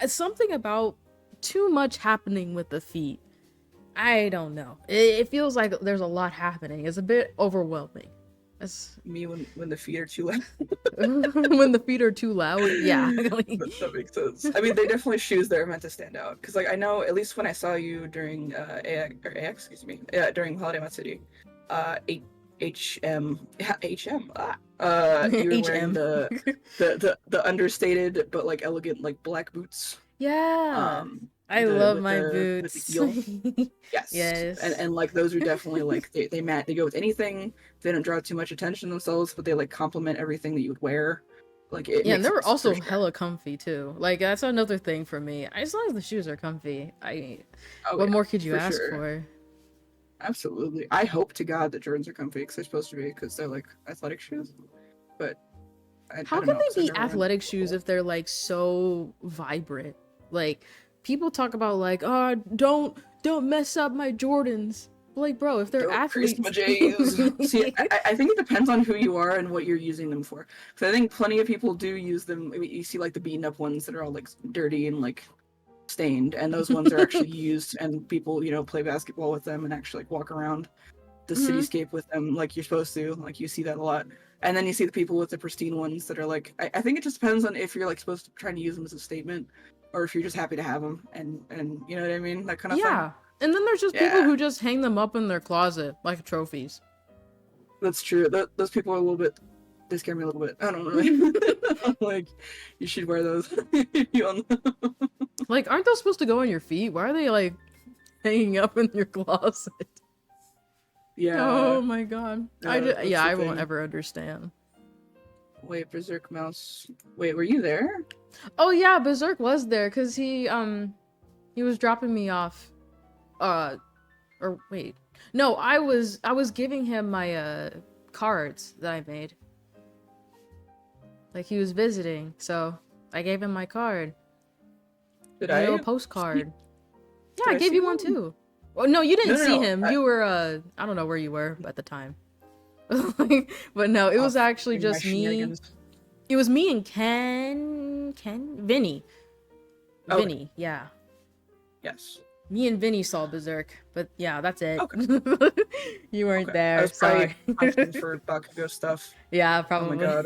something about too much happening with the feet. I don't know. It feels like there's a lot happening. It's a bit overwhelming. It's Me when the feet are too loud. when the feet are too loud. Yeah. That makes sense. I mean, they definitely shoes that are meant to stand out. Because, like, I know at least when I saw you during AX, excuse me, yeah, during Holiday Mud City, HM, yeah, HM, you were wearing HM. the understated but like elegant like black boots. Yeah. Um, I love with my the boots. heel. Yes, and Yes. like those are definitely like they go with anything. They don't draw too much attention themselves, but they like complement everything that you would wear. Like it Yeah, and makes they were sense for also sure. hella comfy too. Like that's another thing for me. As long as the shoes are comfy, Oh what yeah, more could you for ask sure. for? Absolutely. I hope to God that Jordans are comfy because they're supposed to be, because they're like athletic shoes. But I How don't can know because they I've be never worn them athletic shoes before. if they're like so vibrant? Like people talk about like, oh, don't mess up my Jordans. Like, bro, if they're Don't crease my athletes, J's. See, I think it depends on who you are and what you're using them for. Because I think plenty of people do use them. I mean, you see like the beaten up ones that are all like dirty and like stained, and those ones are actually used, and people, you know, play basketball with them and actually like walk around the hmm cityscape with them like you're supposed to. Like you see that a lot. And then you see the people with the pristine ones that are like, I think it just depends on if you're like supposed to try to use them as a statement, or if you're just happy to have them, and you know what I mean, that kind of thing. Yeah. And then there's just people Yeah, who just hang them up in their closet like trophies. that's true. Those people are a little bit. They scare me a little bit. I don't know. I'm like, you should wear those. You on Like, aren't those supposed to go on your feet? Why are they like hanging up in your closet? Yeah, Oh my god. Yeah, that's the I won't thing. ever understand. Wait, Berserk Mouse. Wait, were you there? Oh yeah, Berserk was there because he was dropping me off. Or wait. No, I was giving him my cards that I made. Like he was visiting, so I gave him my card. Did My little I? postcard. Yeah, Did I I gave see you one one? too. Oh no, you No, didn't no, see no. him. You were I don't know where you were at the time. But no, it was Off actually doing my just me. shenanigans. It was me and Vinny. Okay. Vinny, yeah. Yes. Me and Vinny saw Berserk, but yeah, that's it. Okay. You weren't Okay. I there, was probably sorry. hunting for Bakugo stuff. Yeah, Oh my probably. god.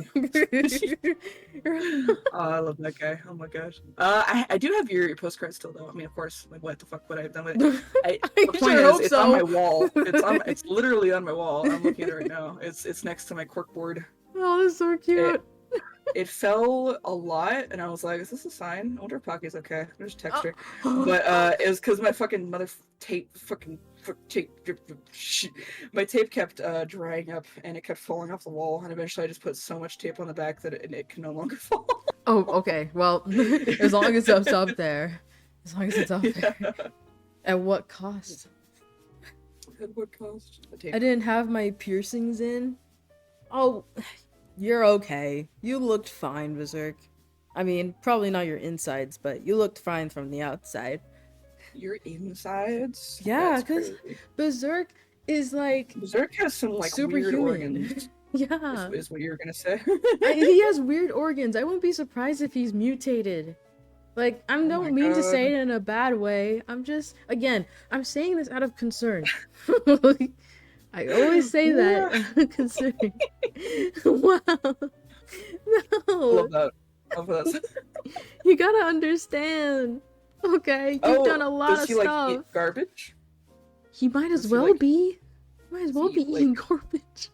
Oh, I love that guy. Oh my gosh. I do have your postcard still though. I mean, of course. Like, what the fuck would I have done with it? The point sure is, hope it's on my so. wall. It's literally on my wall. I'm looking at it right now. It's next to my corkboard. Oh, that's so It cute. it fell a lot, and I was like, "Is this a sign?" I wonder if Pocky's okay. There's texture, Oh. but it was because my fucking mother tape tape my tape kept drying up, and it kept falling off the wall, and eventually I just put so much tape on the back that it can no longer fall. Oh, okay. Well, as long as it's up there. As long as it's up there. Yeah. At what cost? At what cost? The tape. I didn't have my piercings in. Oh, you're okay. You looked fine, Berserk. I mean, probably not your insides, but you looked fine from the outside. Your insides? Yeah, That's because crazy. Berserk is like Berserk has some like weird superhuman. organs. Yeah. Is what you were gonna say. He has weird organs. I wouldn't be surprised if he's mutated. Like, I Oh don't my mean to say God. it in a bad way. I'm just, again, I'm saying this out of concern. I always say that out of concern. Wow. I No. love that. I love that. You gotta understand. Okay, you've done a lot does of he stuff. like eat garbage? He might as Does he, well like- be. Might as well he, be like- eating garbage.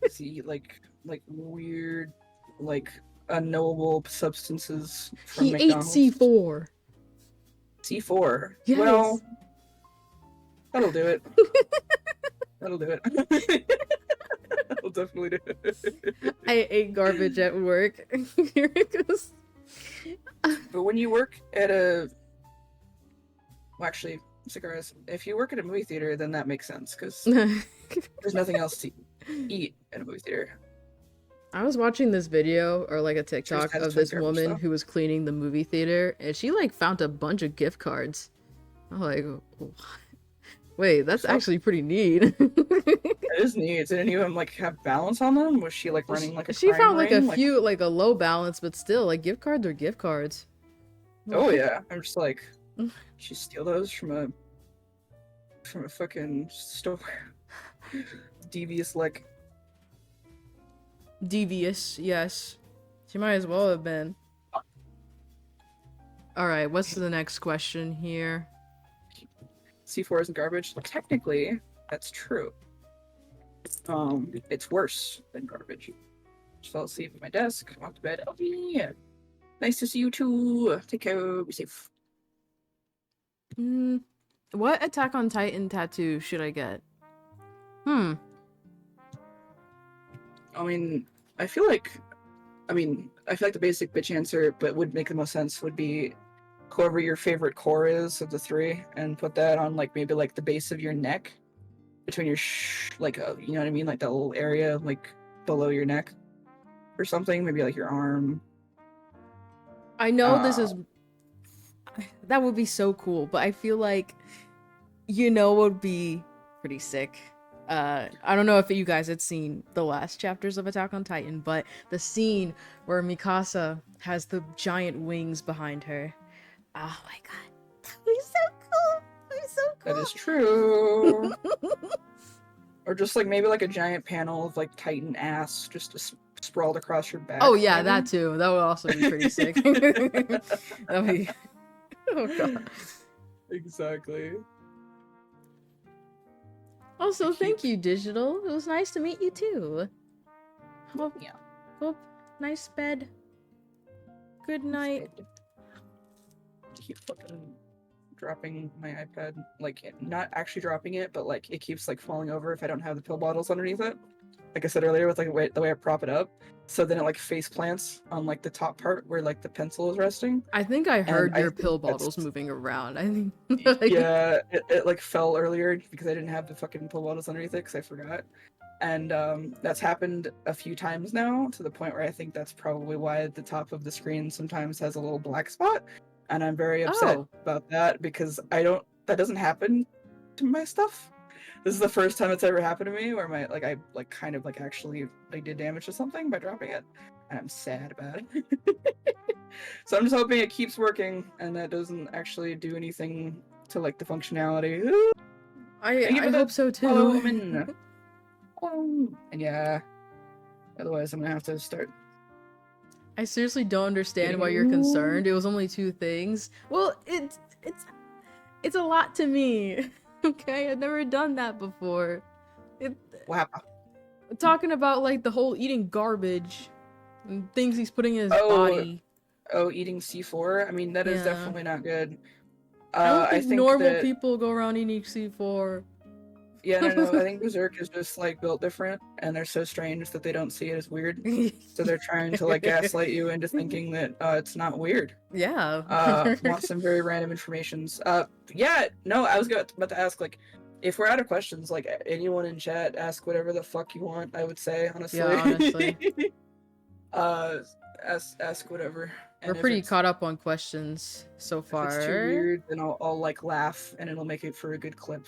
Does he eat like weird, like unknowable substances from He McDonald's? ate C4. C4. Yes. Well, that'll do it. That'll do it. That'll definitely do it. I ate garbage at work. Here it goes. But when you work at well, actually, cigars. If you work at a movie theater, then that makes sense because there's nothing else to eat in a movie theater. I was watching this video or like a Sure, TikTok that's of this garbage, woman though. who was cleaning the movie theater and she like found a bunch of gift cards. I'm like, "What? Wait, that's Fuck. actually pretty neat." It is neat. Didn't even like have balance on them. Was she like running like a She crime found like ring? a few, like a low balance, but still, like gift cards are gift cards. Oh yeah, I'm just like, she steal those from a fucking store. Devious like. Devious, yes. She might as well have been. Alright, what's the next question here? C4 isn't garbage. Technically, that's true. It's worse than garbage. Just fell asleep at my desk, walked to bed. Oh yeah. Nice to see you too. Take care. Be safe. What Attack on Titan tattoo should I get? I mean, I feel like the basic bitch answer, but would make the most sense would be whoever your favorite core is of the three, and put that on like maybe like the base of your neck, between your you know what I mean, like that little area like below your neck, or something. Maybe like your arm. I know this is... That would be so cool, but I feel like, would be pretty sick. I don't know if you guys had seen the last chapters of Attack on Titan, but the scene where Mikasa has the giant wings behind her. Oh my god. That would be so cool. That would be so cool. That is true. Or just like maybe like a giant panel of like Titan ass just sprawled across your back. Oh yeah, maybe? that too. That would also be pretty sick. That'd be... Oh god. Exactly. Also, thank you, Digital. It was nice to meet you too. Hope, Yeah. hope nice bed. Good night. Keep fucking dropping my iPad, like not actually dropping it, but like it keeps like falling over if I don't have the pill bottles underneath it. Like I said earlier, with like the way I prop it up, so then it like face plants on like the top part where like the pencil is resting. I think I heard I your think pill that's- bottles moving around. I think. Like, Yeah, it like fell earlier because I didn't have the fucking pill bottles underneath it because I forgot. And that's happened a few times now, to the point where I think that's probably why the top of the screen sometimes has a little black spot. And I'm very upset Oh. about that because that doesn't happen to my stuff. This is the first time it's ever happened to me where I kind of like actually like did damage to something by dropping it. I'm sad about it. So I'm just hoping it keeps working and that doesn't actually do anything to like the functionality. Ooh, thank you I for hope the so follow, too. Omen. And yeah, otherwise I'm gonna have to start. I seriously don't understand Getting why you're concerned. It was only 2 things. Well, it's a lot to me. Okay, I've never done that before. It, Wow. talking about like the whole eating garbage and things he's putting in his Oh, body. eating C4. I mean, that is Yeah. definitely not good. I don't I think think normal that people go around eating C4. yeah, no. I think Berserk is just like built different, and they're so strange that they don't see it as weird. So they're trying to like gaslight you into thinking that it's not weird. Yeah. Want some very random informations. Yeah, no, I was about to ask like, if we're out of questions, like anyone in chat, ask whatever the fuck you want. I would say honestly. Yeah, honestly. uh, ask whatever. We're And pretty caught up on questions so if it's too far. weird, then I'll like laugh, and it'll make it for a good clip.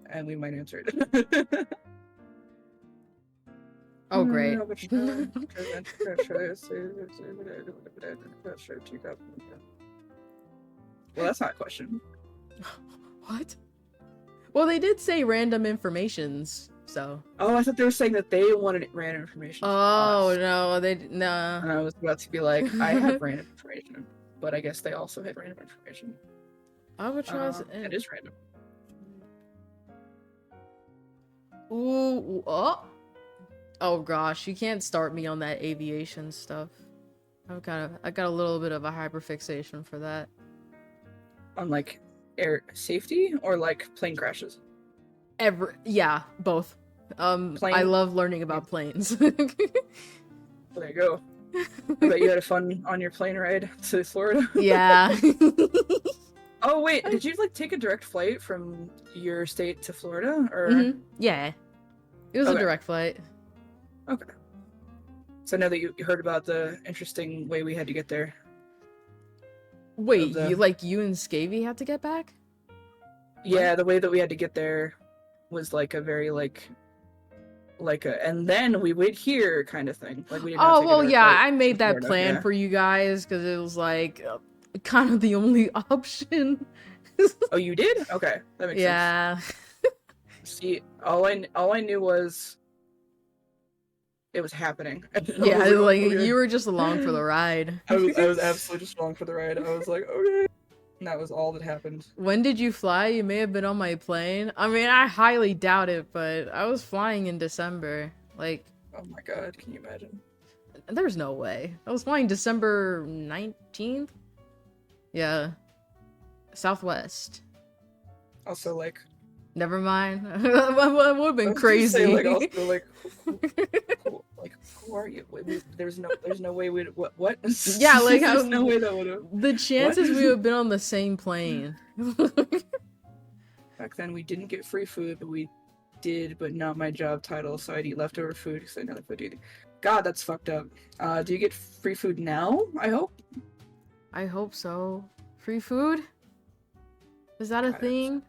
And we might answer it. Oh, great. Well, that's not a question. What? Well, they did say random informations, so. Oh, I thought they were saying that they wanted random information. Oh, no, no. And I was about to be like, I have random information, but I guess they also had random information. Albatross and it is random. Ooh, oh. Oh gosh, you can't start me on that aviation stuff. I got a little bit of a hyperfixation for that. On like air safety or like plane crashes? Yeah, both. I love learning about planes. There you go. I bet you had a fun on your plane ride to Florida. Yeah. Oh wait, did you like take a direct flight from your state to Florida, or? Yeah, it was a direct flight. Okay. So now that you heard about the interesting way we had to get there. Wait, you and Scavy had to get back? Yeah, what? The way that we had to get there was like a very like a and then we wait here kind of thing. Like we didn't. Oh well, yeah, I made that plan for you guys because it was like kind of the only option. Oh, you did? Okay, that makes sense. Yeah. See, all I knew was it was happening. Yeah, like, okay. You were just along for the ride. I was absolutely just along for the ride. I was like, okay. And that was all that happened. When did you fly? You may have been on my plane. I mean, I highly doubt it, but I was flying in December. Like, oh my god, can you imagine? There's no way. I was flying December 19th? Yeah. Southwest. Also, like... Never mind. That would have been crazy. Say, like, also, like, who are you? There's no way we'd... What? Yeah, like... There's no way that would have... The chances we would have been on the same plane. Back then, we didn't get free food, but we did, but not my job title, so I'd eat leftover food because I never food eating. God, that's fucked up. Do you get free food now, I hope? I hope so. Free food? Is that a thing?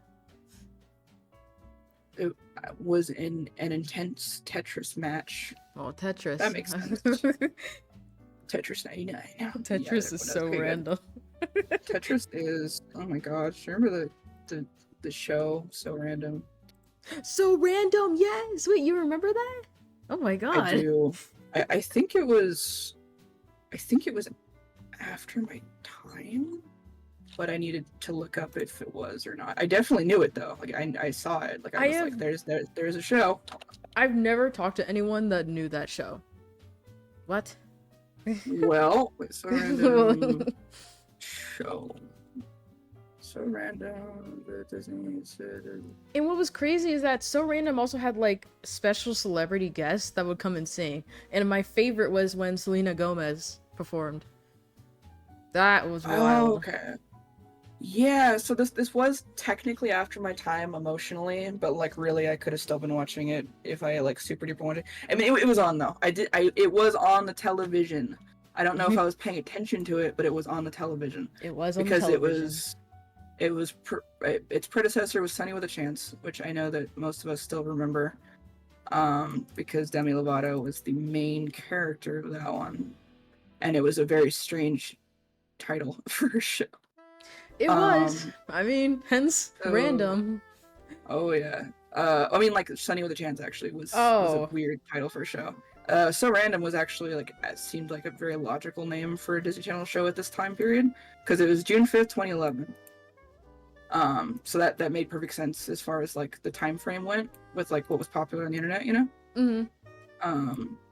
It was in an intense Tetris match. Oh, Tetris. That makes sense. Tetris 99. Tetris is so random. Tetris is... Oh my gosh. Remember the show? So Random. So Random, yes! Wait, you remember that? Oh my god. I do. I think it was... after my time? But I needed to look up if it was or not. I definitely knew it though. Like I saw it. Like I was like, there's a show. I've never talked to anyone that knew that show. What? Well, So Random show. So Random. And what was crazy is that So Random also had like special celebrity guests that would come and sing. And my favorite was when Selena Gomez performed. That was wild. Oh, okay. Yeah, so this was technically after my time emotionally, but like really I could have still been watching it if I like super duper wanted. I mean it was on though. It was on the television. I don't know if I was paying attention to it, but it was on the television. It was on the television. Because its predecessor was Sunny with a Chance, which I know that most of us still remember. because Demi Lovato was the main character of that one, and it was a very strange title for her show. It was. I mean, hence So, random. oh yeah. I mean, like Sunny with a Chance actually was a Oh. weird title for a show. So Random was actually like it seemed like a very logical name for a Disney Channel show at this time period because it was June 5th, 2011. So that made perfect sense as far as like the time frame went with like what was popular on the internet, you know.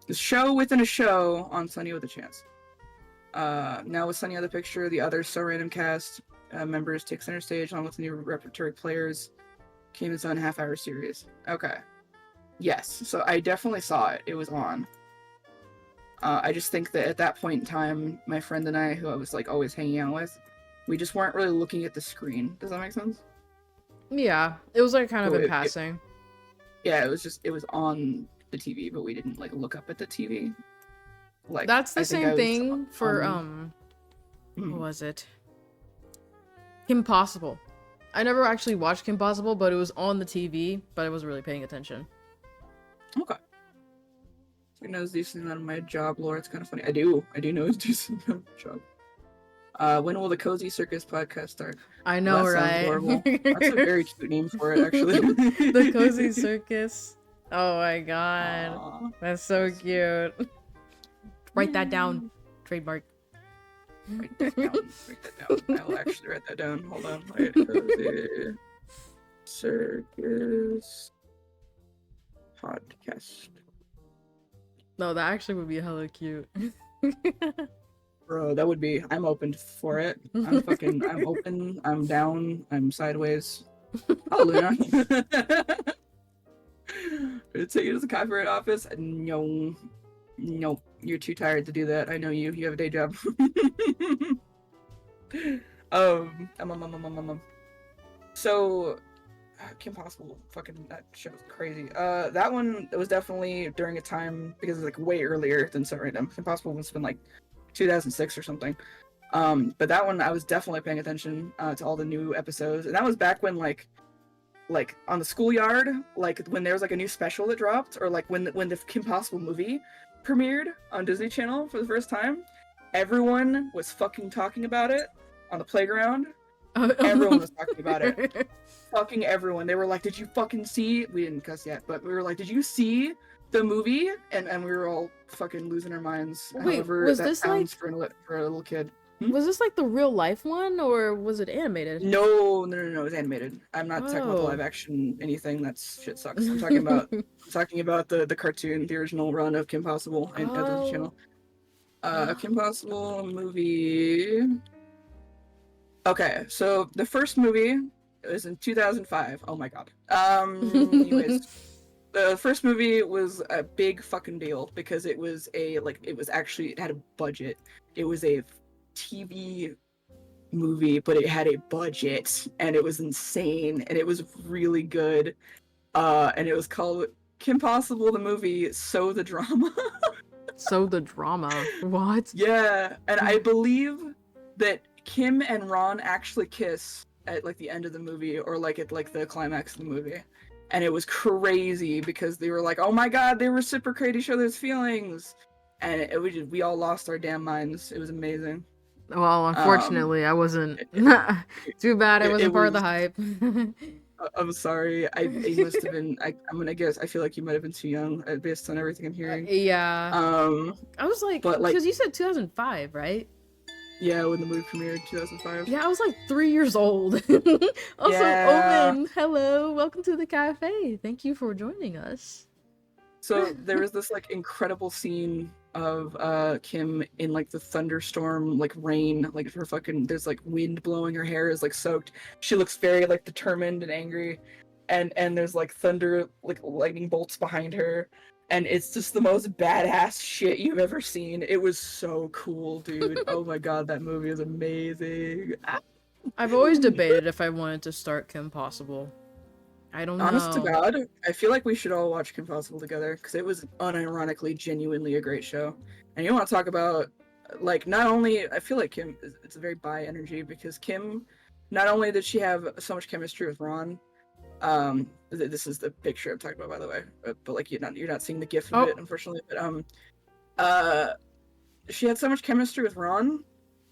The show within a show on Sunny with a Chance. Now with Sunny out of the picture, the other So Random cast members take center stage along with new repertory players. Came its own half-hour series. Okay. Yes, so I definitely saw it. It was on. I just think that at that point in time, my friend and I, who I was like always hanging out with, we just weren't really looking at the screen. Does that make sense? Yeah, it was like kind of So in passing. yeah, it was on the TV, but we didn't like look up at the TV. Like That's the I think same I was thing for what was it? Kim Possible. I never actually watched Kim Possible, but it was on the TV, but I wasn't really paying attention. Okay. So he knows decent amount of my job lore. It's kind of funny. I do know it's decent amount of job. When will the Cozy Circus podcast start? I know, that right? sounds adorable. That's a very cute name for it, actually. The Cozy Circus. Oh my god. Aww. That's so cute. Write that down. Trademark. Write that down. Write that down. I will actually write that down. Hold on. Wait. Cozy Circus podcast. No, that actually would be hella cute. Bro, that would be. I'm open for it. I'm open. I'm down. I'm sideways. Hallelujah. Take it to the copyright office. No. Nope. You're too tired to do that. I know you. You have a day job. So, Kim Possible, fucking that show's crazy. That one was definitely during a time because it's like way earlier than So Random. Kim Possible was been like 2006 or something. But that one I was definitely paying attention to all the new episodes, and that was back when like on the schoolyard, like when there was like a new special that dropped, or like when the Kim Possible movie premiered on Disney Channel for the first time, everyone was fucking talking about it on the playground. Everyone was talking about it. Fucking everyone. They were like, "Did you fucking see?" We didn't cuss yet, but we were like, "Did you see the movie?" And we were all fucking losing our minds. Wait, However, was that this sounds like for a little kid. Was this like the real life one, or was it animated? No, it was animated. I'm not talking about the Oh. live action anything. That shit sucks. I'm talking about the cartoon, the original run of Kim Possible and Disney Channel. Kim Possible movie. Okay, so the first movie was in 2005. Oh my god. Anyways, the first movie was a big fucking deal because it was it had a budget. It was a TV movie, but it had a budget and it was insane and it was really good. And it was called Kim Possible the movie, So the Drama. So the drama. What? Yeah, and I believe that Kim and Ron actually kiss at like the end of the movie or like at like the climax of the movie. And it was crazy because they were like, "Oh my god, they reciprocate each other's feelings." And we all lost our damn minds. It was amazing. Well, unfortunately, I wasn't. Too bad I wasn't part of the hype. I'm sorry. It must have been. I'm gonna guess. I feel like you might have been too young, based on everything I'm hearing. Yeah. I was like, but like, because you said 2005, right? Yeah, when the movie premiered, 2005. Yeah, I was like 3 years old. Also, Yeah. Omen, hello, welcome to the cafe. Thank you for joining us. So there was this like incredible scene of Kim in like the thunderstorm, like rain, like her fucking there's like wind blowing, her hair is like soaked. She looks very like determined and angry, and there's like thunder, like lightning bolts behind her, and it's just the most badass shit you've ever seen. It was so cool, dude. Oh my god, that movie is amazing. I've always debated if I wanted to start Kim Possible. I don't know. Honest to God, I feel like we should all watch Kim Possible together because it was unironically, genuinely a great show. And you want to talk about, like, not only, I feel like Kim, it's a very bi energy because Kim, not only did she have so much chemistry with Ron, This is the picture I'm talking about, by the way. But like you're not seeing the gif of Oh, it, unfortunately. But uh, she had so much chemistry with Ron,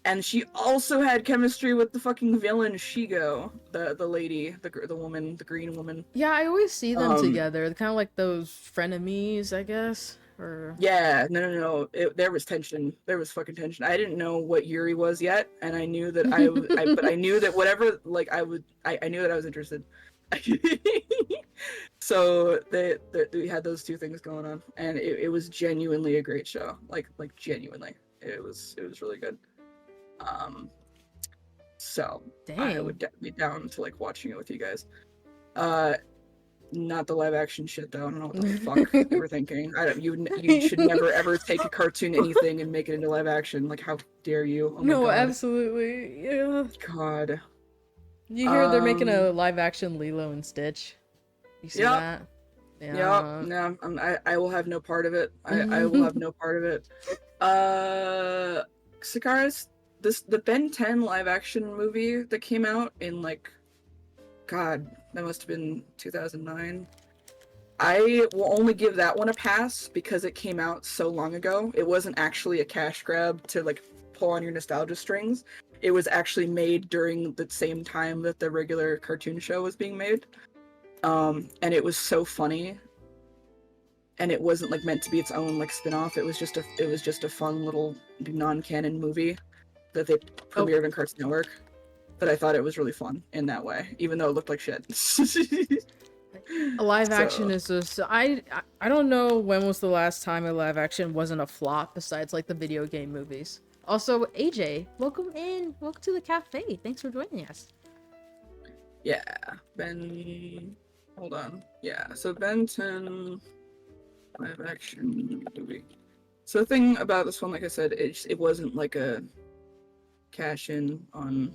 and she also had chemistry with the fucking villain Shigo, the lady, the woman, the green woman. yeah, I always see them Um, together. They're kind of like those frenemies, I guess. Or yeah, no. There was tension. There was fucking tension. I didn't know what Yuri was yet, and I knew that but I knew that whatever, like I knew that I was interested. So we had those two things going on, and it was genuinely a great show. Like genuinely, it was really good. Um, so I dang. would be down to like watching it with you guys. Uh, Not the live action shit though. I don't know what the fuck they were thinking. I don't. You should never ever take a cartoon anything and make it into live action. Like how dare you? Oh my No, god. absolutely. Yeah. God. You hear they're making a live action Lilo and Stitch? You see Yep. that? Yep. Yeah. No, I will have no part of it. I will have no part of it. Sakaris, the Ben 10 live action movie that came out in like, God, that must have been 2009. I will only give that one a pass because it came out so long ago. It wasn't actually a cash grab to like pull on your nostalgia strings. It was actually made during the same time that the regular cartoon show was being made. And it was so funny. And it wasn't like meant to be its own like spin-off. It was just a fun little non-canon movie that they Oh, premiered on Cartoon Network. But I thought it was really fun in that way, even though it looked like shit. a live action So is just I don't know when was the last time a live action wasn't a flop besides like the video game movies. Also, AJ, welcome in. Welcome to the cafe. Thanks for joining us. yeah, Ben. Hold on. Yeah, so Ben 10 live action movie. So the thing about this one, like I said, it wasn't like a cash in on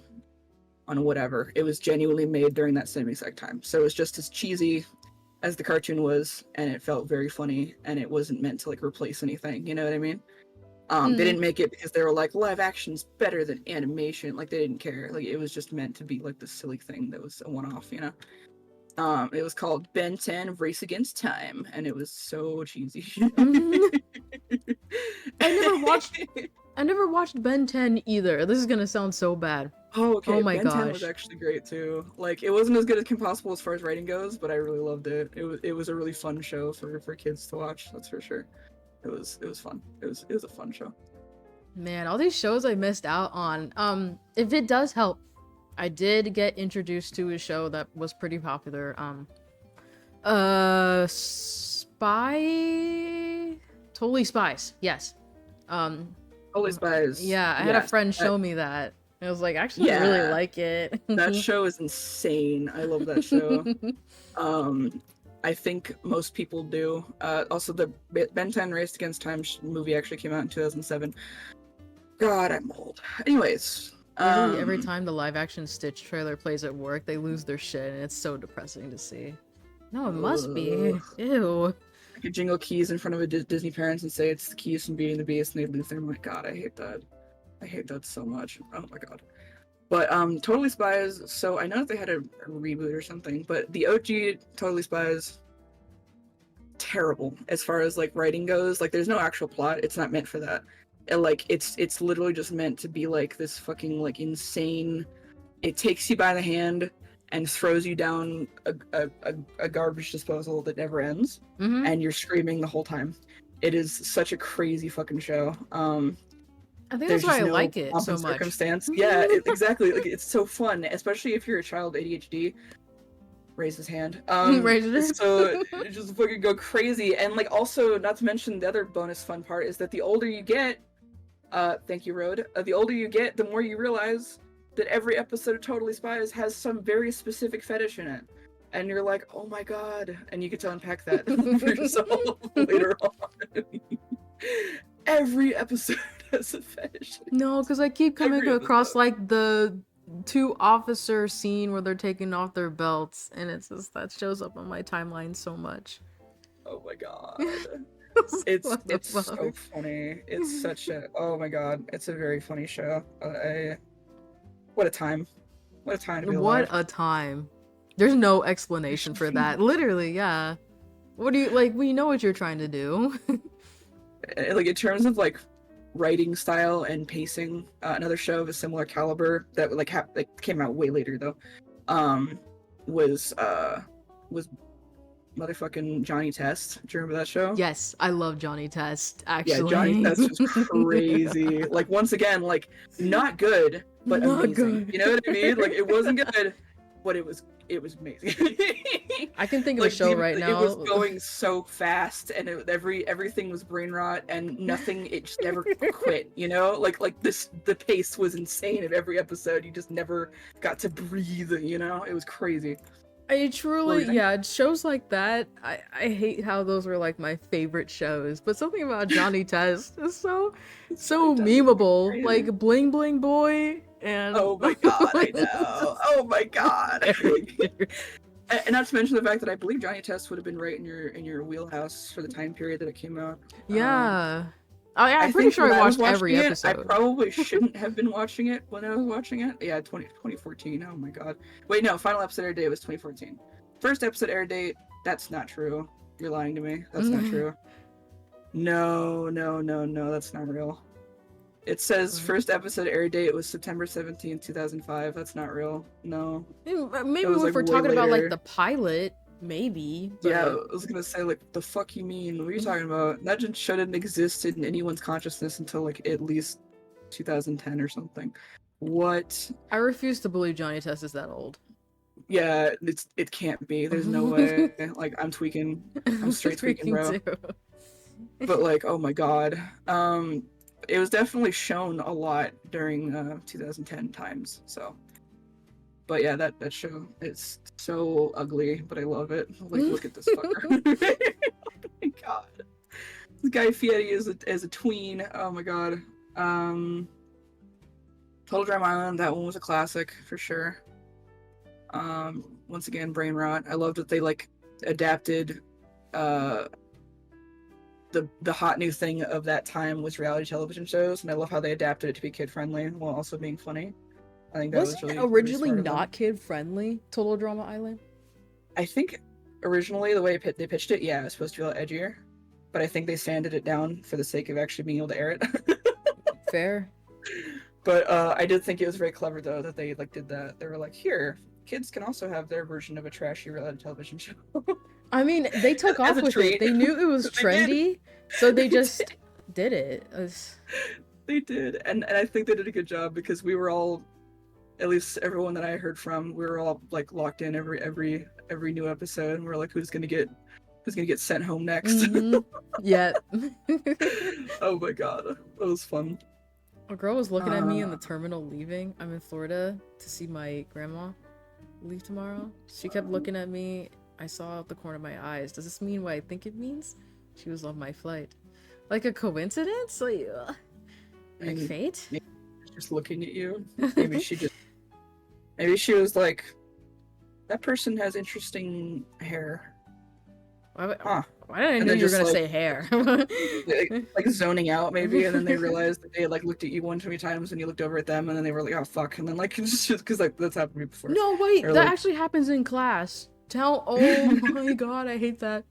whatever. It was genuinely made during that same exact time. So it was just as cheesy as the cartoon was, and it felt very funny, and it wasn't meant to like replace anything. You know what I mean? They Mm. didn't make it because they were like live action's better than animation. Like they didn't care. Like it was just meant to be like the silly thing that was a one-off. You know? It was called Ben 10 Race Against Time, and it was so cheesy. I never watched I never watched Ben 10 either. This is gonna sound so bad. Oh, okay. Oh my Ben 10 was gosh. actually great too. Like it wasn't as good as Kim Possible as far as writing goes, but I really loved it. It was a really fun show for kids to watch. That's for sure. It was fun. It was a fun show. Man, all these shows I missed out on. If it does help, I did get introduced to a show that was pretty popular. Totally Spies. Yes. Holy Spies. Yeah, I had a friend show me that. I was like, actually, I really like it. That show is insane. I love that show. I think most people do. Also, the Ben 10 Race Against Time movie actually came out in 2007. God, I'm old. Anyways. Every time the live action Stitch trailer plays at work, they lose their shit, and it's so depressing to see. No, it must be. Ew. I could jingle keys in front of a Disney parents and say it's the keys from Beauty and the Beast, and they'd lose their mind. God, I hate that. I hate that so much. Oh my god. But Totally Spies, so I know that they had a reboot or something, but the OG Totally Spies, terrible as far as like writing goes. Like there's no actual plot. It's not meant for that. And, like it's literally just meant to be like this fucking like insane. It takes you by the hand and throws you down a garbage disposal that never ends, and you're screaming the whole time. It is such a crazy fucking show. I think that's why I like it pomp so and much. circumstance. Yeah, exactly. Like it's so fun, especially if you're a child with ADHD. Raise his hand. Raise it. So just fucking go crazy, and like also not to mention the other bonus fun part is that the older you get, thank you, Road. The older you get, the more you realize that every episode of Totally Spies has some very specific fetish in it, and you're like, oh my god, and you get to unpack that for yourself later on. Every episode has a fetish. No, because I keep coming across like the two officer scene where they're taking off their belts, and it's just that shows up on my timeline so much. Oh my god. It's so funny. It's such a, oh my god, it's a very funny show. What a time. What a time to be alive. What a time. There's no explanation for that. Literally, yeah. What do you like? We know what you're trying to do. Like in terms of like writing style and pacing, another show of a similar caliber that like came out way later though, um, was motherfucking Johnny Test. Do you remember that show? Yes, I love Johnny Test, Yeah, Johnny actually. Test was crazy. Like once again, like not good, but Not amazing. good. You know what I mean? Like it wasn't good, but it was amazing. I can think of a Like show right it was now. going so fast, and everything was brain rot, and nothing. It just never quit. You know, like this, the pace was insane of every episode. You just never got to breathe. You know, it was crazy. I What were truly, you saying? yeah, shows like that. I hate how those were like my favorite shows, but something about Johnny Test is so Johnny Test was memeable. crazy. Like Bling Bling Boy and Oh my god, I know. Oh my god. And not to mention the fact that I believe Johnny Test would have been right in your wheelhouse for the time period that it came out. yeah. I I'm pretty think sure when I I was watched every watching it, I episode. probably shouldn't have been watching it when I was watching it. Yeah, 2014. Oh my god. Wait, no, final episode air date was 2014. First episode air date, that's not true. You're lying to me. That's not true. No, that's not real. It says first episode air date was September 17th, 2005. That's not real. No. Maybe was, if like, we're way talking about like later. the pilot, maybe. Yeah, But I was gonna say, like, the fuck you mean? What are you talking about? That show didn't exist in anyone's consciousness until like at least 2010 or something. What? I refuse to believe Johnny Test is that old. Yeah, it can't be. There's no way. Like, I'm tweaking. I'm straight tweaking, bro. Too. But like, oh my god. It was definitely shown a lot during 2010 times. So, but yeah, that show, it's so ugly, but I love it. Like, look at this fucker. Oh my god. This Guy Fieri as a tween. Oh my god. Total Drama Island, that one was a classic for sure. Once again, brain rot. I loved that they like adapted the hot new thing of that time was reality television shows, and I love how they adapted it to be kid friendly while also being funny. I think that Wasn't was it really originally smart of them. not kid friendly? Total Drama Island. I think originally the way they pitched it, yeah, it was supposed to be a lot edgier, but I think they sanded it down for the sake of actually being able to air it. Fair. But I did think it was very clever though that they like did that. They were like, here, kids can also have their version of a trashy reality television show. I mean, they took As off a with treat. it. They knew it was They did. trendy, so they They just did. did it. They did, and I think they did a good job because we were all, at least everyone that I heard from, we were all like locked in every new episode, and we are like, who's gonna get sent home next? Mhm. Yeah. Oh my god, that was fun. A girl was looking at me in the terminal leaving. I'm in Florida to see my grandma leave tomorrow. She kept looking at me. I saw out the corner of my eyes. Does this mean what I think it means? She was on my flight. Like a coincidence? Like And fate? maybe just looking at you. Maybe she was like, that person has interesting hair. Huh. Why did I And know then you were just, gonna like, say hair? like zoning out maybe, and then they realized that they had like looked at you one too many times, and you looked over at them, and then they were like, oh fuck, and then like just because like that's happened to me before. No, wait, Or, that like- actually happens in class. Oh my god, I hate that.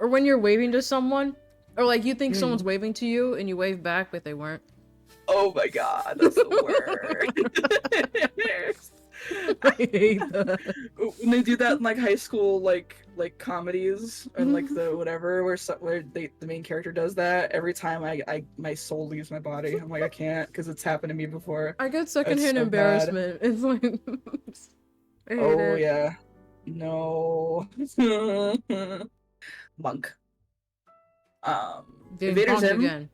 Or when you're waving to someone, or like you think someone's waving to you and you wave back, but they weren't. Oh my god, that's the worst. I hate that. When they do that in like high school, like comedies and like the whatever, where the main character does that, every time I my soul leaves my body. I'm like, I can't, because it's happened to me before. I get secondhand so bad. embarrassment. It's like, I hate Oh it. yeah, no. Monk. Getting Invader punked Zim. again.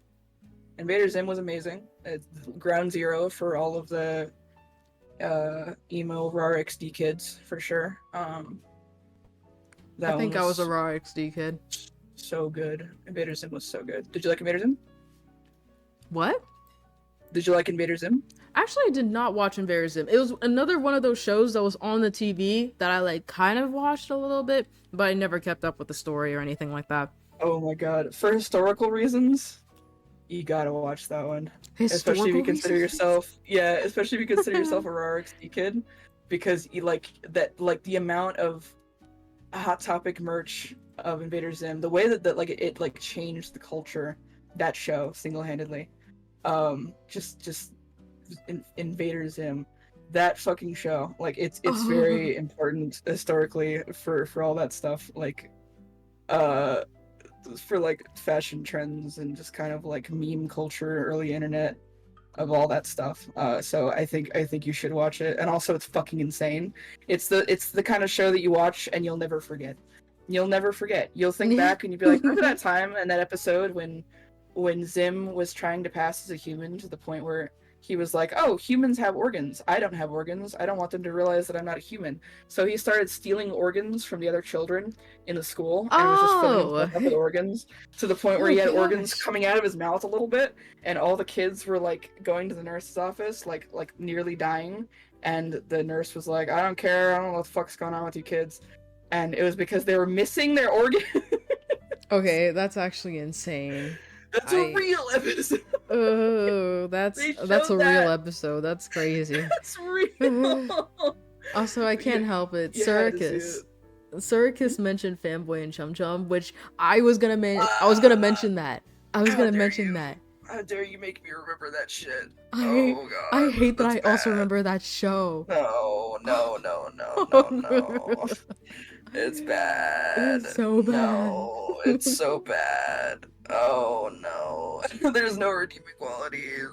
Invader Zim was amazing. It's ground zero for all of the emo raw XD kids for sure. That I think one I was a raw XD kid. so good. Invader Zim was so good. Did you like Invader Zim? What? Did you like Invader Zim? Actually, I did not watch Invader Zim. It was another one of those shows that was on the TV that I like kind of watched a little bit, but I never kept up with the story or anything like that. Oh my god. For historical reasons, you gotta watch that one. Especially if you consider yourself, especially if you consider yourself a raw XD kid, because you like that, like the amount of Hot Topic merch of Invader Zim, the way that like it like changed the culture, that show single-handedly. Just Invader Zim, that fucking show, like it's very important historically for all that stuff, like uh for like fashion trends and just kind of like meme culture, early internet, of all that stuff. So I think you should watch it. And also it's fucking insane. It's the kind of show that you watch and you'll never forget. You'll never forget. You'll think back and you'll be like, remember that time and that episode when Zim was trying to pass as a human to the point where he was like, oh, humans have organs. I don't have organs. I don't want them to realize that I'm not a human. So he started stealing organs from the other children in the school and was just filling himself up with organs to the point where he had organs coming out of his mouth a little bit, and all the kids were like going to the nurse's office like nearly dying, and the nurse was like, I don't care, I don't know what the fuck's going on with you kids. And it was because they were missing their organs. Okay, that's actually insane. That's a real episode. Oh, that's a real episode. That's crazy. That's real. Also, I can't help it. Circus mentioned Fanboy and Chum Chum, which I was gonna mention that. How dare you make me remember that shit? Oh god. I hate that I bad. also remember that show. No. It's bad. It's so bad. No, it's so bad. Oh no. There's no redeeming qualities.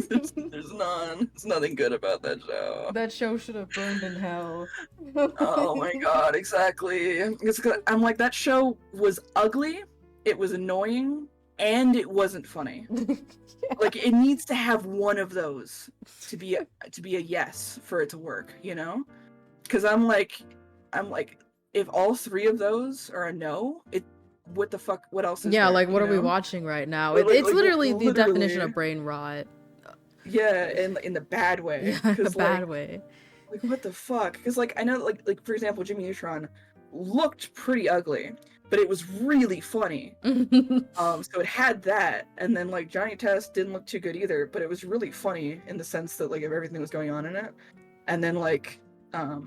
There's none. There's nothing good about that show. That show should have burned in hell. Oh my god, exactly. I'm like, that show was ugly, it was annoying, and it wasn't funny. Like, it needs to have one of those to be a yes for it to work, you know? Because I'm like, if all three of those are a no, what the fuck? What else is yeah, there, like, what are we watching right now? Like, it's literally the definition of brain rot. Yeah, in the bad way. Yeah, in the bad way. Like, what the fuck? Because, like, I know, like for example, Jimmy Neutron looked pretty ugly, but it was really funny. So it had that, and then, like, Johnny Test didn't look too good either, but it was really funny in the sense that, like, of everything that was going on in it. And then, like, a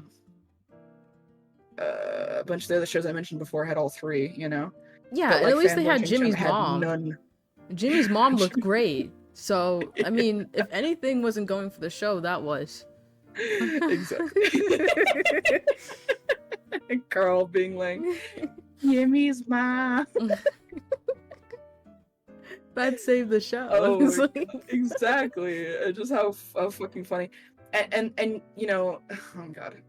bunch of the other shows I mentioned before had all three, you know? Yeah, but, like, at least they Fanboy had Chum Chum Jimmy's had mom. None. Jimmy's mom looked great. So, I mean, if anything wasn't going for the show, that was. Exactly. Carl being like, Jimmy's mom. That saved the show. Oh, exactly. Just how fucking funny. And you know, oh god,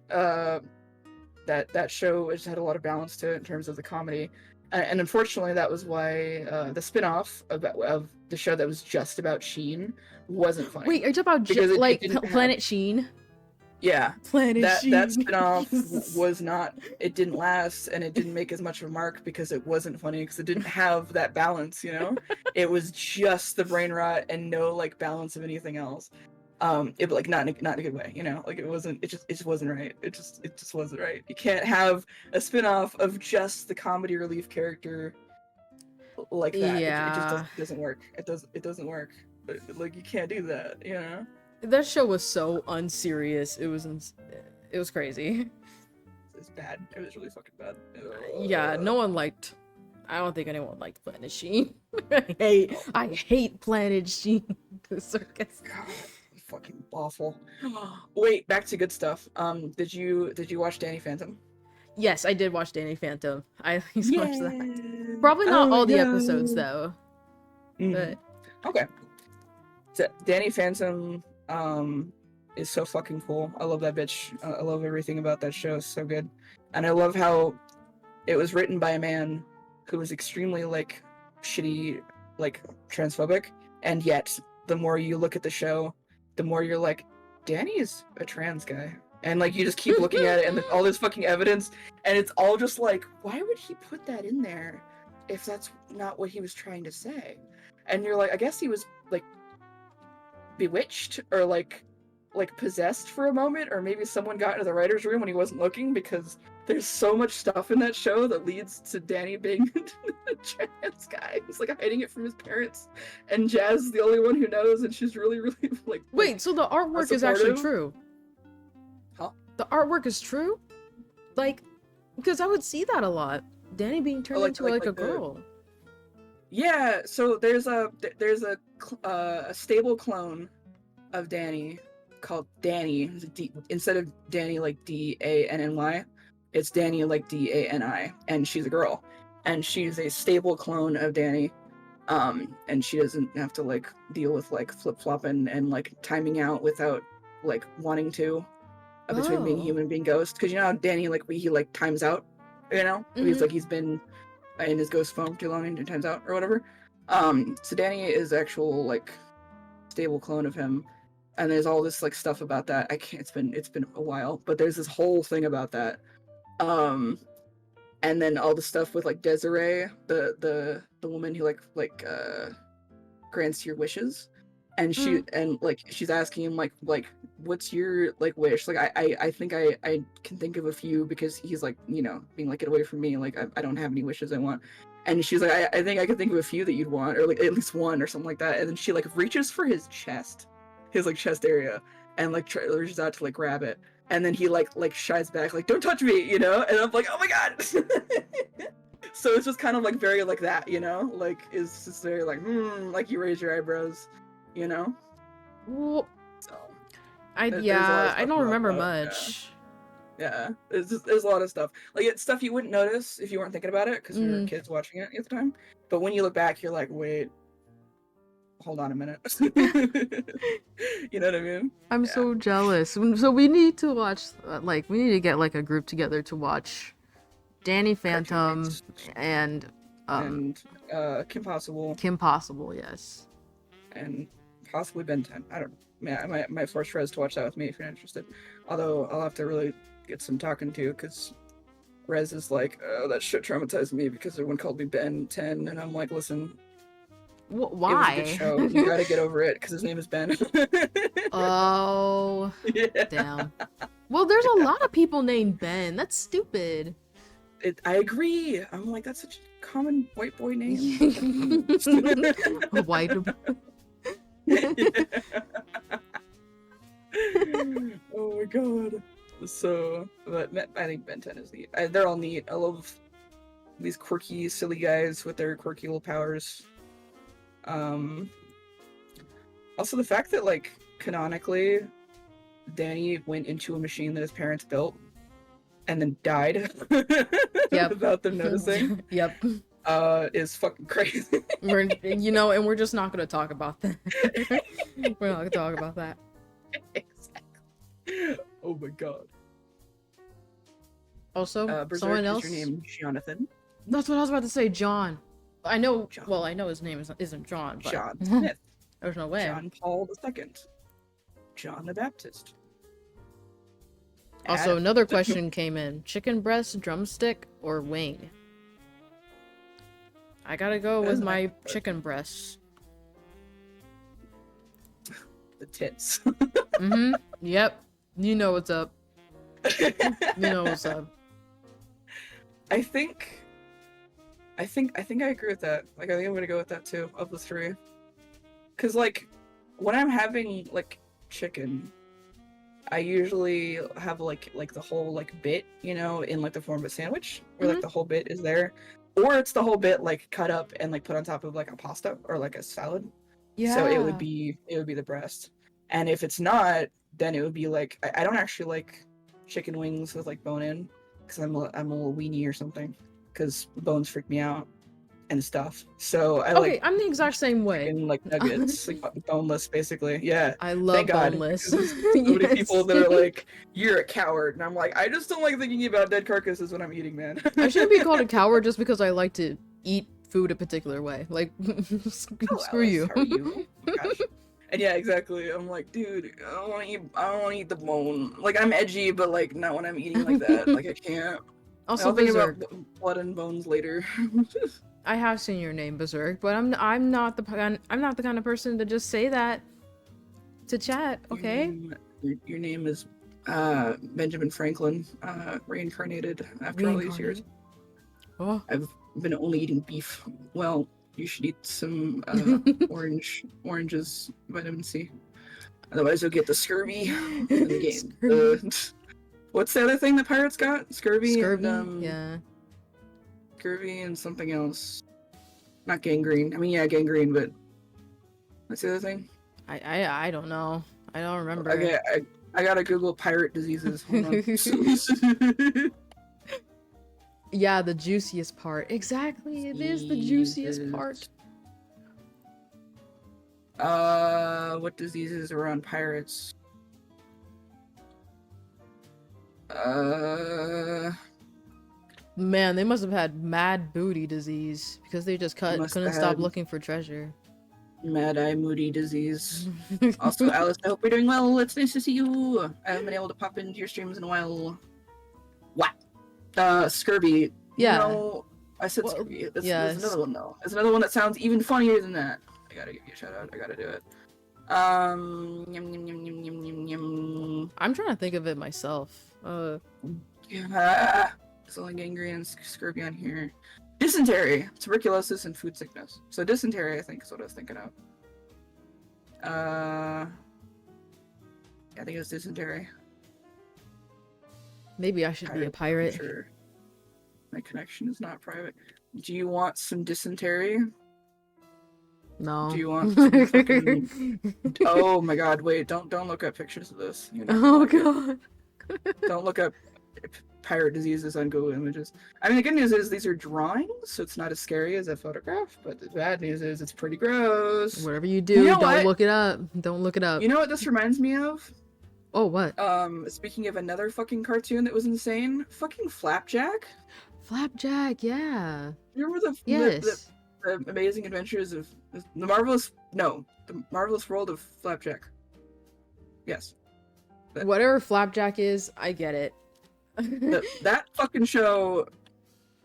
that show just had a lot of balance to it in terms of the comedy, and unfortunately that was why the spin-off of the show that was just about Sheen wasn't funny. Wait, are you talking about like Planet Sheen? Yeah, Sheen. That spin-off was not, it didn't last, and it didn't make as much of a mark because it wasn't funny, because it didn't have that balance, you know? It was just the brain rot and no, like, balance of anything else. It, like, not in a good way, you know? Like, it just wasn't right. It just wasn't right. You can't have a spin-off of just the comedy relief character like that. Yeah. It just doesn't work. It doesn't work. Like, you can't do that, you know? That show was so unserious. It was crazy. It's bad. It was really fucking bad. Yeah, no one liked. I don't think anyone liked Planet Sheen. I hate Planet Sheen. The circus. God, fucking awful. Wait, back to good stuff. Did you watch Danny Phantom? Yes, I did watch Danny Phantom. I at least watched that. Probably not all the episodes though. But okay. So Danny Phantom is so fucking cool. I love that bitch. I love everything about that show. It's so good. And I love how it was written by a man who was extremely, like, shitty, like, transphobic, and yet the more you look at the show, the more you're like, Danny is a trans guy. And, like, you just keep looking at it and all this fucking evidence, and it's all just like, why would he put that in there if that's not what he was trying to say? And you're like, I guess he was, like, bewitched or like possessed for a moment, or maybe someone got into the writer's room when he wasn't looking, because there's so much stuff in that show that leads to Danny being a trans guy. He's like hiding it from his parents, and Jazz is the only one who knows, and she's really like. Wait, so the artwork is actually true? Huh? the artwork is true? Like, because I would see that a lot. Danny being turned into like a girl. Yeah, so there's a stable clone of Danny called Danny. Instead of Danny like Danny, it's Danny like Dani, and she's a girl, and she's a stable clone of Danny. And she doesn't have to like deal with like flip-flopping and like timing out without like wanting to between being human and being ghost. Because you know how Danny like he like times out, you know? He's been in his ghost form too long and it times out or whatever. So Danny is actual like stable clone of him, and there's all this like stuff about that. I can't. It's been a while, but there's this whole thing about that. And then all the stuff with like Desiree, the woman who like grants your wishes, and she's asking him like what's your like wish? Like I think I can think of a few, because he's like, you know, being like, get away from me, like I don't have any wishes I want. And she's like, I think I can think of a few that you'd want, or like at least one or something like that. And then she like reaches for his chest, his like chest area, and like reaches out to like grab it. And then he like shies back, like, don't touch me, you know? And I'm like, oh my god! So it's just kind of like very like that, you know? Like, it's just very like you raise your eyebrows, you know? Well, So I don't remember much. Yeah. There's a lot of stuff. Like, it's stuff you wouldn't notice if you weren't thinking about it, because you were kids watching it at the time. But when you look back, you're like, wait, hold on a minute. You know what I mean? I'm so jealous. So we need to watch, we need to get like a group together to watch Danny Phantom and Kim Possible. Kim Possible, yes. And possibly Ben 10. I don't know. I might force Rez to watch that with me if you're interested. Although I'll have to really get some talking to, because Rez is like, oh, that shit traumatized me because everyone called me Ben 10, and I'm like, listen. Why? It was a good show. You gotta get over it, because his name is Ben. Oh. Yeah. Damn. Well, there's a lot of people named Ben. That's stupid. I agree. I'm like, that's such a common white boy name. White. Oh my god. So, but I think Ben 10 is neat. They're all neat. I love these quirky, silly guys with their quirky little powers. Also the fact that, like, canonically, Danny went into a machine that his parents built and then died without them noticing. Yep. Is fucking crazy. We're just not gonna talk about that. We're not gonna talk about that. Exactly. Oh my god. Also, Berserk, someone else. Is your name Jonathan? That's what I was about to say, John. I know. John. Well, I know his name isn't John, but John Smith. There's no way. John Paul II. John the Baptist. Also, another question came in: chicken breast, drumstick, or wing? I gotta go with my chicken breasts. The tits. Mm-hmm. Yep. You know what's up. You know what's up. I think I agree with that. Like, I think I'm gonna go with that too, of the three. Cause like, when I'm having like chicken, I usually have like the whole like bit, you know, in like the form of a sandwich, where like the whole bit is there, or it's the whole bit like cut up and like put on top of like a pasta or like a salad. Yeah. So it would be the breast, and if it's not, then it would be like I don't actually like chicken wings with like bone in, because I'm a little weenie or something, because bones freak me out and stuff. So I'm the exact same way. Chicken, like nuggets, like boneless, basically. Yeah. I love boneless. So many people that are like, "You're a coward," and I'm like, I just don't like thinking about dead carcasses when I'm eating, man. I shouldn't be called a coward just because I like to eat food a particular way. Like, screw you. How are you? Oh my gosh. And yeah, exactly. I'm like, dude, I don't want to eat the bone. Like, I'm edgy, but like not when I'm eating like that. Like, I can't. Also, I'll think about blood and bones later. I have seen your name, Berserk, but I'm not the kind of person to just say that to chat. Okay. Your name is Benjamin Franklin, reincarnated after all these years. Oh. I've been only eating beef. Well, you should eat some oranges, vitamin C. Otherwise, you'll get the scurvy and the What's the other thing that pirates got? Scurvy and yeah. scurvy and something else. Not gangrene. I mean, yeah, gangrene, but what's the other thing? I don't know. I don't remember. Okay, I gotta Google pirate diseases. Hold on. Yeah, the juiciest part. Exactly, it is the juiciest part. What diseases are on pirates? Man, they must have had mad booty disease because they just couldn't stop looking for treasure. Mad eye moody disease. Also, Alice, I hope you're doing well. It's nice to see you. I haven't been able to pop into your streams in a while. What? Scurvy. Yeah. No, I said scurvy. There's another one though. There's another one that sounds even funnier than that. I gotta give you a shout out. I gotta do it. Yum, yum, yum, yum, yum, yum, yum. I'm trying to think of it myself. Yeah. There's only gangrene and scurvy on here. Dysentery, tuberculosis, and food sickness. So dysentery, I think, is what I was thinking of. I think it was dysentery. Maybe I should be a pirate. Sure. My connection is not private. Do you want some dysentery? No. Do you want some fucking... Oh my god, wait, don't look up pictures of this. Oh god. Don't look up pirate diseases on Google Images. I mean, the good news is these are drawings, so it's not as scary as a photograph, but the bad news is it's pretty gross. Whatever you do, don't look it up. Don't look it up. You know what this reminds me of? Oh, what? Speaking of another fucking cartoon that was insane, fucking Flapjack. Flapjack, yeah. You remember the Amazing Adventures of the Marvelous World of Flapjack? Yes. Whatever Flapjack is, I get it. That fucking show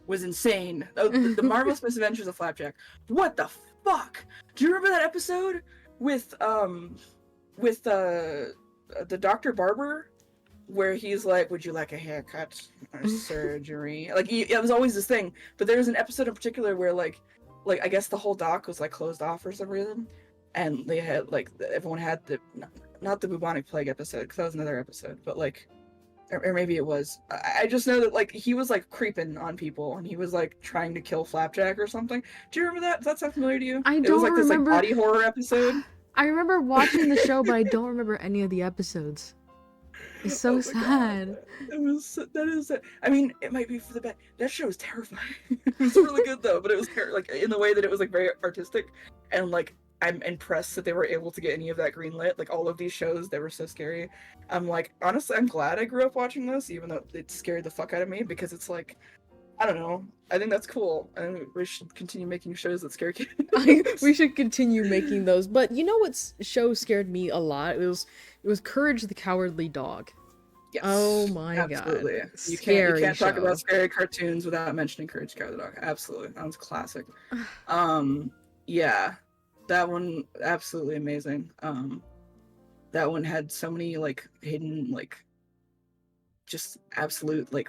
was insane. The Marvelous Misadventures of Flapjack. What the fuck? Do you remember that episode with the Dr. Barber, where he's like, "Would you like a haircut or surgery?" Like, it was always this thing. But there was an episode in particular where like I guess the whole dock was like closed off for some reason, and they had like everyone had the not the bubonic plague episode, because that was another episode, but like. Or maybe it was. I just know that like he was like creeping on people and he was like trying to kill Flapjack or something. Do you remember that? Does that sound familiar to you? I don't It was like remember. This like body horror episode. I remember watching the show, but I don't remember any of the episodes. It's so sad. That is. I mean, it might be for the best. That show was terrifying. It was really good though, but it was like in the way that it was like very artistic, and like I'm impressed that they were able to get any of that greenlit. Like all of these shows that were so scary. I'm like, honestly, I'm glad I grew up watching this, even though it scared the fuck out of me, because it's like, I don't know. I think that's cool, and we should continue making shows that scare kids. We should continue making those. But you know what show scared me a lot? It was Courage the Cowardly Dog. Yes. Oh my absolutely. god. You can't talk about scary cartoons without mentioning Courage the Cowardly Dog. Absolutely. That one's classic. Yeah. That one, absolutely amazing. That one had so many like hidden like just absolute like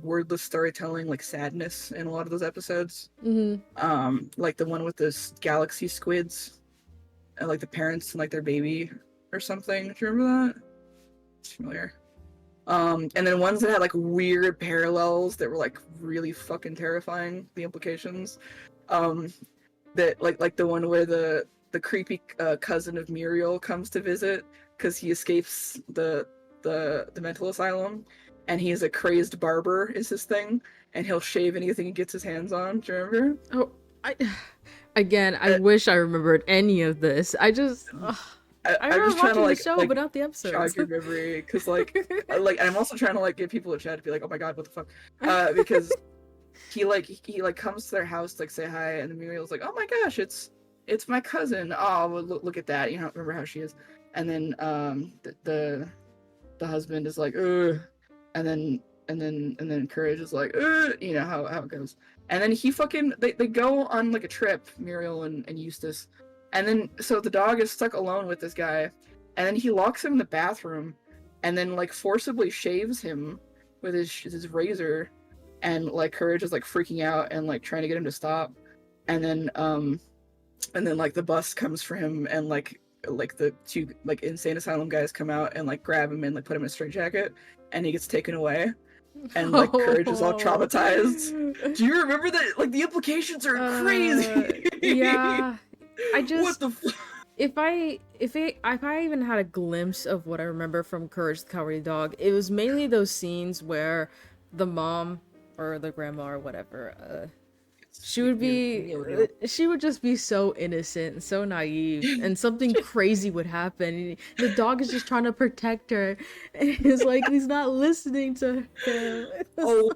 wordless storytelling, like sadness in a lot of those episodes. Like the one with this galaxy squids, and like the parents and like their baby or something. Do you remember that? It's familiar. And then ones that had like weird parallels that were like really fucking terrifying. The implications. That like the one where the creepy cousin of Muriel comes to visit because he escapes the mental asylum, and he's a crazed barber is his thing, and he'll shave anything he gets his hands on. Do you remember? Oh, I wish I remembered any of this. I remember watching the show, but not the episodes. Jog your memory, because like I'm also trying to like get people in chat to be like, oh my god, what the fuck? Because he comes to their house to like say hi, and Muriel's like, oh my gosh, it's my cousin. Oh, well, look at that. You don't remember how she is. And then the husband is like, ugh. And then Courage is like, ugh, you know how it goes. And then they go on like a trip, Muriel and Eustace. And then so the dog is stuck alone with this guy, and then he locks him in the bathroom, and then like forcibly shaves him with his razor, and like Courage is like freaking out and like trying to get him to stop. And then like the bus comes for him, and like like the two like insane asylum guys come out and like grab him and like put him in a straitjacket, and he gets taken away, and like Courage is all traumatized. Do you remember that? Like the implications are crazy. Yeah, I just What the? if I even had a glimpse of what I remember from Courage the Cowardly Dog, it was mainly those scenes where the mom or the grandma or whatever, she would just be so innocent and so naive, and something crazy would happen. The dog is just trying to protect her, and it's like he's not listening to him. Oh,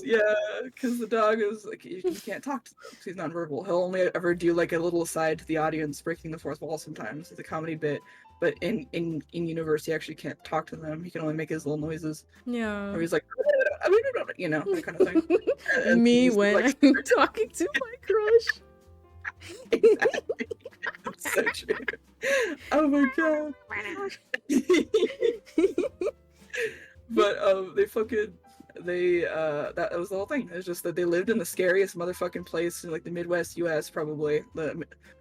yeah, because the dog is like you can't talk to him. He's nonverbal. He'll only ever do like a little aside to the audience, breaking the fourth wall sometimes. It's a comedy bit, but in universe, he actually can't talk to them. He can only make his little noises. Yeah. Or he's like, you know, that kind of thing. And Me when like, I'm talking to my crush. Exactly. That's so true. Oh my god. But that was the whole thing. It was just that they lived in the scariest motherfucking place in like the Midwest US, probably.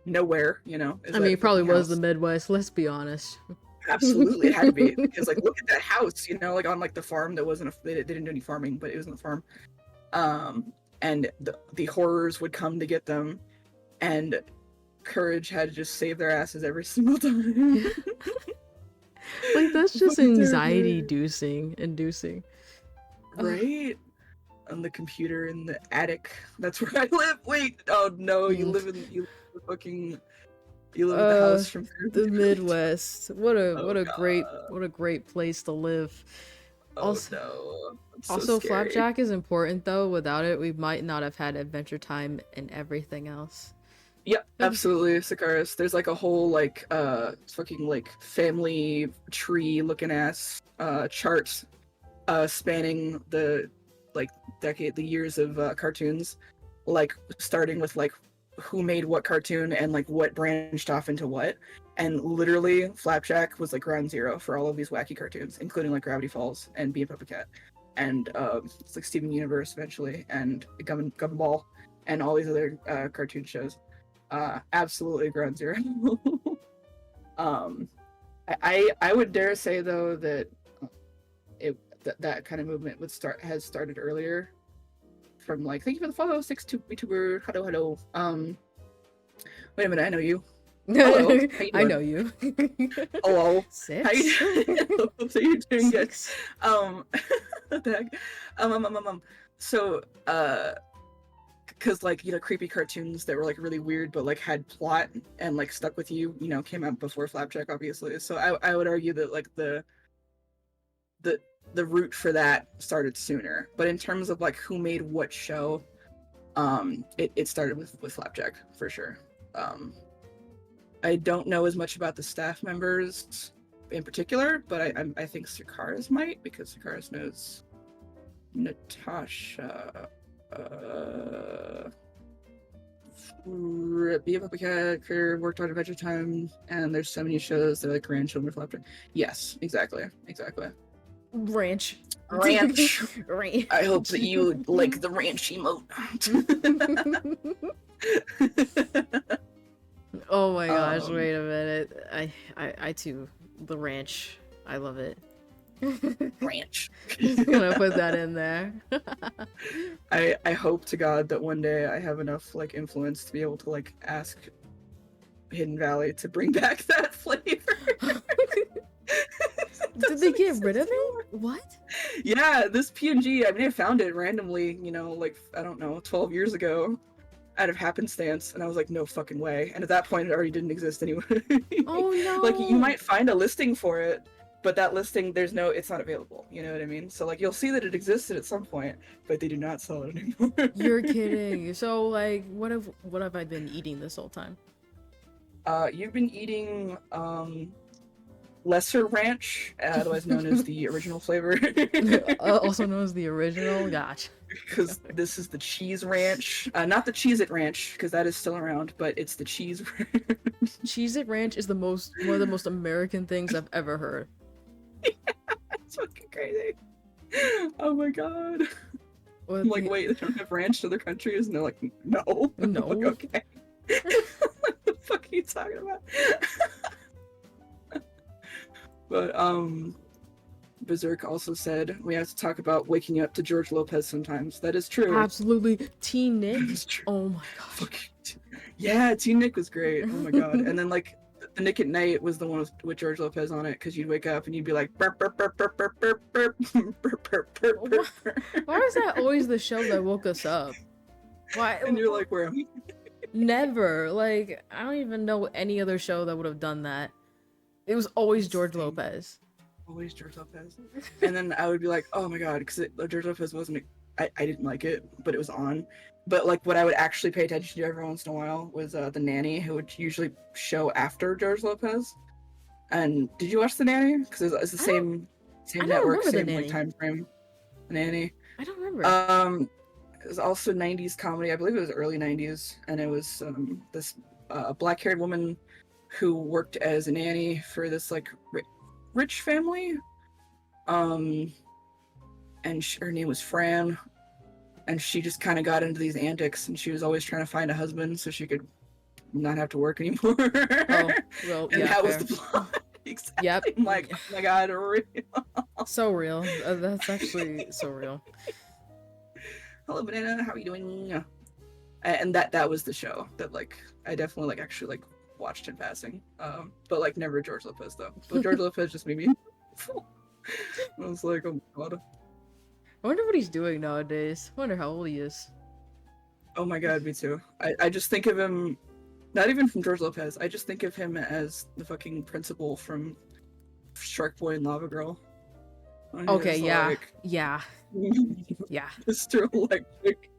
Nowhere, you know. I mean, it probably was the Midwest, let's be honest. Absolutely, it had to be. Because like look at that house, you know, like on like the farm that wasn't they didn't do any farming, but it was on the farm. And the horrors would come to get them, and Courage had to just save their asses every single time. Like that's just anxiety inducing. Right? On the computer in the attic. That's where I live. Wait, oh no, you live in the house from the Midwest. What a great place to live. Oh no. Also, Flapjack is important though. Without it, we might not have had Adventure Time and everything else. Yep, absolutely, Sakaris. There's like a whole like fucking like family tree looking ass chart spanning the like the years of cartoons, like starting with like who made what cartoon and like what branched off into what, and literally Flapjack was like ground zero for all of these wacky cartoons, including like Gravity Falls and Bee and Puppet and it's like Steven Universe eventually, and Gumball and all these other cartoon shows. Absolutely ground zero. I would dare say though that that kind of movement has started earlier. From like, thank you for the follow, vtubers. Hello. Wait a minute, I know you. Hello. You I know you. Hello. Six. How you doing? Six. What the heck? So because like, you know, creepy cartoons that were like really weird but like had plot and like stuck with you, you know, came out before Flapjack, obviously. So I would argue that like the root for that started sooner. But in terms of like who made what show, it started with Flapjack for sure. I don't know as much about the staff members in particular, but I think Sakaris might, because Sakaris knows Natasha. Be a Puppet Cat, career, worked on Adventure Time, and there's so many shows that are like grandchildren of Flapjack. Yes, exactly. Ranch. Ranch. I hope that you like the ranch emote. Oh my gosh, wait a minute. I too, the ranch. I love it. Ranch. I'm gonna put that in there. I hope to God that one day I have enough like influence to be able to like ask Hidden Valley to bring back that flavor. Did they get rid of it? What? Yeah, this PNG, I mean, I found it randomly, you know, like, I don't know, 12 years ago, out of happenstance, and I was like, no fucking way. And at that point, it already didn't exist anyway. Oh no! Like, you might find a listing for it, but that listing, it's not available, you know what I mean? So, like, you'll see that it existed at some point, but they do not sell it anymore. You're kidding. So, like, what have I been eating this whole time? You've been eating, Lesser Ranch, otherwise known as the original flavor. Also known as the original? Gotcha. Because this is the Cheese Ranch. Not the Cheez-It Ranch, because that is still around, but it's the Cheese Ranch. Cheez-It Ranch is one of the most American things I've ever heard. Yeah, it's fucking crazy. Oh my god. I'm like, wait, they don't have ranch in other countries? And they're like, no. No. I'm like, okay. What the fuck are you talking about? But Berserk also said we have to talk about waking up to George Lopez sometimes. That is true. Absolutely. Teen Nick. That is true. Oh my gosh. Fucking yeah, Teen Nick was great. Oh my god. And then like the Nick at Night was the one with George Lopez on it, because you'd wake up and you'd be like burp, burp, burp, burp, burp, burp, burp, burp, burp, burp, burp. Why was that always the show that woke us up? Why? And you're like, where am I? Never. Like, I don't even know any other show that would have done that. It was always George Lopez. Always George Lopez. And then I would be like, oh my god, because George Lopez wasn't, I didn't like it, but it was on. But like what I would actually pay attention to every once in a while was The Nanny, who would usually show after George Lopez. And did you watch The Nanny? Because it's the same network, same like time frame. The Nanny. I don't remember. It was also 90s comedy. I believe it was early 90s, and it was this black-haired woman who worked as a nanny for this like rich family. And her name was Fran, and she just kind of got into these antics, and she was always trying to find a husband so she could not have to work anymore. Oh, well, and yeah, that fair. was the plot. Exactly. Yep. I'm like, oh my god, real. So real. That's actually so real. Hello, Banana. How are you doing? And that was the show that like I definitely like actually like watched in passing. But like never George Lopez though. But George Lopez just made me. I was like, oh my god. I wonder what he's doing nowadays. I wonder how old he is. Oh my god, me too. I just think of him, not even from George Lopez. I just think of him as the fucking principal from Shark Boy and Lava Girl. And Okay, he's yeah, like, yeah, yeah. Mr. Electric.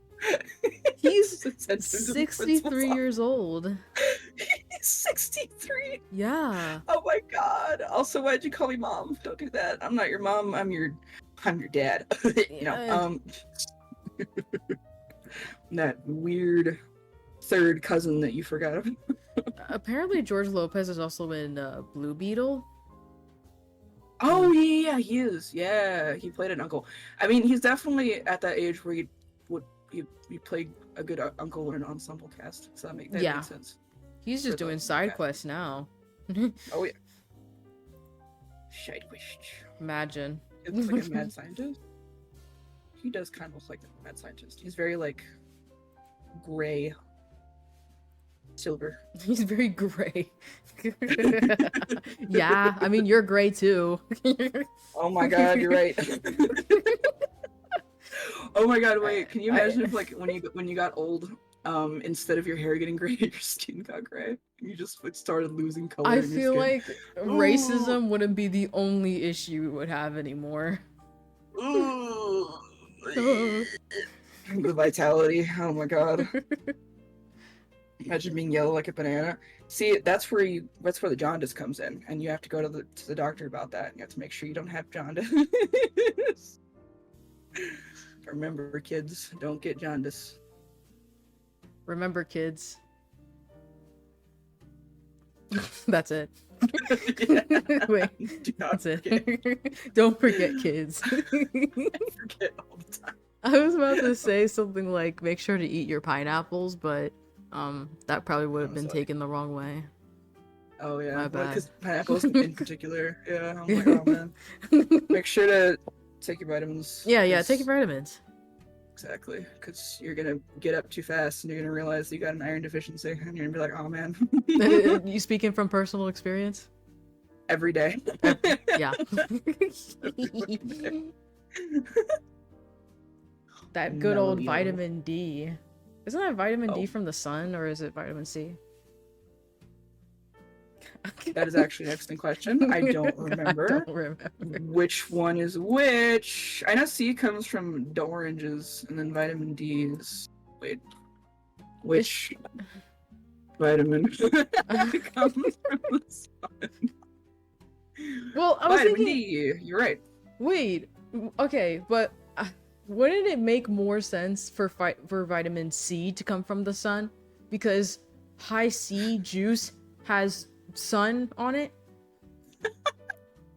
He's Sends him to the 63 principal's years old. He's 63. Yeah. Oh my god. Also, why'd you call me mom? Don't do that. I'm not your mom. I'm your dad. No. That weird third cousin that you forgot about. Apparently, George Lopez is also in Blue Beetle. Oh yeah, he is. Yeah, he played an uncle. I mean, he's definitely at that age where he played a good uncle in an ensemble cast. So that makes sense. He's just doing side quests now. Oh yeah. Side quest. Imagine. It's like a mad scientist. He does kind of look like a mad scientist. He's very like gray, silver. He's very gray. Yeah, I mean, you're gray too. Oh my god, you're right. Oh my god, wait, can you imagine if like when you got old, instead of your hair getting gray, your skin got gray? You just like, started losing color. I in your feel skin. like racism wouldn't be the only issue we would have anymore. The vitality. Oh my god. Imagine being yellow like a banana. See, that's where the jaundice comes in, and you have to go to the doctor about that. You have to make sure you don't have jaundice. Remember, kids, don't get jaundice. Remember, kids. That's it. Wait, that's it. Don't forget, kids. I forget all the time. I was about to say something like, make sure to eat your pineapples, but that probably would have been taken the wrong way. Oh yeah, My bad. because pineapples in particular. Yeah, I'm like, oh man. Make sure to take your vitamins. Yeah, take your vitamins. Exactly, because you're gonna get up too fast and you're gonna realize you got an iron deficiency, and you're gonna be like, oh man. You speaking from personal experience? Every day. Yeah. That good old vitamin D. Isn't that vitamin D from the sun, or is it vitamin C? That is actually an excellent question. I don't remember. I don't remember Which one is which. I know C comes from oranges, and then vitamin D is... Wait. Which vitamin comes from the sun? Well, I was Vitamin thinking... D, you're right. Wait, okay, but wouldn't it make more sense for vitamin C to come from the sun? Because high C juice has sun on it,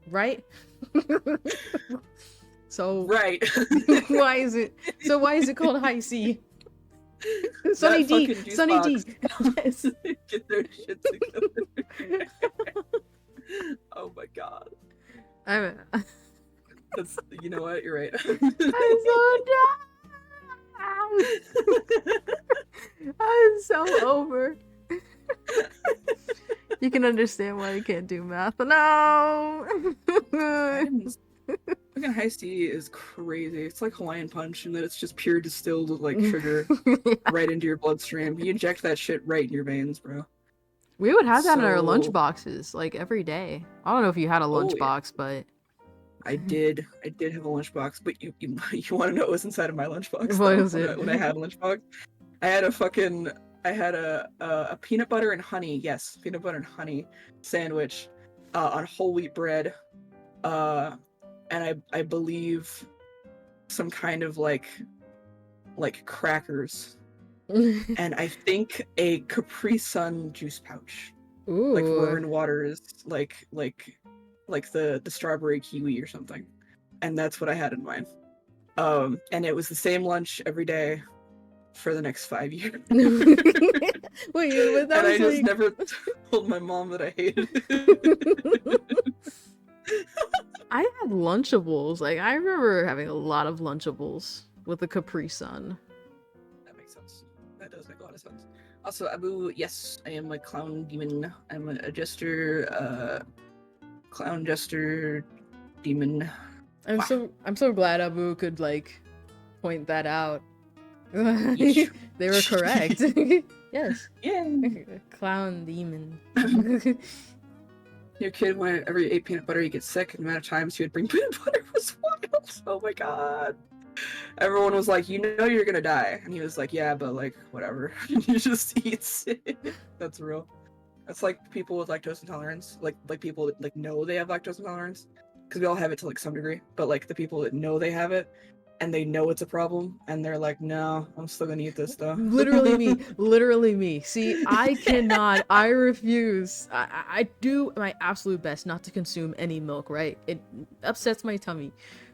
right? So right. why is it called high C? Sunny D, Sunny D. Get their shit together. Oh my god. I'm That's, you know what? You're right. I'm so done. I'm so over. You can understand why you can't do math. No. Fucking High C is crazy. It's like Hawaiian Punch, and that it's just pure distilled like sugar right into your bloodstream. You inject that shit right in your veins, bro. We would have that in our lunch So, boxes, like every day. I don't know if you had a oh lunch yeah, box, but I did have a lunchbox. But you want to know what was inside of my lunchbox what though? is it? When I had a lunchbox, I had a fucking a peanut butter and honey, yes, peanut butter and honey sandwich, on whole wheat bread, and I believe some kind of like crackers, and I think a Capri Sun juice pouch, like Ooh. Roaring Waters, like the strawberry kiwi or something, and that's what I had in mind. And it was the same lunch every day for the next 5 years. Wait, but that And I was just like never told my mom that I hated it. I had Lunchables. Like I remember having a lot of Lunchables with the Capri Sun. That makes sense. That does make a lot of sense. Also, Abu, yes, I am a clown demon. I'm a jester, clown jester demon. I'm so glad Abu could like point that out. Yeesh. They were correct. Yes. Yeah. Clown demon. Your kid, whenever you ate peanut butter, you get sick. And the amount of times he would bring peanut butter was wild. Oh my god. Everyone was like, you know you're gonna die. And he was like, yeah, but like, whatever. He just eats it. That's real. That's like people with lactose intolerance. Like people that like know they have lactose intolerance. Because we all have it to like some degree. But like the people that know they have it and they know it's a problem and they're like, no, I'm still gonna eat this stuff. Literally me. Literally me. See, I cannot. I refuse. I do my absolute best not to consume any milk, right? It upsets my tummy.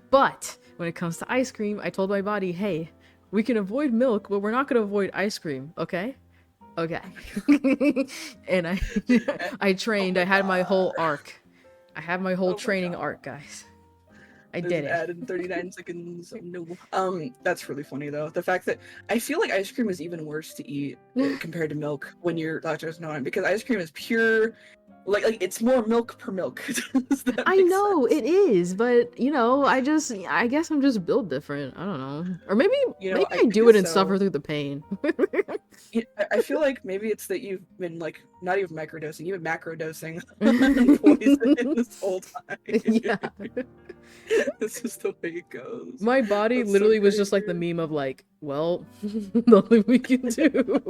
But when it comes to ice cream, I told my body, hey, we can avoid milk, but we're not going to avoid ice cream, okay? Okay. And I trained. Oh I my had my whole god. arc. I had my whole Oh my training god. arc, guys. I There's did an it. ad in 39 seconds. No. That's really funny though. The fact that I feel like ice cream is even worse to eat compared to milk when you're lactose intolerant, because ice cream is pure, like it's more milk per milk. Does that I make know sense? it is, but you know, I guess I'm just built different. I don't know. Or maybe You know, maybe I I do it guess and suffer so. through the pain. I feel like maybe it's that you've been like not even microdosing, you've been macrodosing poison this whole time. Yeah. This is the way it goes. My body That's so literally was just like the crazy. meme of like, well, nothing we can do.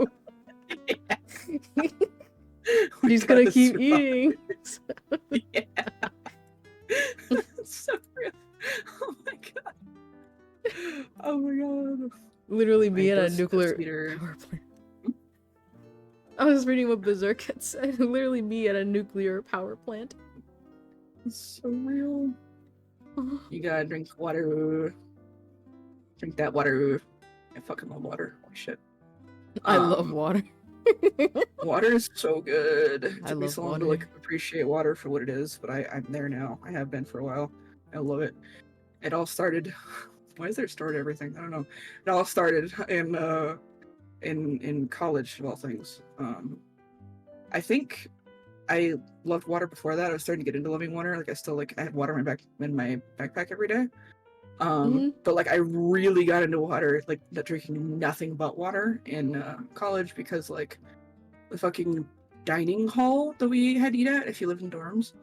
We She's gonna gotta keep survive. eating. Yeah. That's so real. Oh my god. Oh my god. Literally me Right, at a those nuclear eaters. power plant. I was reading what Berserk had said. Literally me at a nuclear power plant. It's so real. You gotta drink water. Drink that water. I fucking love water. Holy shit. I love water. Water is so good. It I took me love so long to water. like appreciate water for what it is, but I'm there now. I have been for a while. I love it. It all started. Why is there a start to everything? I don't know. It all started in college of all things. I think I loved water before that. I was starting to get into loving water. Like I had water in my backpack every day. Mhm. But like I really got into water, like drinking nothing but water in college, because like the fucking dining hall that we had to eat at if you lived in dorms,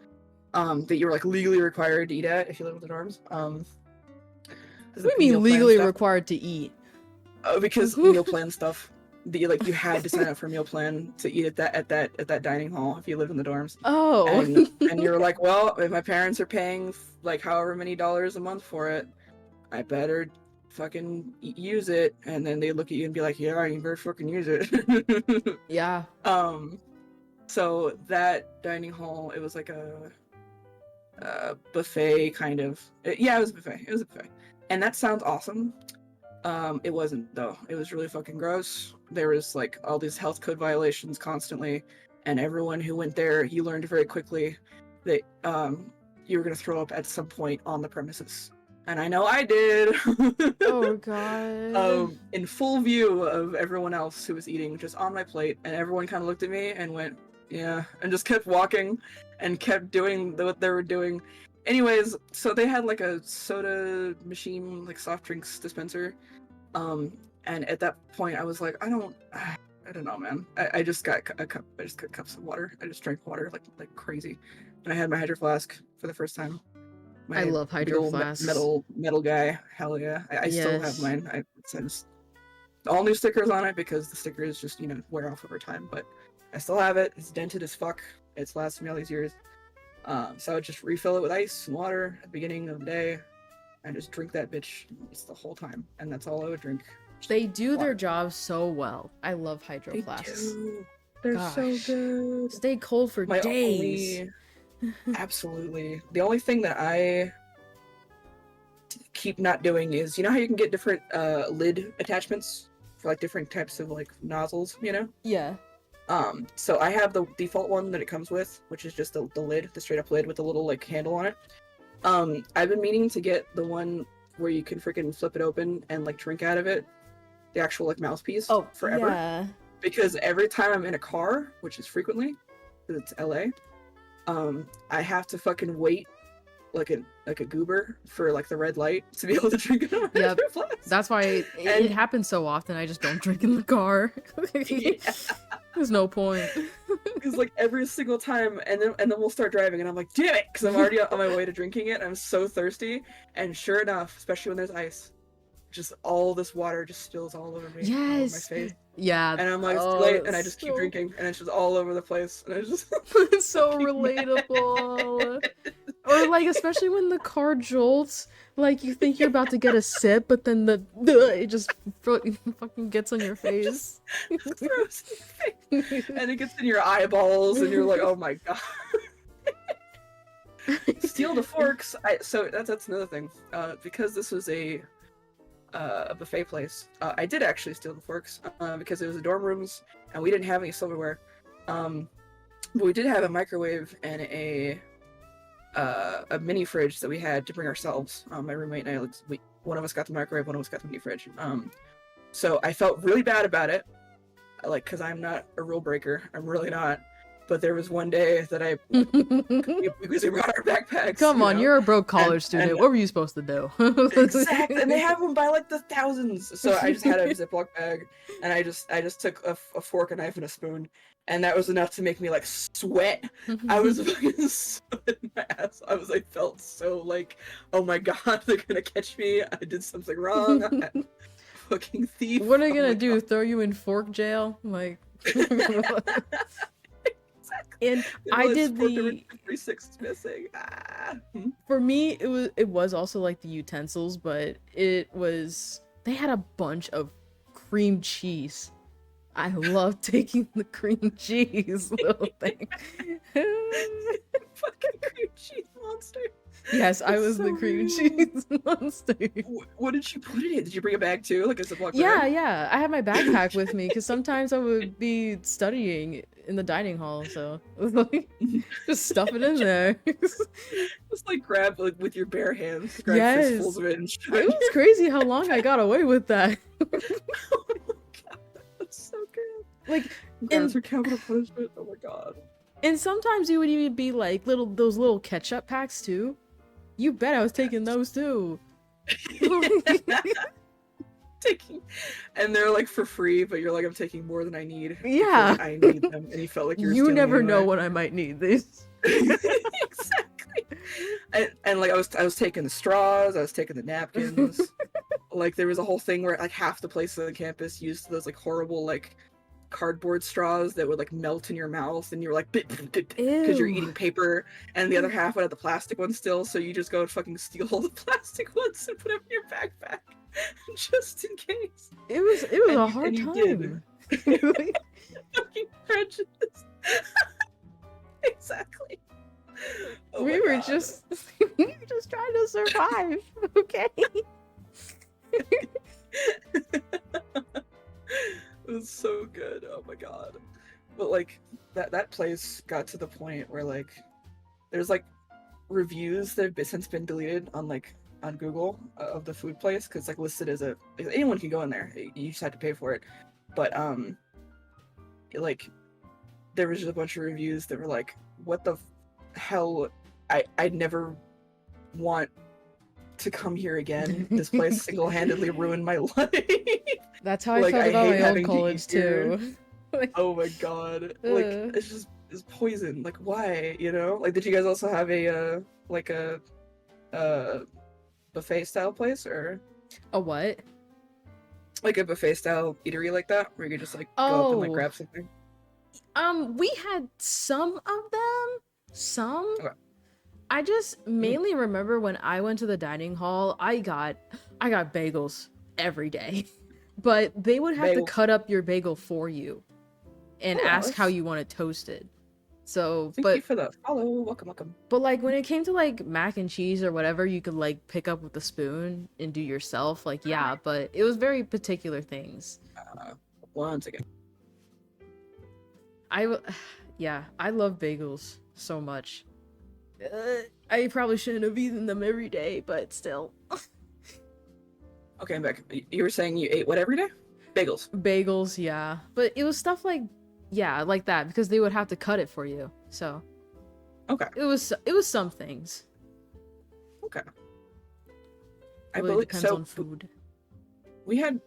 that you were like legally required to eat at if you lived in the dorms. There's What like do you meal mean plan legally stuff. required to eat? Because meal plan stuff. You had to sign up for a meal plan to eat at that dining hall if you live in the dorms. Oh. And you're like, well, if my parents are paying like however many dollars a month for it, I better fucking use it. And then they look at you and be like, yeah, you better fucking use it. Yeah. So that dining hall, it was like a buffet kind of. Yeah, it was a buffet. It was a buffet, and that sounds awesome. It wasn't though. It was really fucking gross. There was like all these health code violations constantly, and everyone who went there, you learned very quickly that you were gonna throw up at some point on the premises. And I know I did. Oh god. In full view of everyone else who was eating, just on my plate, and everyone kind of looked at me and went, yeah, and just kept walking and kept doing what they were doing. Anyways, so they had like a soda machine, like soft drinks dispenser. And at that point I was like, I don't know, man. I just got a cup. I just got cups of water. I just drank water like crazy, and I had my hydro flask for the first time. My I love big hydro old flasks. metal guy. Hell yeah! I still have Yes. mine. I just all new stickers on it because the stickers just wear off over time. But I still have it. It's dented as fuck. It's lasted me all these years. So I would just refill it with ice and water at the beginning of the day, and just drink that bitch just the whole time. And that's all I would drink. They do their Water. job so well. I love hydro They flasks. do. They're so Gosh. good. Stay cold for My days. Absolutely. The only thing that I keep not doing is, how you can get different lid attachments for like different types of like nozzles, Yeah. So I have the default one that it comes with, which is just the lid, the straight up lid with the little like handle on it. I've been meaning to get the one where you can freaking flip it open and like drink out of it, the actual like mouthpiece, forever. Yeah. Because every time I'm in a car, which is frequently, because it's LA, I have to fucking wait like a goober for like the red light to be able to drink it out of Yep. my flask. That's why it happens so often. I just don't drink in the car. There's no point. Because like every single time, and then we'll start driving, and I'm like, damn it, because I'm already on my way to drinking it. I'm so thirsty, and sure enough, especially when there's ice, just all this water just spills all over me, all over my Yes. face, Yeah. and I'm like, it's too late, and I just keep drinking, and it's just all over the place, and I just It's so relatable. Or like, especially when the car jolts, like you think you're about to get a sip, but then it just fucking gets on your face. throws in your face, and it gets in your eyeballs, and you're like, oh my god. Steal the forks. So that's another thing. Because this was a buffet place, I did actually steal the forks because it was the dorm rooms and we didn't have any silverware. But we did have a microwave and a mini fridge that we had to bring ourselves. My roommate and I, one of us got the microwave, one of us got the mini fridge. So I felt really bad about it, like, because I'm not a rule breaker. I'm really not. But there was one day that because we brought our backpacks. Come on, you're a broke college student. and What were you supposed to do? Exactly, and they have them by like the thousands. So I just had a Ziploc bag, and I just took a fork, a knife, and a spoon, and that was enough to make me like sweat. I was fucking sweating my ass. I felt so like, oh my god, they're gonna catch me. I did something wrong. I'm a fucking thief. What are they gonna my do? God. Throw you in fork jail? Like. And I did the 3/6 missing. For me it was also like the utensils, but they had a bunch of cream cheese. I love taking the cream cheese little thing. Fucking cream cheese monster. Yes, I was So the cream weird. cheese monster. What did you put in it? Did you bring a bag too, like a Ziploc bag? Yeah, I had my backpack with me because sometimes I would be studying in the dining hall, so just stuff it in there. Just like grab like with your bare hands, grab Yes. fistfuls of it and shove It was crazy how long I got away with that. Oh my god, that's so good. Like, Grounds for capital punishment. Oh my god. and sometimes you would even be like those little ketchup packs too. You bet I was taking those too. Taking, and they're like for free, but you're like, I'm taking more than I need. Yeah. I need them, and you felt like you were You stealing never anyway. know when I might need these. Exactly. And like I was taking the straws, I was taking the napkins. Like there was a whole thing where like half the places on the campus used those like horrible like cardboard straws that would like melt in your mouth, and you were like because you're Ew. eating paper, and the other half would have the plastic ones still, so you just go and fucking steal all the plastic ones and put them in your backpack just in case. It was a hard and you time. Fucking prejudice. Exactly. Oh we my were God. just trying to survive. Okay. It was so good. Oh my god. But like that place got to the point where like there's like reviews that have since been deleted on like on Google of the food place because like listed as a anyone can go in there. You just have to pay for it. But like there was just a bunch of reviews that were like, "What the hell? I'd never want to come here again. This place single-handedly ruined my life." That's how I Like felt I about hate my old having to college eat here. too. Like, Oh my god. Like it's poison. Like why, you know? Like did you guys also have a like a uh buffet style place or a what? like a buffet style eatery like that where you could just like go up and like Oh, grab something? we had some of them. Some. Okay. I just Mm, mainly remember when I went to the dining hall, I got bagels every day. But they would have to bagels. cut up your bagel for you and Oh, ask how Alice. you want it toasted. So, Thank you for the follow. Welcome, welcome. but like when it came to like mac and cheese or whatever you could like pick up with a spoon and do yourself, like yeah, but it was very particular things. Uh, Once again. I yeah, I love bagels so much. I probably shouldn't have eaten them every day, but still. Okay, I'm back. You were saying you ate what every day? Bagels. Bagels, yeah. But it was stuff like yeah, like that because they would have to cut it for you. So, Okay. it was some things. Okay. I Really believe depends so. on food. We had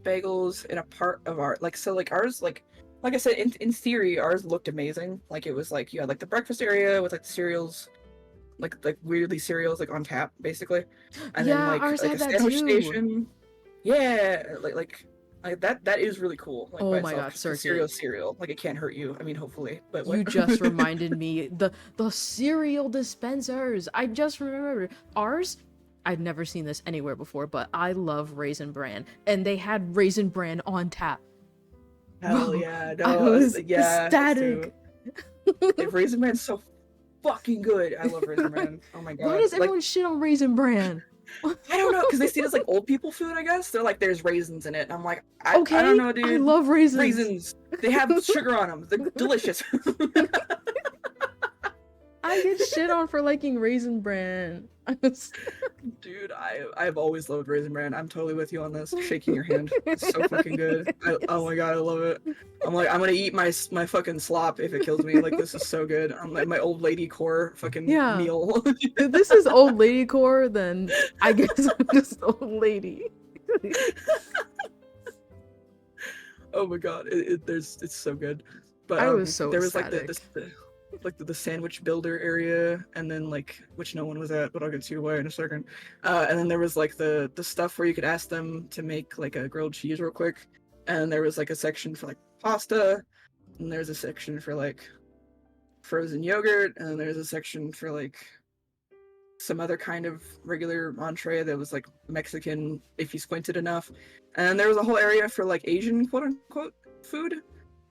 bagels in a part of our like so like ours like I said in theory ours looked amazing. Like it was like you had like the breakfast area with like the cereals like weirdly cereals like on tap basically, and then Yeah, ours like had a that sandwich too. station. Yeah, like that is really cool like by Oh my itself god, because the cereal Circuit. is cereal like it can't hurt you. I mean hopefully, but what? You just reminded me the cereal dispensers. I just remembered ours. I'd never seen this anywhere before, but I love Raisin Bran, and they had Raisin Bran on tap. Hell Bro, yeah, I no, was yeah, us too. ecstatic. If Raisin Bran's so fucking good, I love Raisin Bran. Oh my Why god, does like everyone shit on Raisin Bran? I don't know, because they see it as like old people food, I guess. They're like, there's raisins in it. And I'm like, I don't Okay, know, I dude. love raisins. Raisins. They have sugar on them. They're delicious. I get shit on for liking Raisin Bran. Dude, I've always loved Raisin Bran. I'm totally with you on this. Shaking your hand. It's so fucking good. Oh my god, I love it. I'm like, I'm gonna eat my fucking slop if it kills me. Like this is so good. I'm like my old lady core fucking Yeah. meal. If this is old lady core, then I guess I'm just old lady. Oh my god, it's so good. But I was so there was like ecstatic. the sandwich builder area, and then like which no one was at, but I'll get to you why in a second. And then there was like the stuff where you could ask them to make like a grilled cheese real quick, and there was like a section for like pasta, and there's a section for like frozen yogurt, and then there's a section for like some other kind of regular entree that was like Mexican if you squinted enough. And then there was a whole area for like Asian quote unquote food.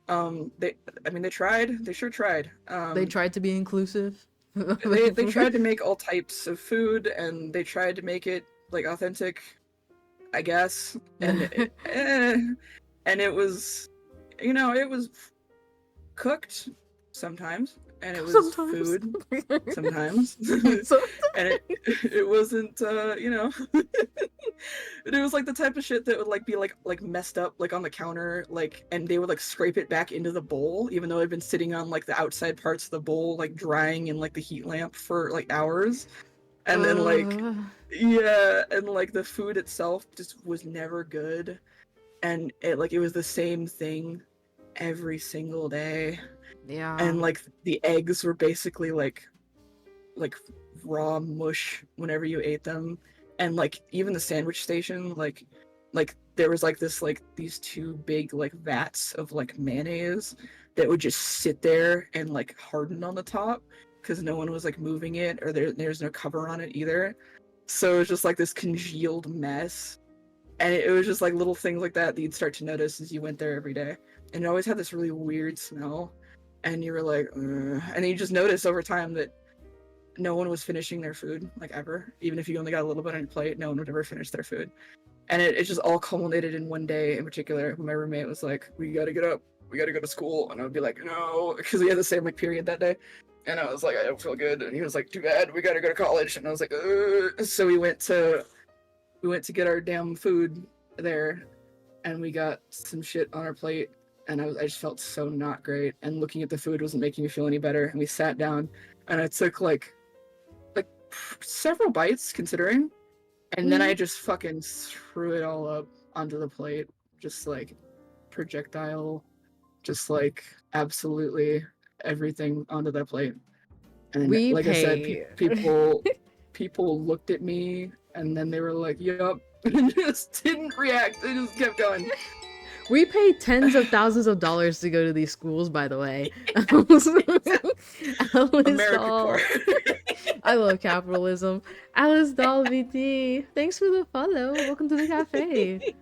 I mean they tried, they sure tried. They tried to be inclusive. They tried to make all types of food and they tried to make it like authentic, I guess. And it was it was cooked sometimes and it was Sometimes. food sometimes. So, And it wasn't it was like the type of shit that would like be like messed up like on the counter like and they would like scrape it back into the bowl even though it had been sitting on like the outside parts of the bowl like drying in like the heat lamp for like hours. And then like uh, yeah, and like the food itself just was never good and it was the same thing every single day. yeah. And like the eggs were basically like raw mush whenever you ate them. And like even the sandwich station like there was like this like these two big like vats of like mayonnaise that would just sit there and like harden on the top because no one was like moving it or there's no cover on it either, so it was just like this congealed mess. And it was just like little things like that you'd start to notice as you went there every day, and it always had this really weird smell. And you were like, ugh. And then you just notice over time that no one was finishing their food, like ever. Even if you only got a little bit on your plate, no one would ever finish their food. And it just all culminated in one day in particular when my roommate was like, we gotta get up, we gotta go to school. And I would be like, no, because we had the same like period that day. And I was like, I don't feel good. And he was like, too bad, we gotta go to college. And I was like, ugh. So we went to get our damn food there, and we got some shit on our plate, and I just felt so not great. And looking at the food wasn't making me feel any better. And we sat down, and I took like several bites, considering, and then I just fucking threw it all up onto the plate, just like projectile, just like absolutely everything onto that plate. And We like I said, pay. people looked at me, and then they were like, "Yup," and just didn't react. They just kept going. We pay tens of thousands of dollars to go to these schools, by the way. America core. I love capitalism. Alice Doll VT, thanks for the follow. Welcome to the cafe.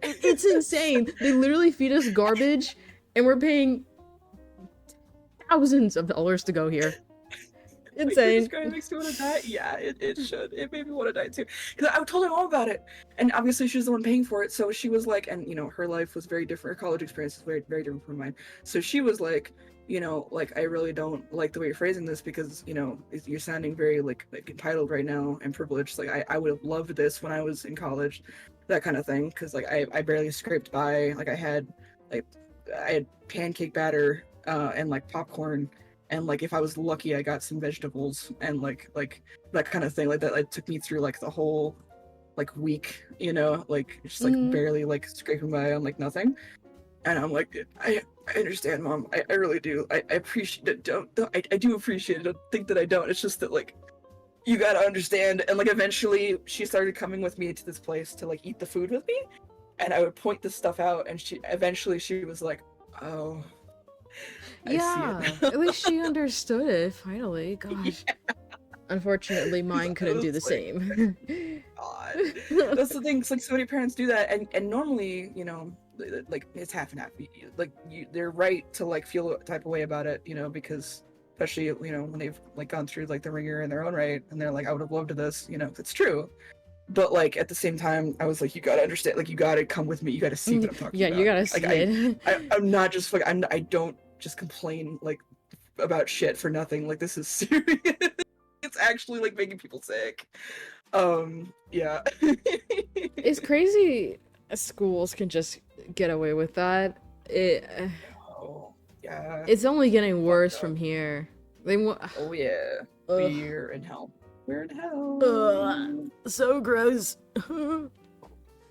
It's insane. They literally feed us garbage, and we're paying thousands of dollars to go here. Insane. This guy makes me want to die. Yeah, it should. It made me want to die too. Because I told her all about it, and obviously she's the one paying for it. So she was like, and her life was very different. Her college experience is very, very different from mine. So she was like, like, I really don't like the way you're phrasing this, because you're sounding very like entitled right now and privileged. Like I would have loved this when I was in college, that kind of thing. Because like I barely scraped by. Like I had pancake batter and like popcorn. And like if I was lucky, I got some vegetables and like that kind of thing. Like that like took me through like the whole like week, like just like barely like scraping by on like nothing. And I'm like, I understand, Mom. I really do. I appreciate it. I do appreciate it. Don't think that I don't. It's just that like you gotta understand. And like eventually she started coming with me to this place to like eat the food with me, and I would point this stuff out, and she was like, oh. Yeah, at least she understood it, finally. Gosh. Yeah. Unfortunately, mine couldn't do the same. God. That's the thing, it's like so many parents do that, and normally, like it's half and half. Like they're right to like feel a type of way about it, because especially, when they've like gone through like the ringer in their own right, and they're like, I would have loved this, it's true. But like at the same time, I was like, you gotta understand, like you gotta come with me, you gotta see what I'm talking about. Yeah, you gotta see it. I'm not just like I don't just complain like about shit for nothing. Like this is serious. It's actually like making people sick. Yeah. It's crazy schools can just get away with that. Oh, yeah. It's only getting worse from here. Oh yeah. We're in hell. We're in hell. So gross.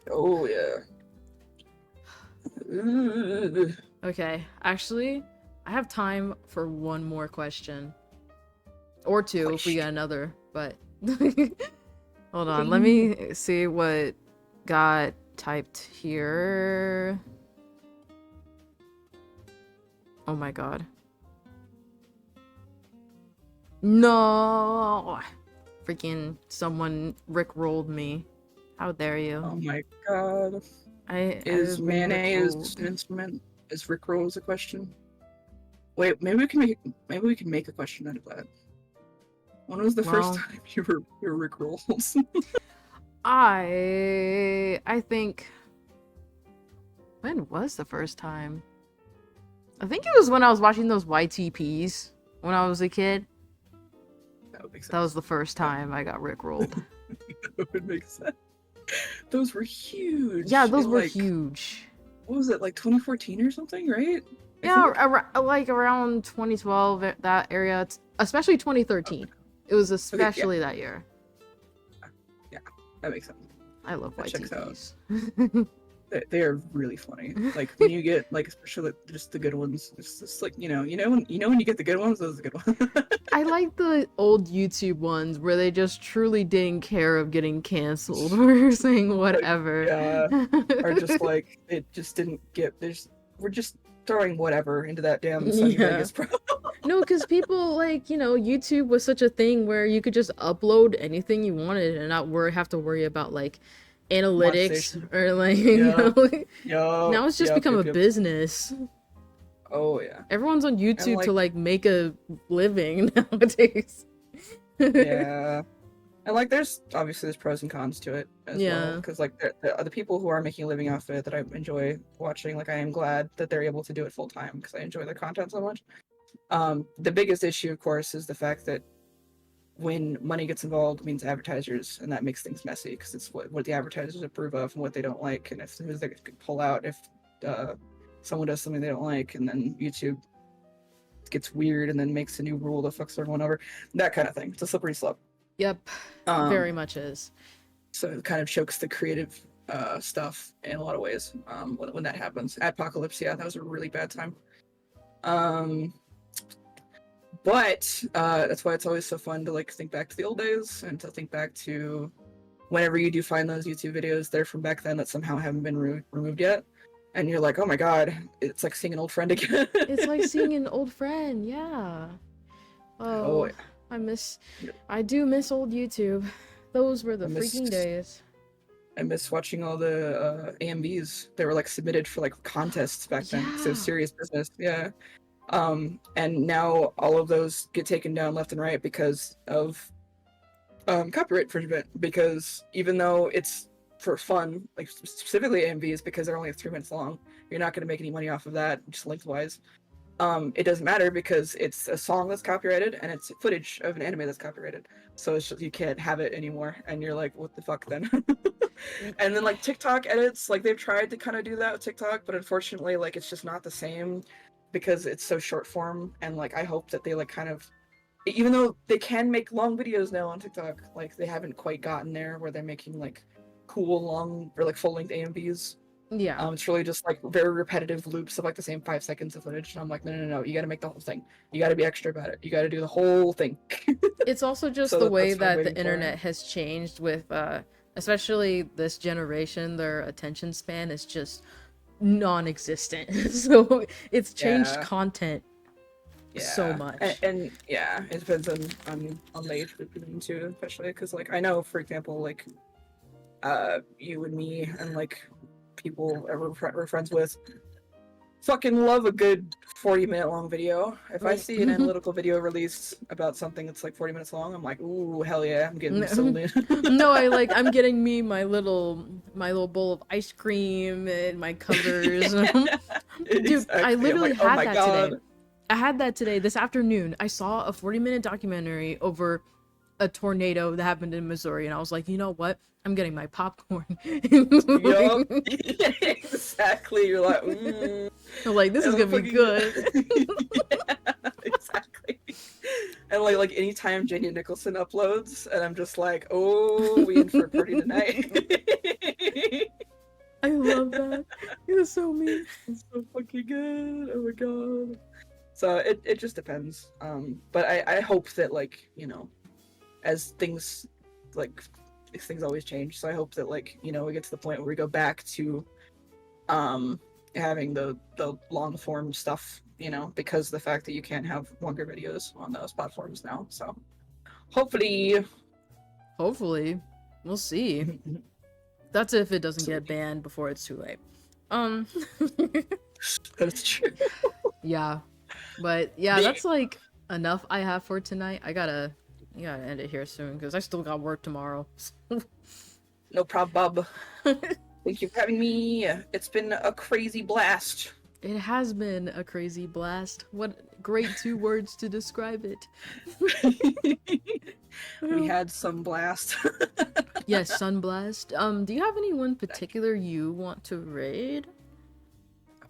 Oh yeah. Okay, actually, I have time for one more question. Or two if we get another, but... Hold on, let me see what got typed here. Oh my god. No! Freaking someone rickrolled me. How dare you? Oh my god. Is mayonnaise an instrument? Is Rickroll a question? Wait, maybe we can make a question out of that. When was the first time you were Rickrolls? I think. When was the first time? I think it was when I was watching those YTPs when I was a kid. That would make sense. That was the first time I got Rickrolled. That would make sense. Those were huge. Yeah, those were huge. What was it, like 2014 or something, right? Yeah, like around 2012, that area, especially 2013. Okay. It was especially that year. Yeah, that makes sense. I love YTPs. They are really funny. Like when you get like, especially like, just the good ones. It's just like when you get the good ones, those are the good ones. I like the old YouTube ones where they just truly didn't care of getting canceled or saying whatever. Yeah, or just like it just didn't get. We're just throwing whatever into that damn Sunny Vegas pro. No, because people like YouTube was such a thing where you could just upload anything you wanted and not have to worry about like analytics or like now it's just become a business. Oh yeah, everyone's on YouTube to like make a living nowadays. Yeah, and like there's pros and cons to it as well, because like the people who are making a living off it that I enjoy watching, like I am glad that they're able to do it full time because I enjoy their content so much. The biggest issue, of course, is the fact that when money gets involved, it means advertisers, and that makes things messy because it's what the advertisers approve of and what they don't like, and if they could pull out if someone does something they don't like, and then YouTube gets weird and then makes a new rule that fucks everyone over, that kind of thing. It's a slippery slope. Yep, very much is. So it kind of chokes the creative stuff in a lot of ways when that happens. Adpocalypse, yeah, that was a really bad time. But that's why it's always so fun to like think back to the old days and to think back to whenever you do find those YouTube videos that are from back then that somehow haven't been removed yet. And you're like, oh my god, it's like seeing an old friend again. It's like seeing an old friend, yeah. Oh, yeah. I do miss old YouTube. Those were the freaking days. I miss watching all the AMVs that were like submitted for like contests back then. So serious business, yeah. And now all of those get taken down left and right because of copyright infringement. Because even though it's for fun, like specifically AMVs, because they're only 3 minutes long, you're not going to make any money off of that, just lengthwise. It doesn't matter because it's a song that's copyrighted and it's footage of an anime that's copyrighted. So it's just, you can't have it anymore, and you're like, what the fuck then? And then like TikTok edits, like they've tried to kind of do that with TikTok, but unfortunately, like it's just not the same because it's so short form. And like I hope that they like kind of, even though they can make long videos now on TikTok, like they haven't quite gotten there where they're making like cool long or like full length AMVs. Yeah. It's really just like very repetitive loops of like the same 5 seconds of footage, and I'm like, no, you got to make the whole thing. You got to be extra about it. You got to do the whole thing. It's also just So the way that's what I'm that the waiting for. internet has changed with, especially this generation. Their attention span is just non-existent. So it's changed Yeah. content so much. And yeah, it depends on the age group too, especially because like I know, for example, like you and me and like people we're friends with fucking love a good 40-minute long video. If I see an analytical video released about something that's like 40 minutes long, I'm like, ooh, hell yeah, I'm getting sold in. No, I'm getting me my little bowl of ice cream and my covers. Yeah, Dude, exactly. I literally like, had that today. I had that today, this afternoon. I saw a 40-minute documentary over a tornado that happened in Missouri, and I was like, you know what? I'm getting my popcorn. Yup. Exactly. You're like, I'm like, this is gonna be good. Yeah, exactly. And like anytime Janie Nicholson uploads, and I'm just like, oh, we in for a party tonight. I love that. It was so mean. It's so fucking good. Oh my god. So it just depends. But I hope that like, you know, as things like these things always change. So I hope that like, you know, we get to the point where we go back to having the long form stuff, you know, because the fact that you can't have longer videos on those platforms now. So hopefully we'll see. That's if it doesn't get banned before it's too late. That's true. Yeah. But yeah, that's like enough I have for tonight. I gotta end it here soon because I still got work tomorrow. No problem. Thank you for having me. It's been a crazy blast. It has been a crazy blast. What great 2 words to describe it. We had some blast. Yes, sunblast. Do you have anyone particular you want to raid?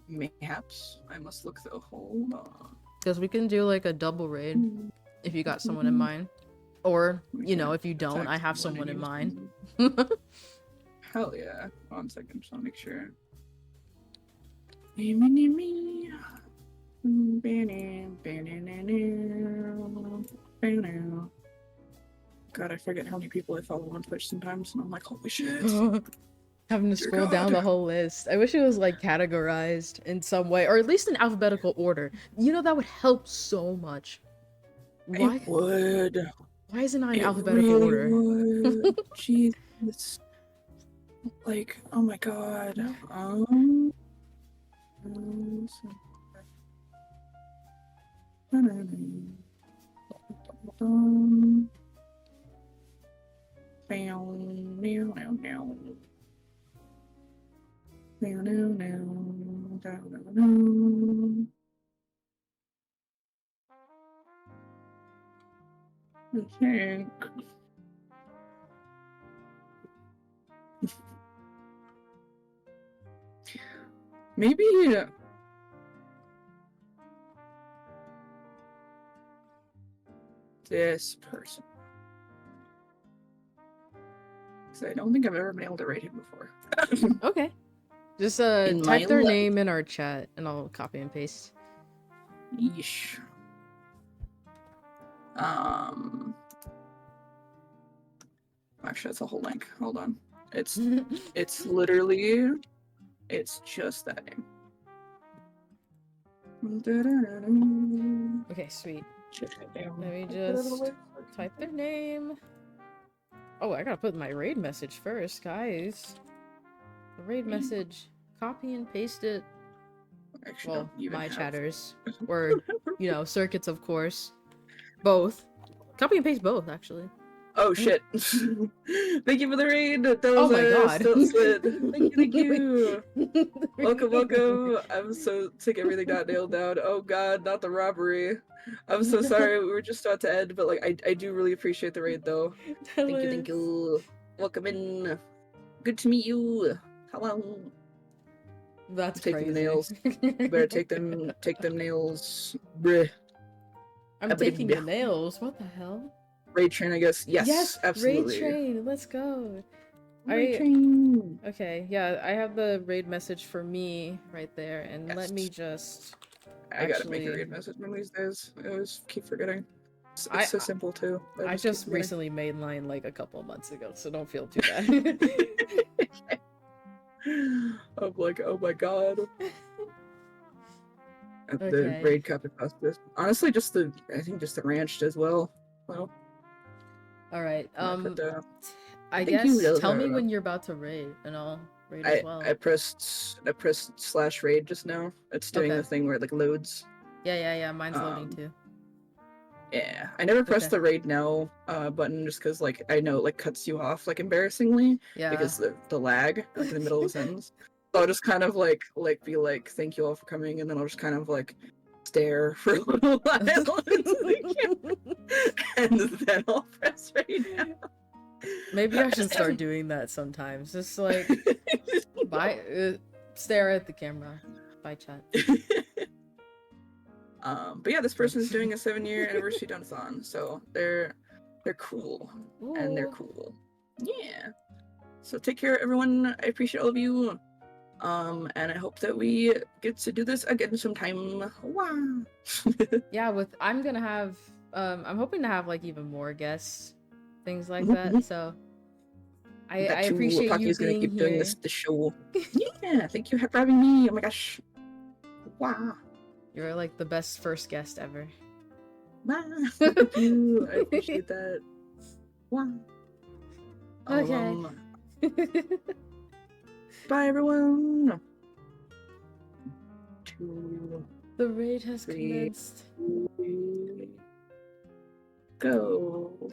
Mayhaps. I must look though. Hold on. Because we can do like a double raid if you got someone in mind. Or, you know, if you don't, I have someone in mind. Hell yeah. 1 second, just want to make sure. God, I forget how many people I follow on Twitch sometimes, and I'm like, holy shit. Having to scroll down the whole list. I wish it was like categorized in some way, or at least in alphabetical order. You know, that would help so much. Why? It would. Why isn't it in alphabetical order? Would. Jesus. Like, oh my god. think. Maybe this person. Because I don't think I've ever been able to rate him before. Okay. Just In my type their life. name in our chat and I'll copy and paste. Yeesh. Actually, that's a whole link. Hold on. It's literally, it's just that name. Okay, sweet. Let me just type their name. Oh, I gotta put my raid message first, guys. The raid message. Copy and paste it. Actually, Well, my have... chatters. Or, you know, circuits, of course. Both. Copy and paste both, actually. Oh shit. Thank you for the raid. That was Oh my god. Thank you. Welcome, welcome. I'm so sick everything got nailed down. Oh god, not the robbery. I'm so sorry, we were just about to end, but like I do really appreciate the raid though. Thank you. Welcome in. Good to meet you. Hello. That's take crazy. Them nails. You better take them nails. Bruh. I'm taking the nails. What the hell? Raid train, I guess. Yes, absolutely. Raid train. Let's go. Raid train. Okay, yeah, I have the raid message for me right there, and Yes. let me just. I gotta make a raid message one of these days. I always keep forgetting. It's so simple too. I just recently made mine like a couple of months ago, so don't feel too bad. I'm like, oh my god. Okay. The raid copy pastas. Honestly, I think just the ranch as well. Well. Alright, I thank guess you, tell me when you're about to raid, and I'll raid as well. I pressed /raid just now. It's doing the thing where it like loads. Yeah, mine's loading too. Yeah, I never pressed the raid now button just because like I know it like cuts you off like embarrassingly. Yeah. Because the lag like in the middle of the sentence. So I'll just kind of like be like, thank you all for coming, and then I'll just kind of like stare for a little while and then I'll press raid now. Maybe I should start doing that sometimes. Just like stare at the camera by chat. But yeah, this person is doing a 7-year anniversary donathon, so they're cool. Ooh. And they're cool. Yeah. So take care, everyone. I appreciate all of you. And I hope that we get to do this again sometime. Wow. Yeah, I'm gonna have I'm hoping to have like even more guests, things like that. So I appreciate you being keep here. Doing the show. Yeah, thank you for having me. Oh my gosh. Wow. You're like the best first guest ever. Thank you. I appreciate that. Wow. Okay. Bye, everyone. 2, the raid has commenced. Go.